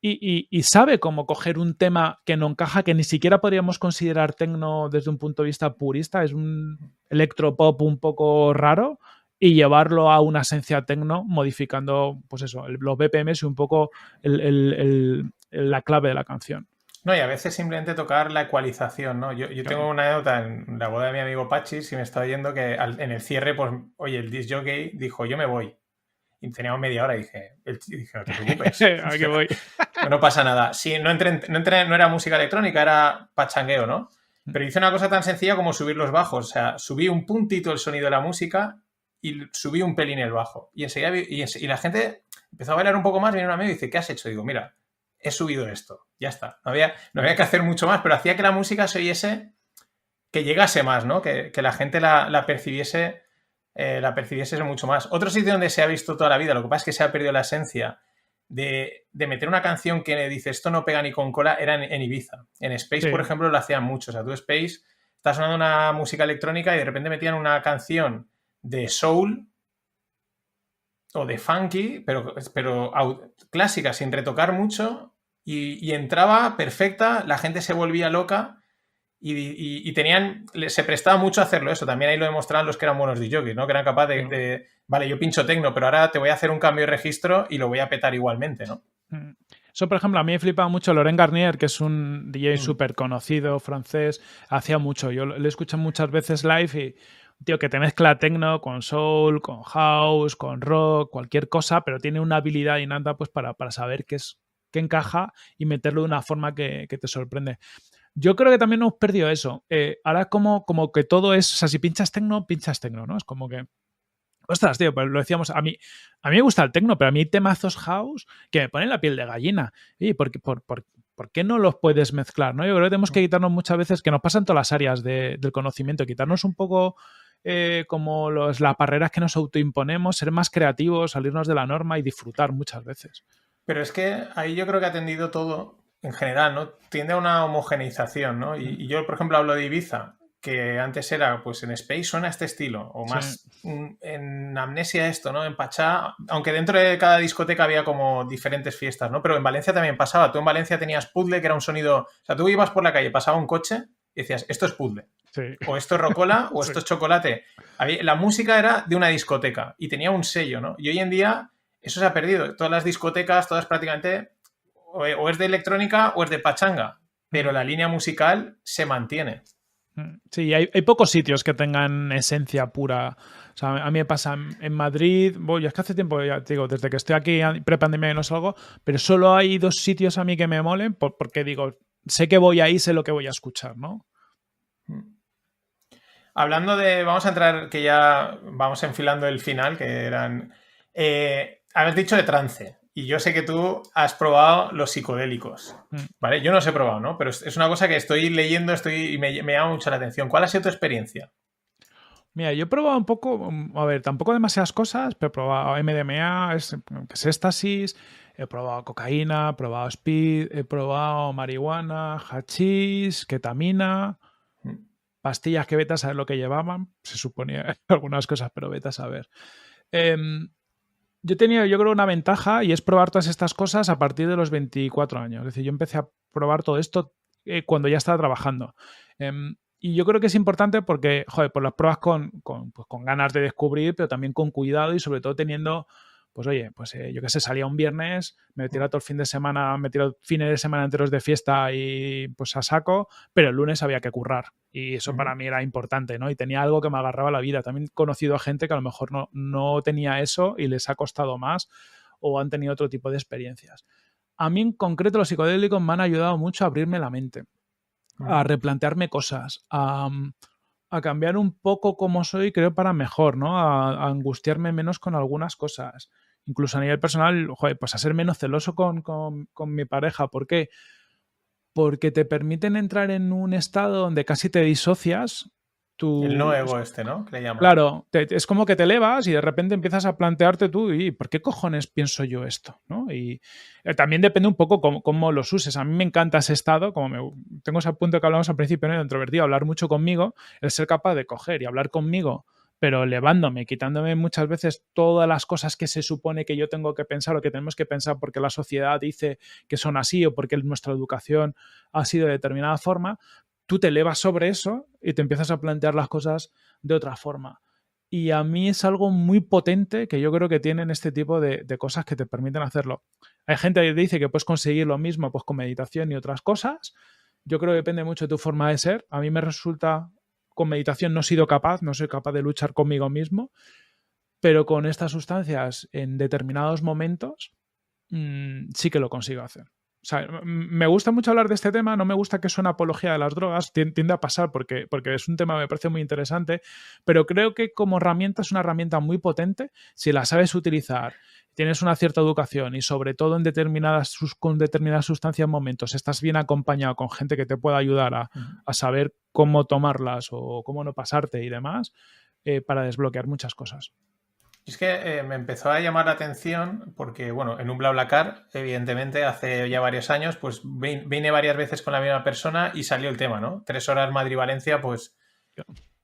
Y sabe cómo coger un tema que no encaja, que ni siquiera podríamos considerar tecno desde un punto de vista purista, es un electropop un poco raro, y llevarlo a una esencia tecno modificando, pues eso, los BPMs y un poco la clave de la canción. No, y a veces simplemente tocar la ecualización, ¿no? Yo tengo una anécdota en la boda de mi amigo Pachi, si me está oyendo, que en el cierre, pues, oye, el disc jockey dijo, yo me voy. Y teníamos media hora y dije, no te preocupes. Aquí voy. No pasa nada. Sí, no era música electrónica, era pachangueo, ¿no? Pero hice una cosa tan sencilla como subir los bajos. O sea, subí un puntito el sonido de la música y subí un pelín el bajo. Y enseguida y la gente empezó a bailar un poco más, viene un amigo y dice, ¿qué has hecho? Digo, mira, he subido esto. Ya está. No había que hacer mucho más, pero hacía que la música se oyese, que llegase más, ¿no? Que la gente la percibiese mucho más. Otro sitio donde se ha visto toda la vida, lo que pasa es que se ha perdido la esencia de meter una canción que dice esto no pega ni con cola, era en Ibiza. En Space, sí, por ejemplo, lo hacían mucho. O sea, tú Space, estás sonando una música electrónica y de repente metían una canción de soul o de funky, pero clásica, sin retocar mucho, y entraba perfecta, la gente se volvía loca. Y se prestaba mucho a hacerlo eso. También ahí lo demostraban los que eran buenos DJs, ¿no? Que eran capaces de vale, yo pincho tecno, pero ahora te voy a hacer un cambio de registro y lo voy a petar igualmente, ¿no? Eso, por ejemplo, a mí me flipa mucho Laurent Garnier, que es un DJ súper conocido, francés, hacía mucho. Yo le escucho muchas veces live y un tío que te mezcla tecno con soul, con house, con rock, cualquier cosa, pero tiene una habilidad innata pues para saber qué encaja y meterlo de una forma que te sorprende. Yo creo que también hemos perdido eso. Ahora como que todo es, o sea, si pinchas tecno, ¿no? Es como que Ostras, tío, pues lo decíamos, a mí me gusta el techno, pero a mí hay temazos house que me ponen la piel de gallina. ¿Y por qué no los puedes mezclar? ¿No? Yo creo que tenemos que quitarnos muchas veces, que nos pasa en todas las áreas del conocimiento, quitarnos un poco como las barreras que nos autoimponemos, ser más creativos, salirnos de la norma y disfrutar muchas veces. Pero es que ahí yo creo que ha tendido todo, en general, ¿no? Tiende a una homogeneización, ¿no? Y yo, por ejemplo, hablo de Ibiza, que antes era, pues en Space suena este estilo, o Sí. más en Amnesia esto, ¿no? En Pachá, aunque dentro de cada discoteca había como diferentes fiestas, ¿no? Pero en Valencia también pasaba. Tú en Valencia tenías puzzle, que era un sonido... O sea, tú ibas por la calle, pasaba un coche y decías, esto es puzzle. Sí. O esto es rocola, o Sí. esto es chocolate. La música era de una discoteca y tenía un sello, ¿no? Y hoy en día eso se ha perdido. Todas las discotecas, todas prácticamente, o es de electrónica o es de pachanga, pero la línea musical se mantiene. Sí, hay pocos sitios que tengan esencia pura. O sea, a mí me pasa en Madrid, es que hace tiempo, ya te digo, desde que estoy aquí pre-pandemia y no salgo, pero solo hay 2 sitios a mí que me molen porque digo, sé que voy ahí, sé lo que voy a escuchar, ¿no? Hablando de, vamos a entrar, que ya vamos enfilando el final, que eran... habéis dicho de trance, y yo sé que tú has probado los psicodélicos, ¿vale? Yo no los he probado, ¿no? Pero es una cosa que estoy leyendo y me llama mucho la atención. ¿Cuál ha sido tu experiencia? Mira, yo he probado un poco, a ver, tampoco demasiadas cosas, pero he probado MDMA, que es éxtasis, he probado cocaína, he probado speed, he probado marihuana, hachís, ketamina, pastillas que vete a saber lo que llevaban, se suponía algunas cosas, pero vete a saber. Yo tenía, yo creo, una ventaja y es probar todas estas cosas a partir de los 24 años. Es decir, yo empecé a probar todo esto cuando ya estaba trabajando. Y yo creo que es importante porque, joder, pues las pruebas pues con ganas de descubrir, pero también con cuidado y sobre todo teniendo, pues oye, pues yo qué sé, salía un viernes, me tiraba todo el fin de semana, me tiraba fines de semana enteros de fiesta y pues a saco, pero el lunes había que currar. Y eso para mí era importante, ¿no? Y tenía algo que me agarraba la vida. También he conocido a gente que a lo mejor no tenía eso y les ha costado más o han tenido otro tipo de experiencias. A mí en concreto los psicodélicos me han ayudado mucho a abrirme la mente, a replantearme cosas, a cambiar un poco como soy, creo, para mejor, ¿no? A angustiarme menos con algunas cosas. Incluso a nivel personal, joder, pues a ser menos celoso con mi pareja. ¿Por qué? Porque te permiten entrar en un estado donde casi te disocias. El no ego este, ¿no? Que le llaman. Claro, es como que te elevas y de repente empiezas a plantearte tú, ¿y por qué cojones pienso yo esto? ¿No? Y también depende un poco cómo los uses. A mí me encanta ese estado, tengo ese punto que hablamos al principio, ¿no? De introvertido, hablar mucho conmigo, el ser capaz de coger y hablar conmigo, pero elevándome, quitándome muchas veces todas las cosas que se supone que yo tengo que pensar o que tenemos que pensar porque la sociedad dice que son así o porque nuestra educación ha sido de determinada forma. Tú te elevas sobre eso y te empiezas a plantear las cosas de otra forma. Y a mí es algo muy potente que yo creo que tienen este tipo de cosas que te permiten hacerlo. Hay gente que dice que puedes conseguir lo mismo pues, con meditación y otras cosas. Yo creo que depende mucho de tu forma de ser. A mí me resulta, con meditación no he sido capaz, no soy capaz de luchar conmigo mismo, pero con estas sustancias en determinados momentos sí que lo consigo hacer. O sea, me gusta mucho hablar de este tema, no me gusta que suene apología de las drogas, tiende a pasar porque es un tema que me parece muy interesante, pero creo que como herramienta es una herramienta muy potente si la sabes utilizar, tienes una cierta educación y sobre todo con determinadas sustancias en momentos estás bien acompañado con gente que te pueda ayudar a saber cómo tomarlas o cómo no pasarte y demás, para desbloquear muchas cosas. Es que me empezó a llamar la atención porque, bueno, en un BlaBlaCar, evidentemente, hace ya varios años, pues vine varias veces con la misma persona y salió el tema, ¿no? 3 horas Madrid-Valencia, pues...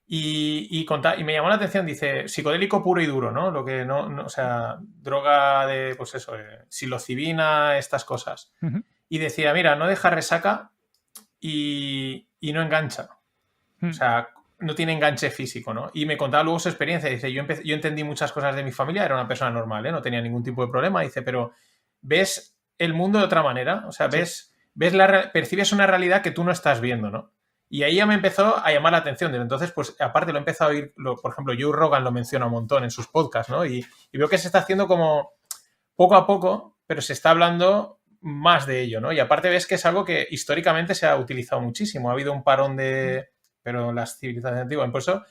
Y me llamó la atención, dice, psicodélico puro y duro, ¿no? Lo que o sea, droga de, pues eso, psilocibina, estas cosas. Y decía, mira, no deja resaca y no engancha. O sea, no tiene enganche físico, ¿no? Y me contaba luego su experiencia. Dice, yo entendí muchas cosas de mi familia, era una persona normal, ¿eh? No tenía ningún tipo de problema. Dice, pero ves el mundo de otra manera. O sea, percibes una realidad que tú no estás viendo, ¿no? Y ahí ya me empezó a llamar la atención. Entonces, pues aparte lo he empezado a oír, por ejemplo, Joe Rogan lo menciona un montón en sus podcasts, ¿no? Y veo que se está haciendo como poco a poco, pero se está hablando más de ello, ¿no? Y aparte ves que es algo que históricamente se ha utilizado muchísimo. Ha habido un parón pero las civilizaciones antiguas. Por eso,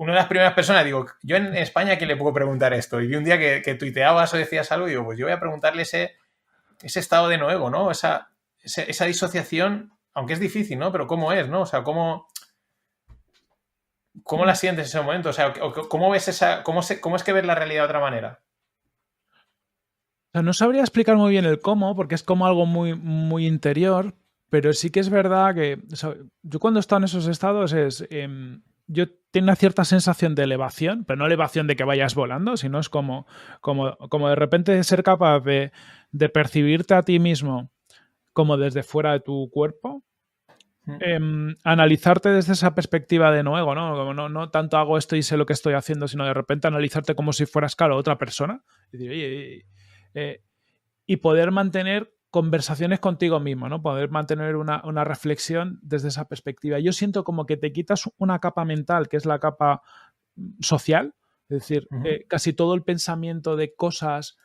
una de las primeras personas, digo, yo en España, ¿a quién le puedo preguntar esto? Y vi un día que tuiteabas o decías algo y digo, pues yo voy a preguntarle ese estado de nuevo, ¿no? Esa disociación, aunque es difícil, ¿no? Pero ¿cómo es, no? O sea, ¿cómo la sientes en ese momento? O sea, ¿cómo ves cómo es que ves la realidad de otra manera? O sea, no sabría explicar muy bien el cómo, porque es como algo muy, muy interior, pero sí que es verdad que o sea, yo cuando he estado en esos estados yo tengo una cierta sensación de elevación, pero no elevación de que vayas volando, sino es como de repente ser capaz de percibirte a ti mismo como desde fuera de tu cuerpo, analizarte desde esa perspectiva de nuevo, ¿no? Como no tanto hago esto y sé lo que estoy haciendo, sino de repente analizarte como si fueras, claro, otra persona. Y decir, oye, y poder mantener conversaciones contigo mismo, ¿no? Poder mantener una reflexión desde esa perspectiva. Yo siento como que te quitas una capa mental, que es la capa social, es decir, casi todo el pensamiento de cosas,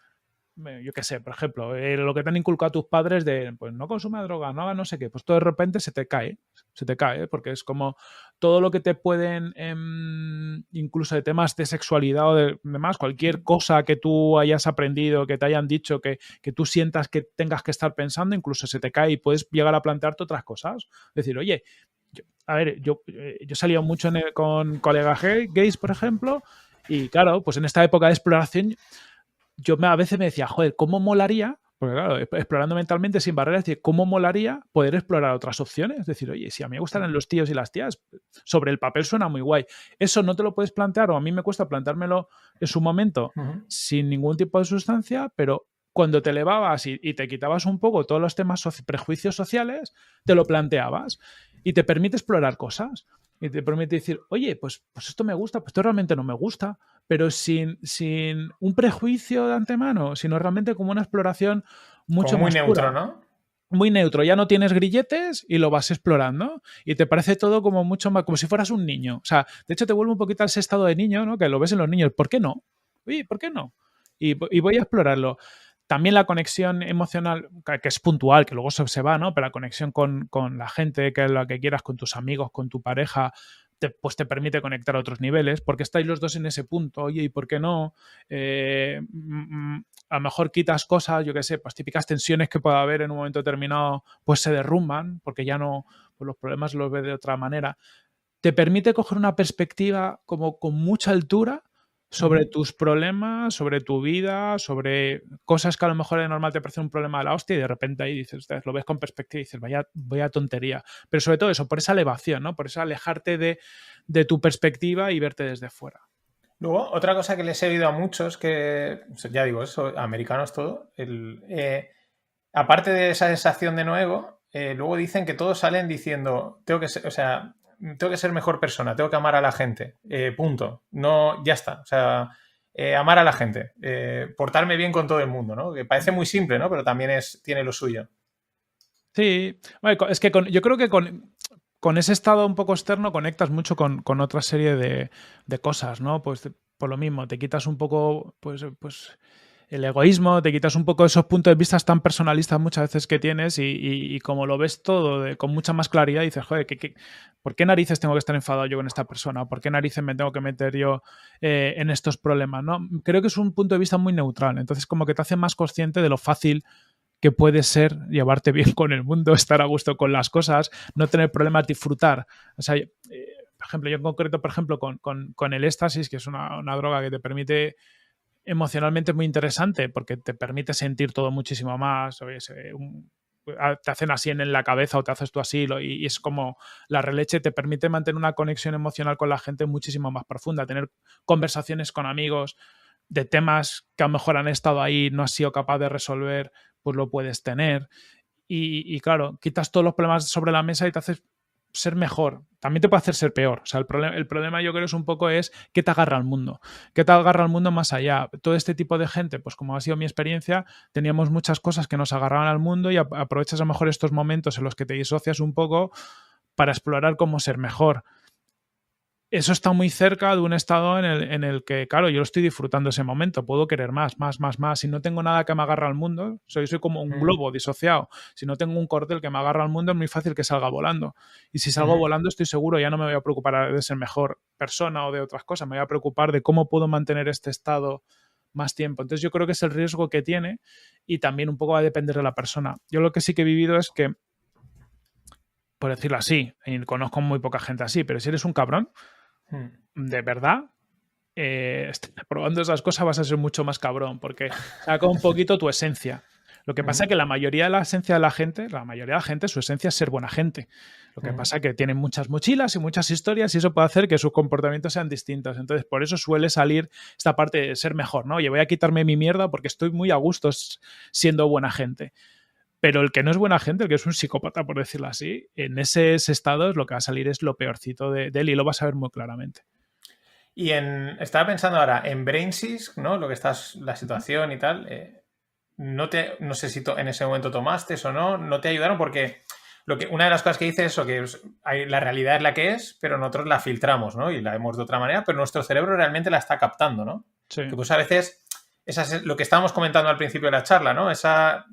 yo qué sé, por ejemplo, lo que te han inculcado tus padres de, pues no consuma droga, no haga no sé qué, pues todo de repente se te cae, porque es como todo lo que te pueden, incluso de temas de sexualidad o de demás, cualquier cosa que tú hayas aprendido, que te hayan dicho, que tú sientas que tengas que estar pensando, incluso se te cae y puedes llegar a plantearte otras cosas. Decir, oye, a ver, yo he salido mucho con colegas gays, por ejemplo, y claro, pues en esta época de exploración a veces me decía, joder, ¿cómo molaría? Porque claro, explorando mentalmente sin barreras, es decir, ¿cómo molaría poder explorar otras opciones? Es decir, oye, si a mí me gustan los tíos y las tías, sobre el papel suena muy guay. Eso no te lo puedes plantear, o a mí me cuesta planteármelo en su momento sin ningún tipo de sustancia, pero cuando te elevabas y te quitabas un poco todos los temas prejuicios sociales, te lo planteabas y te permite explorar cosas. Y te permite decir, oye, pues esto me gusta, pues esto realmente no me gusta, pero sin un prejuicio de antemano, sino realmente como una exploración Como mucho muy más neutro, pura. ¿no? Muy neutro, ya no tienes grilletes y lo vas explorando y te parece todo como mucho más, como si fueras un niño. O sea, de hecho te vuelve un poquito a ese estado de niño, ¿no? Que lo ves en los niños. ¿Por qué no? Oye, ¿por qué no? Y voy a explorarlo. También la conexión emocional, que es puntual, que luego se va, ¿no? Pero la conexión con la gente, que es la que quieras, con tus amigos, con tu pareja, pues te permite conectar a otros niveles, porque estáis los dos en ese punto, oye, ¿y por qué no? A lo mejor quitas cosas, yo qué sé, pues típicas tensiones que pueda haber en un momento determinado, pues se derrumban, porque ya no, pues los problemas los ves de otra manera. Te permite coger una perspectiva como con mucha altura sobre tus problemas, sobre tu vida, sobre cosas que a lo mejor de normal te parecen un problema de la hostia y de repente ahí dices, lo ves con perspectiva y dices, vaya tontería. Pero sobre todo eso, por esa elevación, ¿no? Por eso alejarte de tu perspectiva y verte desde fuera. Luego, otra cosa que les he oído a muchos, que ya digo eso, americanos todo, aparte de esa sensación de nuevo, luego dicen que todos salen diciendo, tengo que ser mejor persona, tengo que amar a la gente, punto. No, ya está. O sea, amar a la gente, portarme bien con todo el mundo, ¿no? Que parece muy simple, ¿no? Pero también tiene lo suyo. Sí, bueno, es que yo creo que con ese estado un poco externo conectas mucho con otra serie de cosas, ¿no? Pues por lo mismo, te quitas un poco, pues el egoísmo, te quitas un poco esos puntos de vista tan personalistas muchas veces que tienes y como lo ves todo con mucha más claridad, dices, joder, ¿por qué narices tengo que estar enfadado yo con esta persona? ¿Por qué narices me tengo que meter yo en estos problemas? ¿No? Creo que es un punto de vista muy neutral, entonces como que te hace más consciente de lo fácil que puede ser llevarte bien con el mundo, estar a gusto con las cosas, no tener problemas, disfrutar. O sea, por ejemplo, yo en concreto, por ejemplo, con el éxtasis, que es una droga que te permite emocionalmente muy interesante porque te permite sentir todo muchísimo más. Te hacen así en la cabeza o te haces tú así y es como la releche te permite mantener una conexión emocional con la gente muchísimo más profunda, tener conversaciones con amigos de temas que a lo mejor han estado ahí, no has sido capaz de resolver, pues lo puedes tener. Y claro, quitas todos los problemas sobre la mesa y te haces ser mejor. También te puede hacer ser peor. O sea, el problema yo creo es un poco es qué te agarra al mundo. ¿Qué te agarra al mundo más allá? Todo este tipo de gente, pues como ha sido mi experiencia, teníamos muchas cosas que nos agarraban al mundo y aprovechas a lo mejor estos momentos en los que te disocias un poco para explorar cómo ser mejor. eso está muy cerca de un estado en el que, claro, yo lo estoy disfrutando ese momento, puedo querer más, más, más, más. Si no tengo nada que me agarra al mundo, soy como un Mm, globo disociado. Si no tengo un cordel que me agarra al mundo, es muy fácil que salga volando. Y si salgo ujú. volando, estoy seguro, ya no me voy a preocupar de ser mejor persona o de otras cosas, me voy a preocupar de cómo puedo mantener este estado más tiempo. Entonces yo creo que es el riesgo que tiene y también un poco va a depender de la persona. Yo lo que sí que he vivido es que, por decirlo así, y conozco muy poca gente así, pero si eres un cabrón, Mm. de verdad, probando esas cosas vas a ser mucho más cabrón, porque saca un poquito tu esencia. Lo que pasa es Ujú, que la mayoría de la esencia de la gente, su esencia es ser buena gente. Lo que ujú. pasa es que tienen muchas mochilas y muchas historias y eso puede hacer que sus comportamientos sean distintos. Entonces, por eso suele salir esta parte de ser mejor, ¿no? Oye, voy a quitarme mi mierda porque estoy muy a gusto siendo buena gente. Pero el que no es buena gente, el que es un psicópata, por decirlo así, en ese estado lo que va a salir es lo peorcito de él y lo vas a ver muy claramente. Estaba pensando ahora en Brainsys, ¿no? Lo que estás, la situación y tal. No sé si en ese momento tomaste o no te ayudaron porque una de las cosas que dice es eso, que la realidad es la que es, pero nosotros la filtramos, ¿no? Y la vemos de otra manera, pero nuestro cerebro realmente la está captando, ¿no? Sí. Que pues a veces, lo que estábamos comentando al principio de la charla, ¿no? Esa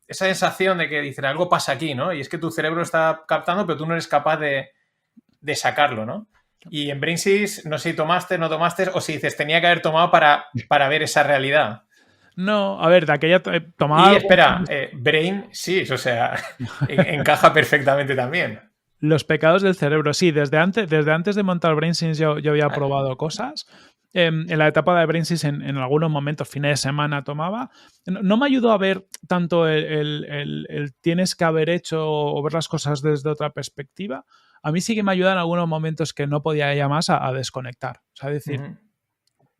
sensación de que dicen algo pasa aquí, ¿no? Y es que tu cerebro está captando, pero tú no eres capaz de sacarlo, ¿no? Y en Brainsys, no sé si tomaste, no tomaste, o si dices, tenía que haber tomado para ver esa realidad. No, a ver, de aquella tomaba Y algo. espera, Brain, sí, o sea, encaja perfectamente también. Los pecados del cerebro, sí, desde antes de montar BrainSense yo había probado cosas. En la etapa de BrainSense en algunos momentos, fines de semana tomaba. No me ayudó a ver tanto el tienes que haber hecho o ver las cosas desde otra perspectiva. A mí sí que me ayuda en algunos momentos que no podía ya más a desconectar. O sea, decir, Ujú.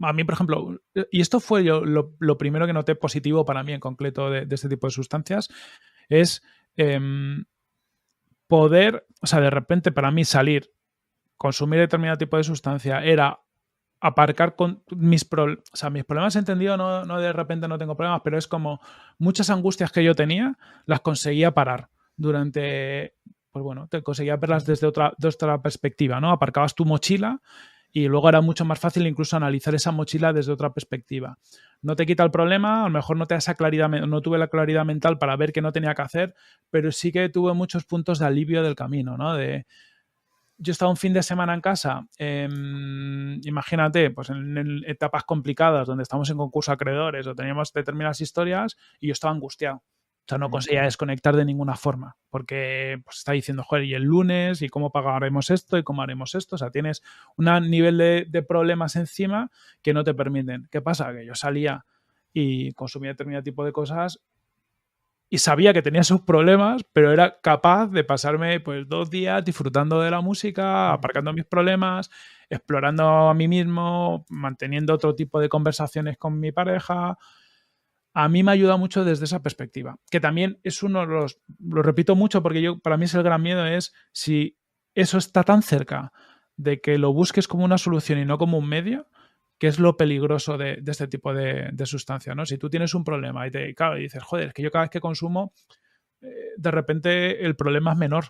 a mí, por ejemplo, y esto fue lo primero que noté positivo para mí en concreto de este tipo de sustancias, es poder, o sea, de repente para mí salir, consumir determinado tipo de sustancia era aparcar con mis problemas entendido, no de repente no tengo problemas, pero es como muchas angustias que yo tenía, las conseguía parar durante, pues bueno, te conseguía verlas desde otra perspectiva, ¿no? Aparcabas tu mochila y luego era mucho más fácil incluso analizar esa mochila desde otra perspectiva. No te quita el problema, a lo mejor no te da esa claridad, no tuve la claridad mental para ver qué no tenía que hacer, pero sí que tuve muchos puntos de alivio del camino, ¿no? Yo estaba un fin de semana en casa, imagínate, pues en etapas complicadas donde estamos en concurso de acreedores o teníamos determinadas historias y yo estaba angustiado. O sea, no conseguía desconectar de ninguna forma, porque pues está diciendo, joder, y el lunes, y cómo pagaremos esto, y cómo haremos esto. O sea, tienes un nivel de problemas encima que no te permiten. ¿Qué pasa? Que yo salía y consumía determinado tipo de cosas y sabía que tenía sus problemas, pero era capaz de pasarme pues 2 días disfrutando de la música, aparcando mis problemas, explorando a mí mismo, manteniendo otro tipo de conversaciones con mi pareja. A mí me ayuda mucho desde esa perspectiva, que también es uno de lo repito mucho porque para mí es el gran miedo, es si eso está tan cerca de que lo busques como una solución y no como un medio, que es lo peligroso de este tipo de sustancia, ¿no? Si tú tienes un problema claro, y dices, joder, es que yo cada vez que consumo, de repente el problema es menor.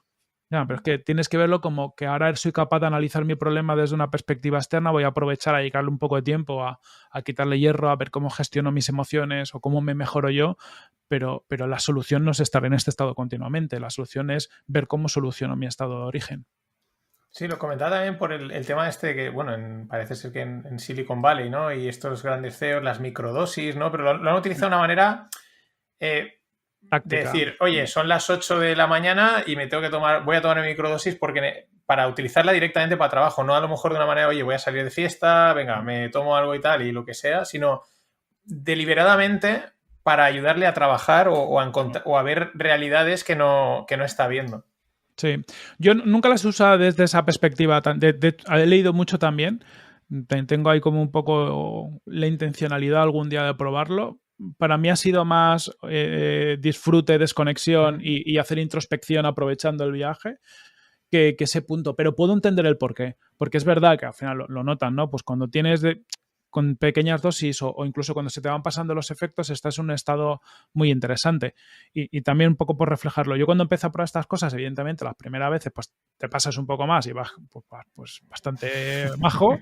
Ya, pero es que tienes que verlo como que ahora soy capaz de analizar mi problema desde una perspectiva externa, voy a aprovechar a dedicarle un poco de tiempo a quitarle hierro, a ver cómo gestiono mis emociones o cómo me mejoro yo, pero la solución no es estar en este estado continuamente, la solución es ver cómo soluciono mi estado de origen. Sí, lo comentaba también por el tema este que, bueno, parece ser que en Silicon Valley, ¿no? Y estos grandes CEOs, las microdosis, ¿no? Pero lo han utilizado de una manera eh, de Táctica. decir, oye, son las 8 de la mañana y me tengo que voy a tomar mi microdosis para utilizarla directamente para trabajo, no a lo mejor de una manera, oye, voy a salir de fiesta, venga, me tomo algo y tal y lo que sea, sino deliberadamente para ayudarle a trabajar o a ver realidades que no está viendo. Sí, yo nunca las he usado desde esa perspectiva. He leído mucho también. Tengo ahí como un poco la intencionalidad algún día de probarlo. Para mí ha sido más disfrute, desconexión y hacer introspección aprovechando el viaje que ese punto. Pero puedo entender el porqué. Porque es verdad que al final lo notan, ¿no? Pues cuando tienes con pequeñas dosis o incluso cuando se te van pasando los efectos, estás en un estado muy interesante. Y también un poco por reflejarlo. Yo cuando empecé a probar estas cosas, evidentemente, las primeras veces pues te pasas un poco más y vas pues bastante majo.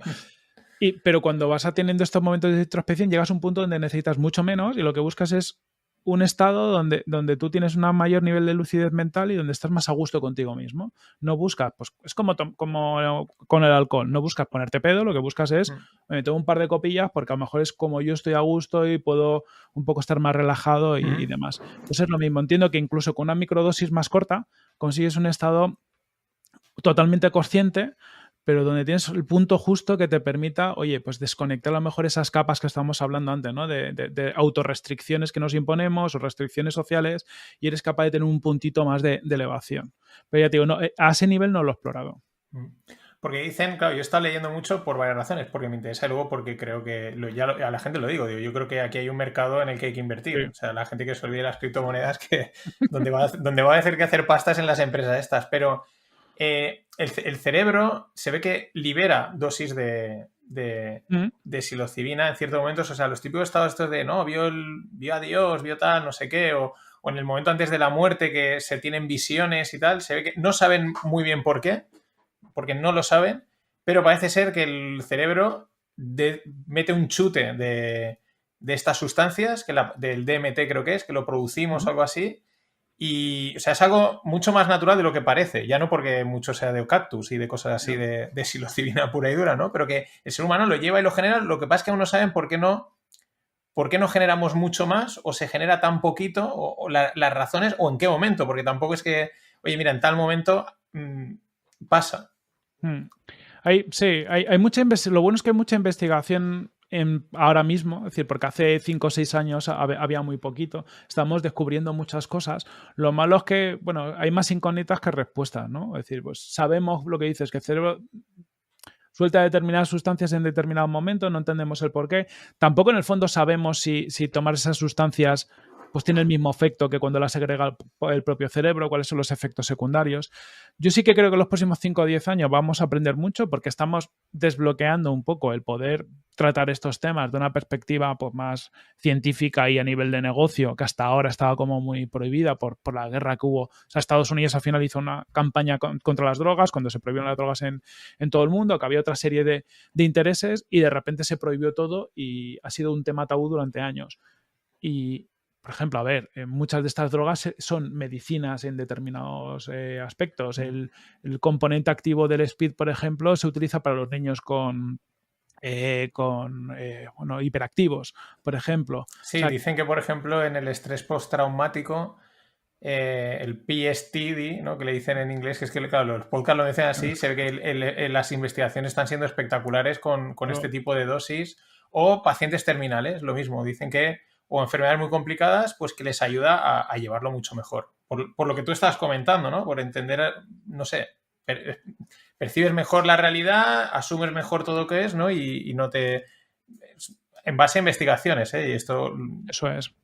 Pero cuando vas teniendo estos momentos de introspección, llegas a un punto donde necesitas mucho menos y lo que buscas es un estado donde tú tienes un mayor nivel de lucidez mental y donde estás más a gusto contigo mismo. No buscas, pues es como con el alcohol, no buscas ponerte pedo, lo que buscas es, me tomo un par de copillas porque a lo mejor es como yo estoy a gusto y puedo un poco estar más relajado y demás. Pues es lo mismo, entiendo que incluso con una microdosis más corta consigues un estado totalmente consciente, pero donde tienes el punto justo que te permita, oye, pues desconectar a lo mejor esas capas que estábamos hablando antes, ¿no? De autorrestricciones que nos imponemos o restricciones sociales y eres capaz de tener un puntito más de elevación. Pero ya te digo, no, a ese nivel no lo he explorado. Porque dicen, claro, yo he estado leyendo mucho por varias razones, porque me interesa y luego porque creo que a la gente lo digo, yo creo que aquí hay un mercado en el que hay que invertir. Sí. O sea, la gente que se olvide de las criptomonedas, que donde va a hacer que hacer pastas en las empresas estas, pero el cerebro se ve que libera dosis de psilocibina en ciertos momentos. O sea, los típicos estados estos de, no, vio a Dios, vio tal, no sé qué, o en el momento antes de la muerte que se tienen visiones y tal, se ve que no saben muy bien por qué, porque no lo saben, pero parece ser que el cerebro mete un chute de estas sustancias, del DMT creo que lo producimos o algo así. Y, o sea, es algo mucho más natural de lo que parece, ya no porque mucho sea de eucaliptus y de cosas así de psilocibina pura y dura, ¿no? Pero que el ser humano lo lleva y lo genera. Lo que pasa es que aún no saben por qué no generamos mucho más o se genera tan poquito o las razones o en qué momento, porque tampoco es que, oye, mira, en tal momento pasa. Hay mucha investigación. Lo bueno es que hay mucha investigación ahora mismo, es decir, porque hace 5 o 6 años había muy poquito, estamos descubriendo muchas cosas. Lo malo es que, bueno, hay más incógnitas que respuestas, ¿no? Es decir, pues sabemos lo que dices, que el cerebro suelta determinadas sustancias en determinados momentos, no entendemos el por qué. Tampoco en el fondo sabemos si tomar esas sustancias pues tiene el mismo efecto que cuando las segrega el propio cerebro, cuáles son los efectos secundarios. Yo sí que creo que en los próximos 5 o 10 años vamos a aprender mucho porque estamos desbloqueando un poco el poder tratar estos temas de una perspectiva pues, más científica y a nivel de negocio, que hasta ahora estaba como muy prohibida por la guerra que hubo. O sea, Estados Unidos al final hizo una campaña contra las drogas, cuando se prohibieron las drogas en todo el mundo, que había otra serie de intereses y de repente se prohibió todo y ha sido un tema tabú durante años. Y, por ejemplo, a ver, muchas de estas drogas son medicinas en determinados aspectos. El componente activo del speed, por ejemplo, se utiliza para los niños con hiperactivos, por ejemplo. Sí, o sea, dicen que, por ejemplo, en el estrés postraumático, el PTSD, ¿no? Que le dicen en inglés, que es que, claro, los podcasts lo dicen así, se ve que las investigaciones están siendo espectaculares con este tipo de dosis. O pacientes terminales, lo mismo, dicen que o enfermedades muy complicadas, pues que les ayuda a llevarlo mucho mejor. Por lo que tú estás comentando, ¿no? Por entender, no sé, percibes mejor la realidad, asumes mejor todo lo que es, ¿no? Y no te... En base a investigaciones, ¿eh? Y esto... Eso es.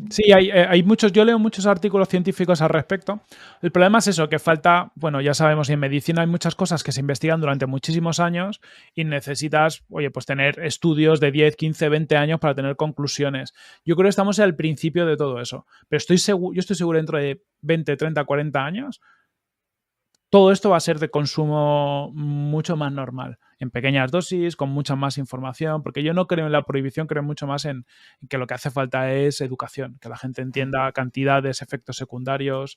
Sí, hay muchos, yo leo muchos artículos científicos al respecto. El problema es eso, que falta, bueno, ya sabemos, en medicina hay muchas cosas que se investigan durante muchísimos años y necesitas, oye, pues tener estudios de 10, 15, 20 años para tener conclusiones. Yo creo que estamos al principio de todo eso, pero yo estoy seguro dentro de 20, 30, 40 años, todo esto va a ser de consumo mucho más normal, en pequeñas dosis, con mucha más información, porque yo no creo en la prohibición, creo mucho más en que lo que hace falta es educación, que la gente entienda cantidades, efectos secundarios.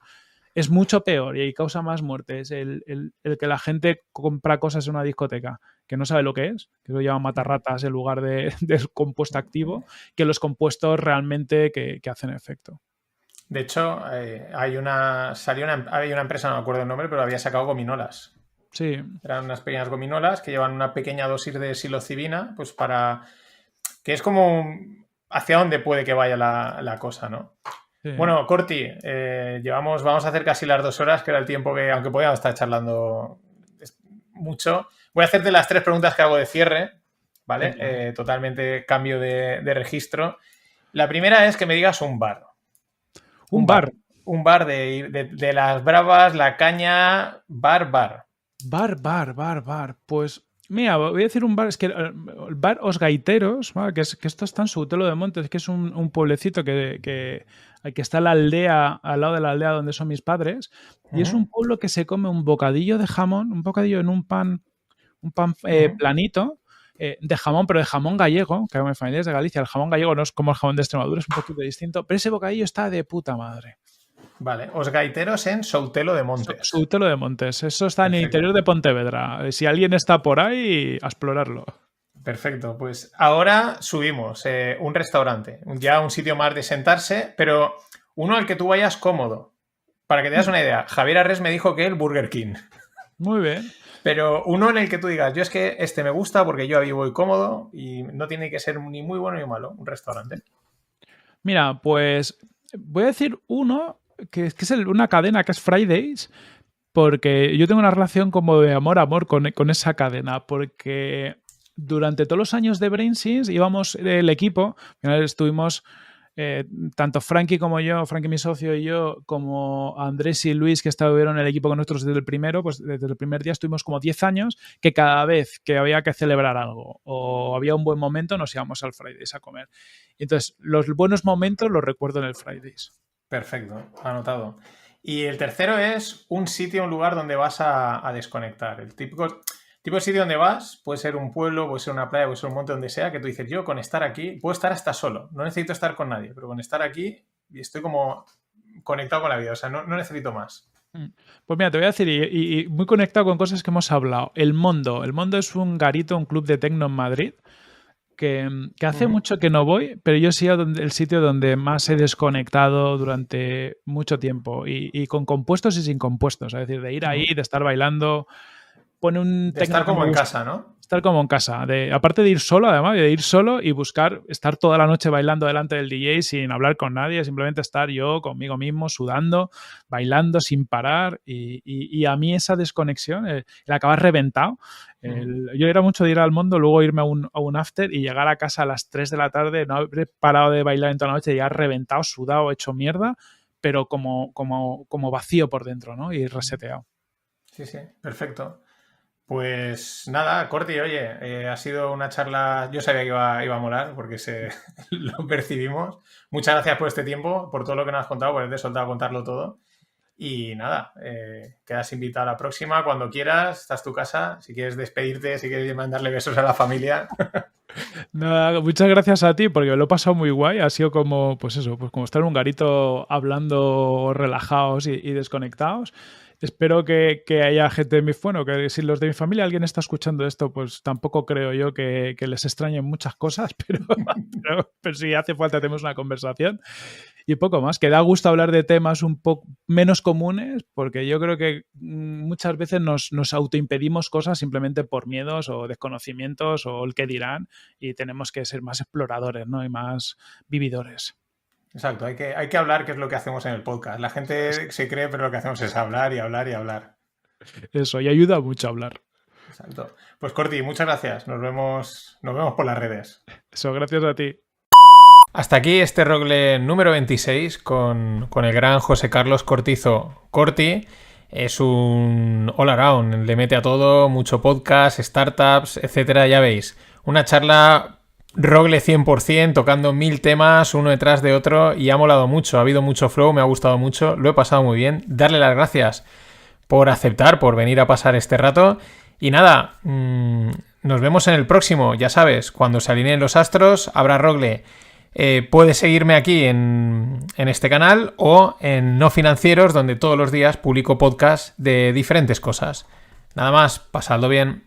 Es mucho peor y causa más muertes el que la gente compra cosas en una discoteca que no sabe lo que es, que lo llaman matarratas en lugar de compuesto activo, que los compuestos realmente que hacen efecto. De hecho, hay una empresa, no me acuerdo el nombre, pero había sacado gominolas. Sí. Eran unas pequeñas gominolas que llevan una pequeña dosis de psilocibina, pues para... que es como hacia dónde puede que vaya la cosa, ¿no? Sí. Bueno, Corti, vamos a hacer casi las 2 horas, que era el tiempo que, aunque podíamos estar charlando mucho. Voy a hacerte las 3 preguntas que hago de cierre, ¿vale? Totalmente cambio de registro. La primera es que me digas un bar. Un bar. Un bar de las bravas, la caña, bar. Bar. Pues Mira, voy a decir un bar, es que el bar Os Gaiteros, ¿vale? Que esto está en Soutelo de Montes, que es un pueblecito que está la aldea, al lado de la aldea donde son mis padres, y es un pueblo que se come un bocadillo de jamón, un bocadillo en un pan planito, de jamón, pero de jamón gallego, que mi familia es de Galicia, el jamón gallego no es como el jamón de Extremadura, es un poquito distinto, pero ese bocadillo está de puta madre. Vale, Os Gaiteros en Soutelo de Montes. Soutelo de Montes, eso está en el Perfecto. interior de Pontevedra. Si alguien está por ahí, a explorarlo. Perfecto, pues ahora subimos un restaurante, ya un sitio más de sentarse, pero uno al que tú vayas cómodo. Para que te das una idea, Javier Arrés me dijo que el Burger King. Muy bien. Pero uno en el que tú digas, yo es que este me gusta porque yo ahí voy cómodo y no tiene que ser ni muy bueno ni malo, un restaurante. Mira, pues voy a decir uno que es una cadena que es Fridays, porque yo tengo una relación como de amor-amor con esa cadena, porque durante todos los años de Brainsys íbamos el equipo, al final estuvimos tanto Frankie como yo, Frankie mi socio y yo, como Andrés y Luis que estuvieron en el equipo con nosotros desde el primero, pues desde el primer día estuvimos como 10 años que cada vez que había que celebrar algo o había un buen momento nos íbamos al Fridays a comer. Y entonces los buenos momentos los recuerdo en el Fridays. Perfecto, anotado. Y el tercero es un sitio, un lugar donde vas a desconectar. El típico de sitio donde vas, puede ser un pueblo, puede ser una playa, puede ser un monte, donde sea, que tú dices, yo con estar aquí, puedo estar hasta solo, no necesito estar con nadie, pero con estar aquí estoy como conectado con la vida, o sea, no necesito más. Pues mira, te voy a decir, y muy conectado con cosas que hemos hablado, El Mondo. El Mondo es un garito, un club de tecno en Madrid, que hace mucho que no voy, pero yo he sido el sitio donde más he desconectado durante mucho tiempo, y con compuestos y sin compuestos, es decir, de ir ahí, de estar bailando. Pone un de estar como en casa, ¿no? Estar como en casa. Aparte de ir solo, además, de ir solo y buscar estar toda la noche bailando delante del DJ sin hablar con nadie, simplemente estar yo conmigo mismo, sudando, bailando sin parar. Y a mí esa desconexión, el acabar reventado. Yo era mucho de ir al Mundo, luego irme a un after y llegar a casa a las 3 de la tarde, no haber parado de bailar en toda la noche, llegar reventado, sudado, hecho mierda, pero como vacío por dentro, ¿no? Y reseteado. Sí, perfecto. Pues nada, Corti, oye, ha sido una charla, yo sabía que iba a molar porque lo percibimos. Muchas gracias por este tiempo, por todo lo que nos has contado, por haberte soltado a contarlo todo. Y nada, quedas invitado a la próxima, cuando quieras, esta es tu casa, si quieres despedirte, si quieres mandarle besos a la familia. Nada, muchas gracias a ti porque lo he pasado muy guay, ha sido como, pues eso, pues como estar en un garito hablando relajados y desconectados. Espero que haya gente bueno, que si los de mi familia alguien está escuchando esto, pues tampoco creo yo que les extrañen muchas cosas, pero si hace falta tenemos una conversación. Y poco más, que da gusto hablar de temas un poco menos comunes, porque yo creo que muchas veces nos autoimpedimos cosas simplemente por miedos o desconocimientos o el que dirán, y tenemos que ser más exploradores, ¿no? Y más vividores. Exacto, hay que hablar, que es lo que hacemos en el podcast. La gente se cree, pero lo que hacemos es hablar y hablar y hablar. Eso, y ayuda mucho a hablar. Exacto. Pues Corti, muchas gracias. Nos vemos por las redes. Eso, gracias a ti. Hasta aquí este Rogle número 26 con el gran José Carlos Cortizo. Corti es un all around, le mete a todo, mucho podcast, startups, etcétera, ya veis. Una charla Rogle 100%, tocando 1000 temas uno detrás de otro, y ha molado mucho, ha habido mucho flow, me ha gustado mucho, lo he pasado muy bien. Darle las gracias por aceptar, por venir a pasar este rato. Y nada, nos vemos en el próximo, ya sabes, cuando se alineen los astros, habrá Rogle. Puedes seguirme aquí en este canal o en No Financieros, donde todos los días publico podcasts de diferentes cosas. Nada más, pasadlo bien.